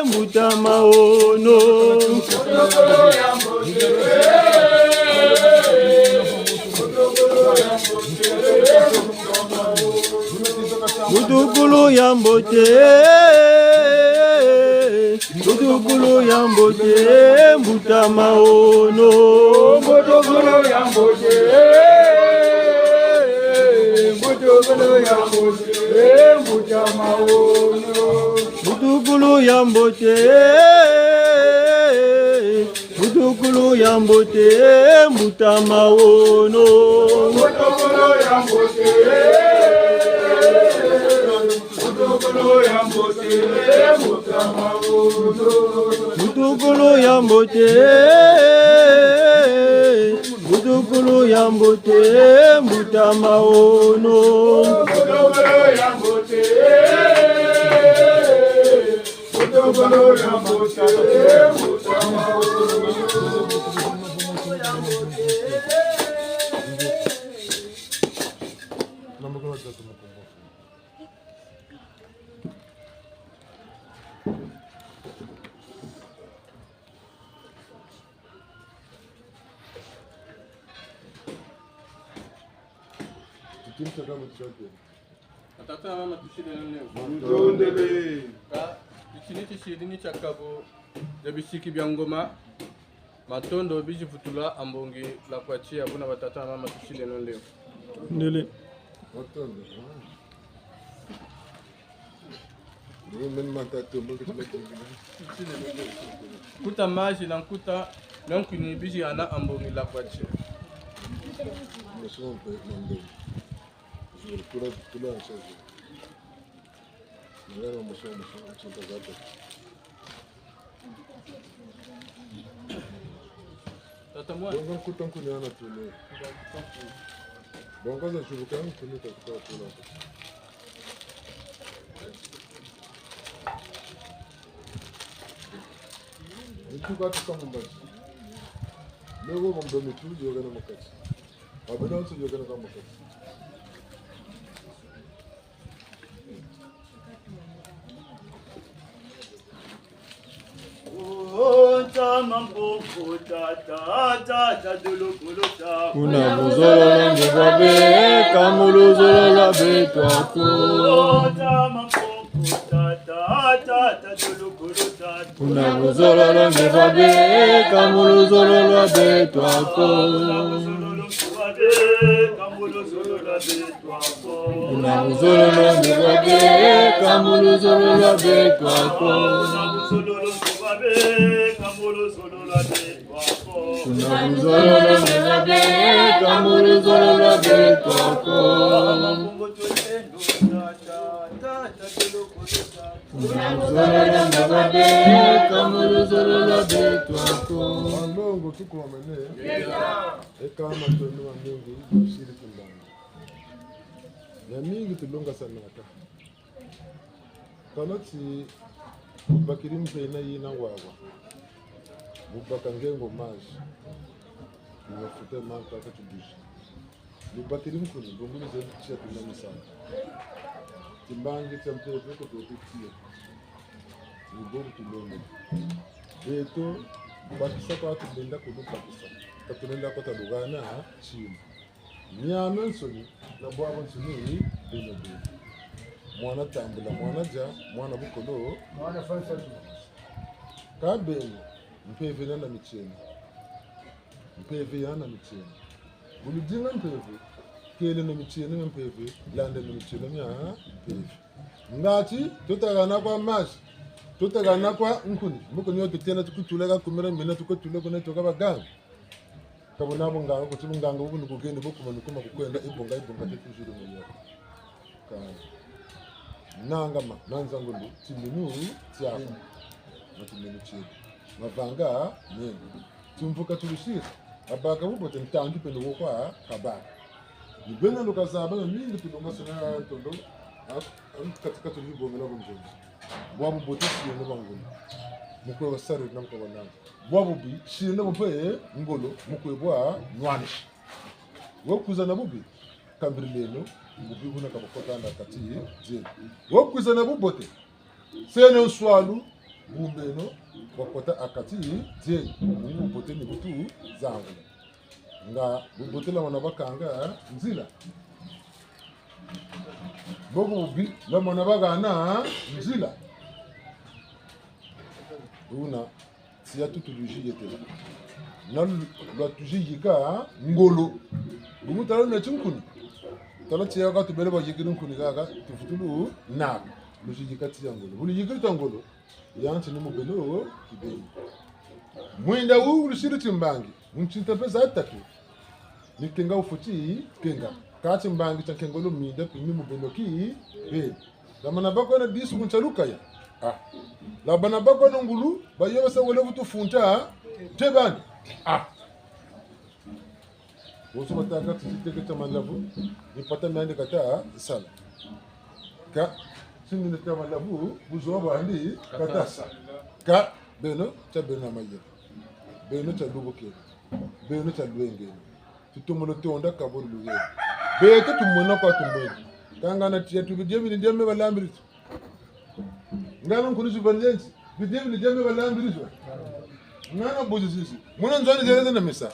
mbuta maono. Mutukulu ya mbote, Mutukulu ya mbote, mutukulu ya mbote mbuta maono. Mutukulu ya mbote, mutukulu ya mbote mbuta maono. Mutukulu ya mbote, mutukulu ya mbote mbuta maono. Mutukulu ya mbote, mutukulu ya mbote mbuta maono. Mutukulu ya mbote, mutukulu ya mbote mbuta maono. Mutukulu ya mbote, mutukulu ya mbote mbuta maono. Mutukulu ya mbote, mutukulu ya mbote mbuta maono. Atata mama tushile leo. Mutondele. Ka ichini chishidini chakabo jabishiki bya ngoma matondo bijivutula ambongi la kuachia buna batata mama tushile leo. Ndele. Kuta maji na kuta nankuni biji ana ambongi la kuachia. Tata mwa. Kuna muzolo ngebabe kamulu zolo la betwako. Kuna muzolo ngebabe kamulu zolo la betwako. Kuna muzolo ngebabe kamulu zolo la betwako. Kuna muzolo ngebabe kamulu zolo la betwako. Kuna muzolo ngebabe kamulu zolo la betwako. Malongo tuko wamene. Kama twende wa mingi ushiri kumbanga. Ya mingi tulonga sana aka. Kanati bakirim pena yina wawa. Mubaka ngengo maji. Mwafuta manta akatubisha. Mubakirim kuni bonguni zetu kisha tunani sana. Timbangi champe peko tuotikia. Mubongo tulonga. Beto bakisa kwa tubenda kudupakisa katunenda kota lugana chini nyama nsoni na bwabo nsoni bino bino mwana tambula mwana ja mwana bukolo mwana fansa kabeni mpeve na micheni mpeve yana micheni bulujinga mpeve kele na micheni mpeve lande na micheni nya mpeve ngati tutagana kwa maji tutagana kwa nkuni muko nyote tena tukutulaga kumira mina tukutulaga na toka baganga kabona bunganga kuti bunganga ubu nikugende bokuma nikuma kukwenda ibonga tetujuru mwenyewe kana nangama nanzangundu timinu tiafa matiminu chini mavanga nyengo tumvuka tulishira abaka bubote ntangi pendo kwa kabaka ibena lokazaba mingi tulonga sana tondo katika tulibongela bonjonzi bwabu bote siyene bangulu mukwe wasare namko banana bwabu bi siyene bope ngolo mukwe bwa nwanish wokuzana bubi kambrileno bubi buna kabokota na kati je wokuzana bubote sene uswalu bumbeno bakota akati je bubote ni butu zangu nga bubote la manabakanga nzila bogo bi la manabagana nzila una siya tutuluji yetela na la tuji yika ngolo bumu talo na chinkuni talo tiya ka tubele ba yikirin kuni gaga tufutulu na luji yika tiya ngolo bulu yikir tangolo yanchi ni mubelo kibeni mwinda wu lushiri timbangi mchinta pesa ataki nikenga ufuti kenga kati mbangi cha kengolo minda pimi mubelo ki be damana bako na bisu kunchaluka ya la bana bako na ngulu bayo basa wole butu funta tebani woso bataka titeke tamalavu nipata miande kata sala ka sindi tamalavu buzo bandi kata ka beno cha bena maye beno cha luboke beno cha luenge tutumolo tonda kaburu luge beke tumona kwa tumwe kanga na tia tubidemi ni deme balambiri ngana nkuru zubanyenzi bidemi ni deme balambiri ngana bozi sisi mwana nzani zereza na mesa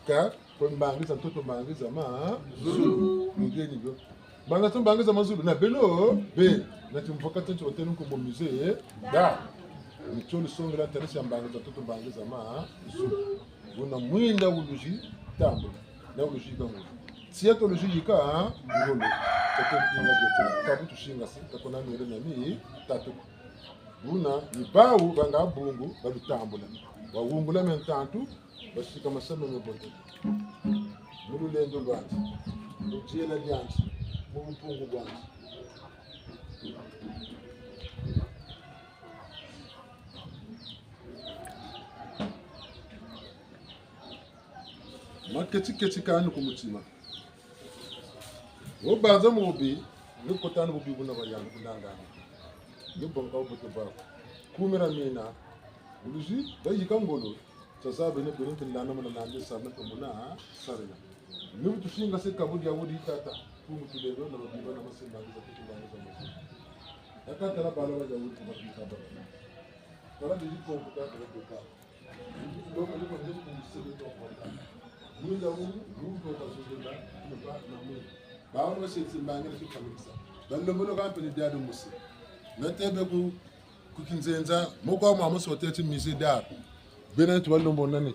ka kwa mbangiza mtoto mbangiza ma zulu ngeni byo banga tumbangiza mazulu na belo be na tumfoka tencho hotelu ko musée da nichoni songa la teresa mbangiza mtoto mbangiza ma zulu una mwinda uluji tambo na uluji kango siyato uluji yika ngolo tete inga jote tabu tushinga si takona mere na mi tatu una ni bawu banga bungu babitambula wawungula mentantu bashika masama mebote mulu lendo lwanzi mujela lyanzi mumpungu lwanzi maketi kanu kumutima obanza mubi nikotana bubi buna bayanga kundangana nibonga obuto ba kumira mina uluji bayika ngolo sasa bene bene tilana mana nande sabna kumuna sarina nibu tushinga se kabudi awudi tata kumu tulero na babiba na masemba za kutumana za masu akata la bala wa jawudi kwa kaba kala biji ko kuta kwa kuta loko liko ndio kumsebe to kwa mwinda huu kwa kazunda kwa na mwinda bawo no se tsimbanga ni kamisa bando mbono kampani diado musi natebe ku kinzenza moko mwa muso tete mise dar bena tu ballo mbona ne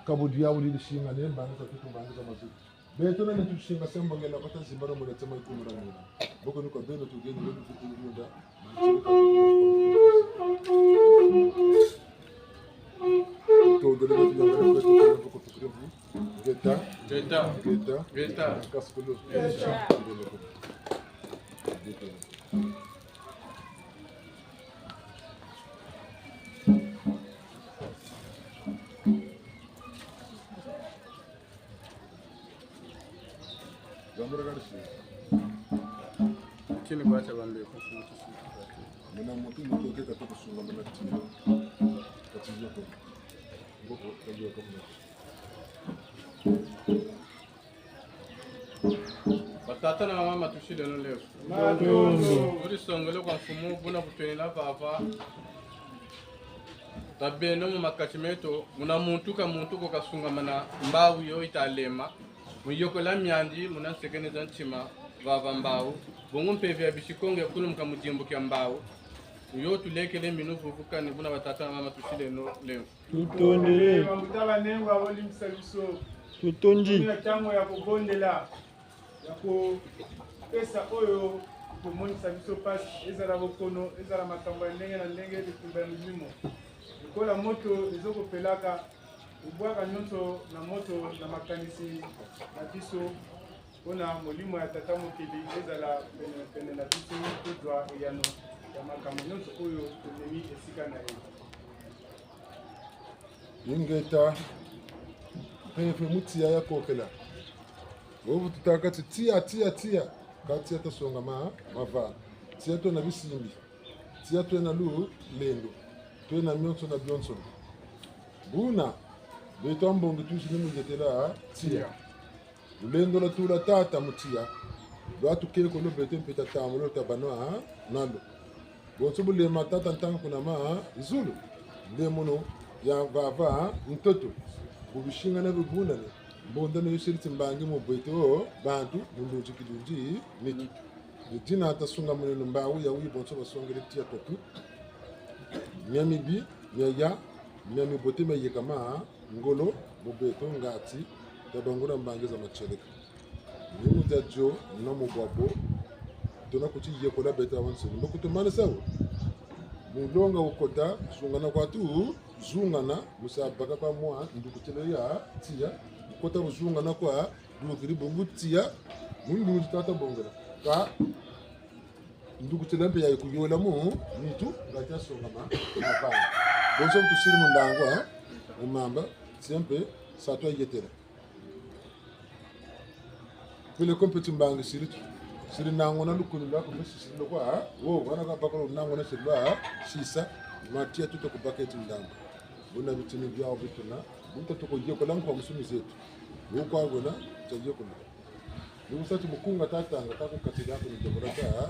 kabudi ya wuli shinga ne mbanga sa tutu mbanga za mazu beto na tu shinga sembo ngela kota zimbaro mo tsama ku mura mo boko ni ko beno tu geni lo tu nda to do le tu ngala ko tu krevu geta kaskulu Kini bacha bande kufuta mena mutu mutu ke ka to sunga mena tiyo ka tiyo ko ngoko kajo ko batata na mama tushide no leo uri songole kwa mfumo buna kutwela papa tabeno mu makachimeto muna muntu ko kasungamana mbawu yo italema muyokola myandi muna sekeneza nchima vava mbawu bongo mpevya bishikonge kulu mkamujimbo kya mbawu yo tulekele minu vuvuka ni buna batata mama tushile no leo tutonde mutaba nengo aboli msabiso tutonji ya tango ya kubondela ya ko pesa oyo kumonisa biso pasi ezala bokono ezala makambo ya ndenge na ndenge bitumba ya milimo kola moto ezokopelaka ubwaka nyonso na moto na makanisi na biso mpona molimo ya tata mokili ezala pene na biso tozwa eyano ya makambo nyonso oyo tozemi esika na ye ingeta pefe mutia ya kokela ovu tutaka tia katia tasonga mava tia to na bisimbi tia to na lu lendo to na myonso na byonso buna beto mbongo tushi ni mujetela tia lendo la tula tata mutia watu keko lo beto mpeta tamulo tabanoa nalo bonso bule matata ntanga kuna zulu ndemono ya vava mtoto bubishinga na bubunda ne bonda no yishiriti mbangi mu beto bantu mundu chikidunji niki jina atasunga muneno mbawu ya wi bonso basongere tia totu nyami bi nyaya nyami bote me yekama ngolo mu beto ngati tabangura mbangi za macheleka ni mutajo na mu bwabo tona kuti yekola beto awanse ndokutumana sawo mulonga ukota zungana kwatu zungana musabaka kwa mwa ndukuteleya tia ukota zungana kwa ndukiri bongo tia mundu tata bongela ka ndukutelempe ya kuyola mu nitu ngatia songama ava bonso tusiri mundangwa umamba sempre satwa yetera pele kompeti mbangi siritu siri nango na lukuni lako mbesi siri kwa wana ka bakolo nango na siri shisa matia tuto ku bucket ndanga bona bitini byao bituna buta tuko yeko langu kwa musumi zetu huko agona tajeko na usati mukunga tatanga tako katira ko ndoborata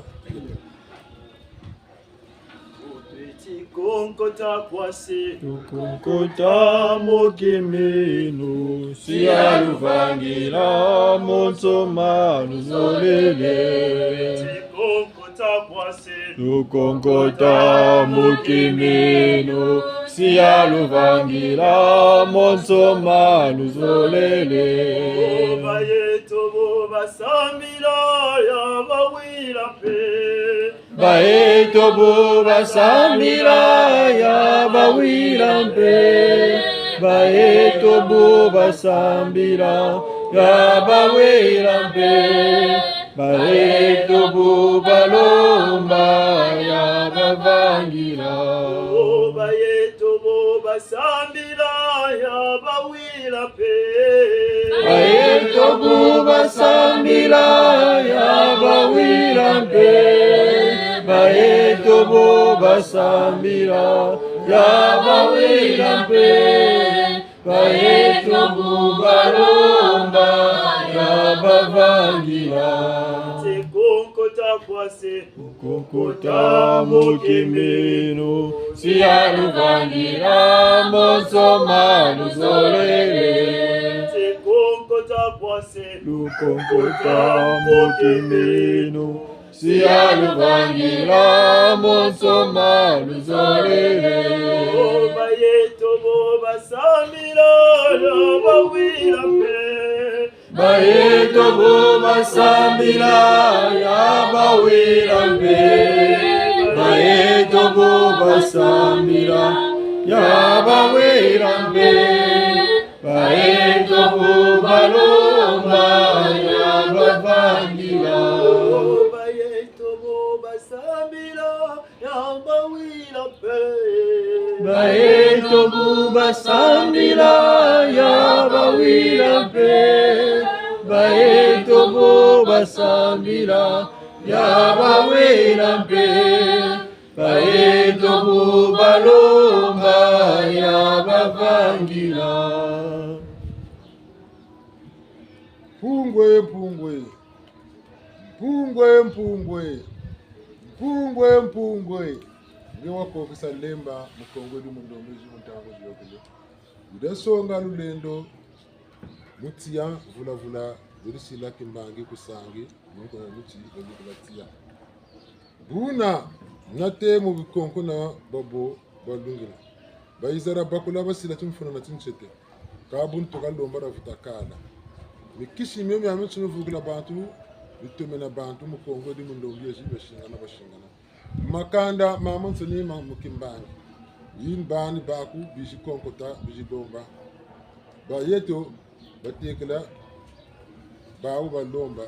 Konkota kwase tukunkota mokimenu si aluvangira monsoma nuzolele konkota kwase tukunkota mokimenu si aluvangira monsoma nuzolele bayeto bo basambira ya bawira pe baeto bo basambira ya bawirampe baeto bo basambira ya bawirampe baeto bo balomba ya bavangira bayeto bo basambira ya bawira pe baeto bo basambira ya bawirampe baeto bo basambira ya bawirampe baeto bo balomba ya bavangira konkota kwase konkota mokimeno si aluvangira monsoma nuzolele konkota kwase lukonkota mokimeno si aluvangira monsoma nuzolele bayeto bo basambira ya bawira pe baeto bo basambira ya bawirampe baeto bo basambira ya bawirampe baeto bo balomba ya bavangira bayeto bo basambira ya bawira pe baeto bo basambira ya bawirampe baeto bo basambira ya bawirampe baeto bo balomba ya bavangira Pungwe pungwe pungwe pungwe pungwe pungwe ngewa kokisa lemba mukongwe mundo mezi muntango ziyokele udasonga lulendo mutia vula virisila kimbangi kusangi nuko na muti ngikulatia buna nate mu bikonko na babo balungila bayizara bakula basila tumfuna na tinchete kabun to kalomba rafutakala mikishi mimi amitsu vugula bantu bitumena bantu mukongo di mundo byezi bashingana makanda mamanso ni mukimbangi yin bani baku bisi konkota bisi domba ba yeto batekela bawo balomba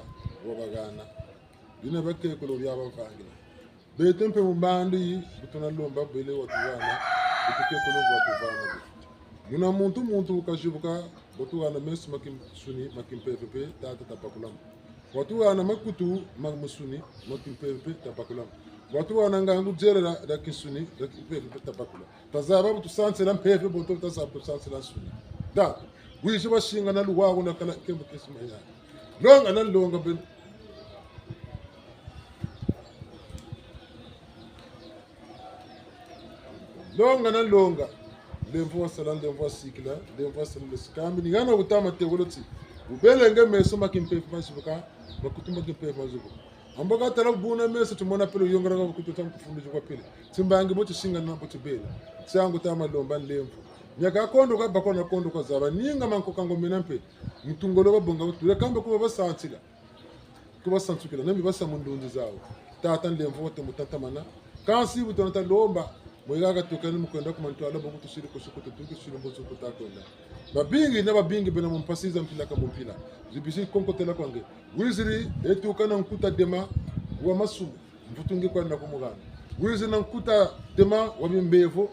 wabagana dina bakke ko lo yaba fangila be tempe mbandi butuna lomba bele watuwana butike ko lo watubana muna muntu kashubuka watuwana mes makim suni makim pepe tata tapakulam watuwana makutu magmusuni makim pepe tapakulam watuwana ngangu jera da kisuni da pepe tapakulam tazaba butusanse na pepe boto tazaba butusanse na suni da wishi bashinga na luwago na kana kembe kismaya longa na longa ben longa lemvo salan lemvo sikila lemvo salan skambi ni gana utama tegoloti ubelenge meso makimpe masuka bakutuma kimpe masuka ambaga tarabuna meso tumona pelo yongara ko kututam kufundu kwa pele timbangi bote singa na bote bele changu tama lomba lemvo nyaka kondo ka bakona kondo ko zaba ninga manko kango minampe mutungolo babonga tule kamba ko basantila ko basantukila nambi basamundunzi zawo tatan lemvo wote mutatamana kansi butonta lomba moyaga tukani mukwenda kumantwala bogu tushiri kushukuta tushiri mbozo kutakonda babingi bena mumpasiza mpilaka mumpila zibisi konkotela kwange wiziri etukana nkuta dema wa masumu mfutungi kwa na kumugana wiziri na nkuta dema wa bimbevo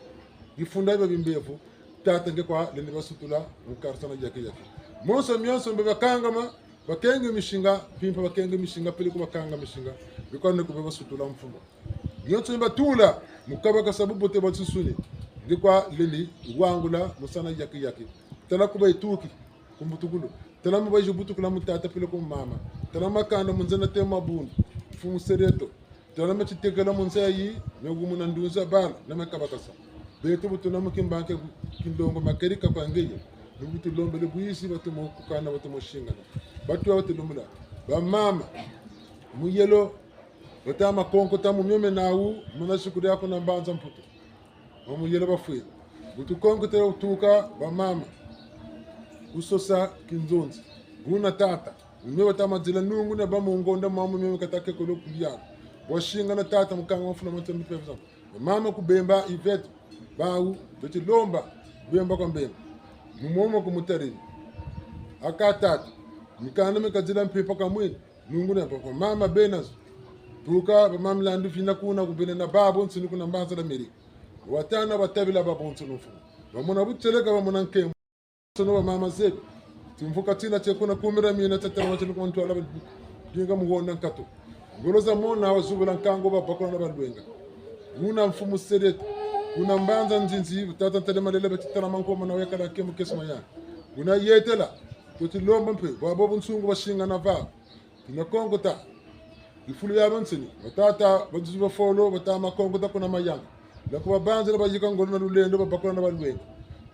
gifunda ba bimbevo tatange kwa lende basutula nkarsana yake monso mionso mbeba kangama bakenge mishinga pimpa bakenge mishinga pili kubakanga mishinga bikwane kubeba sutula mfumo yonso mbatula mukaba kasabu te batsusuni ndikwa leli wangula musana yaki tala kuba ituki kumbutukulo tala mubaje butukula mutata pele ko mama tala makanda munzana te mabundu fumu sereto tala machitekela munsayi nyogumuna nduza bala na makaba kasa beto butuna mukimbanke kindongo makerika kwangeye nubutu lombele buyisi batumo kukana batumo shingana batu abatulombula ba mama muyelo batama konko tamu myome nawu munashukuri yako na mbanza mputo omuyelo bafuye butu konko te utuka ba mama usosa kinzonzi buna tata umwe batama zila nungu na bamungonda mama myome katake ko lokulyana washinga na tata mukanga mfuna mtambi pesa mama kubemba iveto bawu beti lomba bemba kwa mbemba mumomo kumutari akatata mikana mekazila mpepa kamwini nungu na papa mama benas tuka bamamlandu fina kuna kubene na babo nsini kuna mbanza la meri watana batabila babo nsunu fu bamuna butseleka bamuna nkembo sono mama zetu tumfuka tina chekuna kumira mina tatara wachinu kwa ntwala dinga mugonda nkato ngoloza mona wazubula nkango babakona na balwenga muna mfumu seretu kuna mbanza nzinzi tata tele malele betitana manko mana weka la kembo kesma ya kuna yetela totilomba mpe babo nsungu bashinga na va tuna kongo ta ifulu ya bansini batata bazuba folo batama kongo ta kuna mayanga lakuba banze bajika ngolo na lulendo babakona na balwenga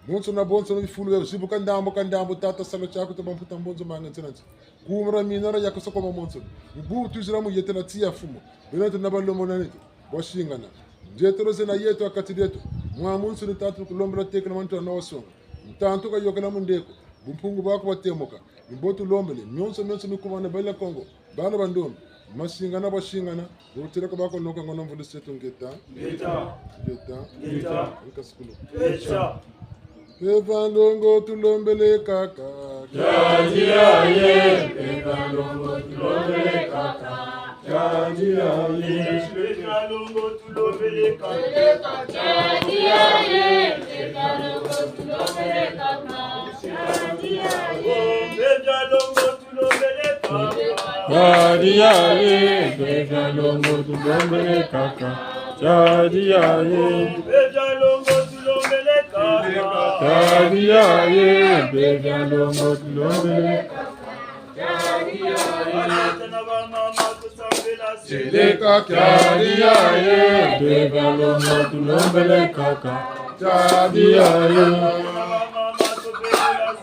munso na bonso no ifulu ya sibuka ndambo tata salo chako to bamputa mbonzo manga tsananzi kumra minara yakso koma monso mbu tuzira mu yetela tia fumo benete na balomo na nete bashingana jetero sena yeto akati yetu mwa munso ni tatu kulombra tekna manto na waso mtanto ka yokana mundeko bumpungu bako batemoka imbotu lombele myonso mikubana bala kongo bana bandombe mashingana bashingana utireka bako noka ngona mvule setu ngeta nkaskulu Evalongo tulombele kaka Jajiaye Evalongo tulombele kaka Jajiaye Evalongo tulombele kaka Jajiaye Evalongo tulombele kaka Jajiaye Evalongo tulombele kaka Jajiaye Evalongo tulombele kaka Jajiaye Evalongo tulombele kaka Jajiaye Evalongo tulombele kaka Jajiaye Jeleka Chadia ye, Begalongo tulombele kaka. Chadia ye.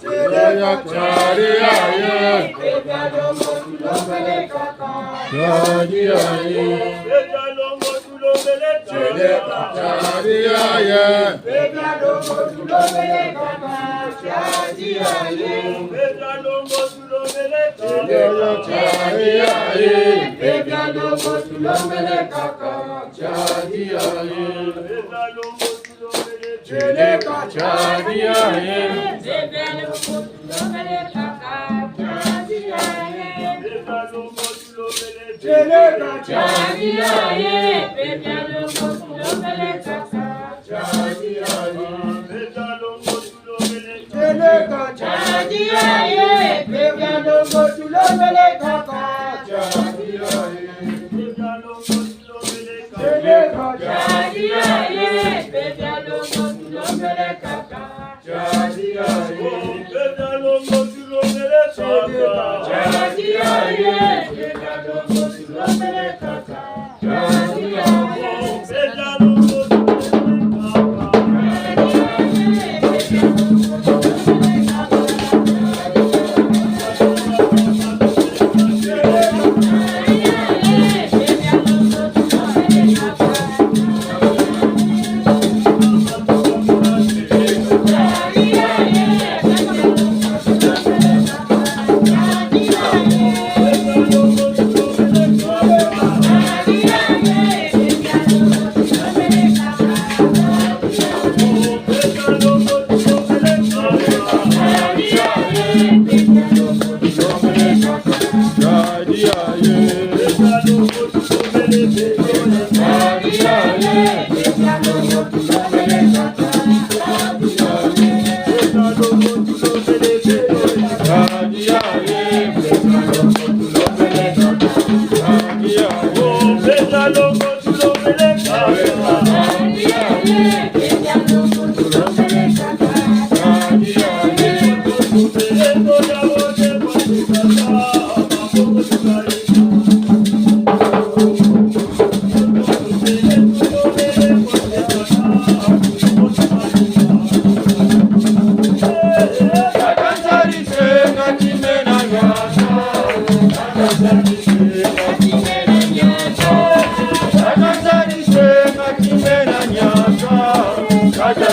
Jeleka Chadia ye, Begalongo tulombele kaka. Chadia ye. Begalongo tulombele kaka. Jeleka Chadia ye, Begalongo tulombele kaka. Chadia ye. Begalongo tulombele kaka. Jeleka Chadia ye, Begalongo tulombele kaka. Chadia ye, Begalongo tulombele Jeleka Chadia ye, Begalongo tulombele kaka. Chadia ye. Begalongo tulombele Jeleka Chadia ye. Begalongo tulombele kaka. Chadia ye. Begalongo tulombele Jeleka Chadia ye. Begalongo tulombele kaka. Chadia ye. Begalongo tulombele Jeleka Chadia ye. Begalongo tulombele kaka. Chadia ye. Begalongo tulombele kaka. Chadia ye. Begalongo tulombele kaka. Chadia ye. Begalongo Kaja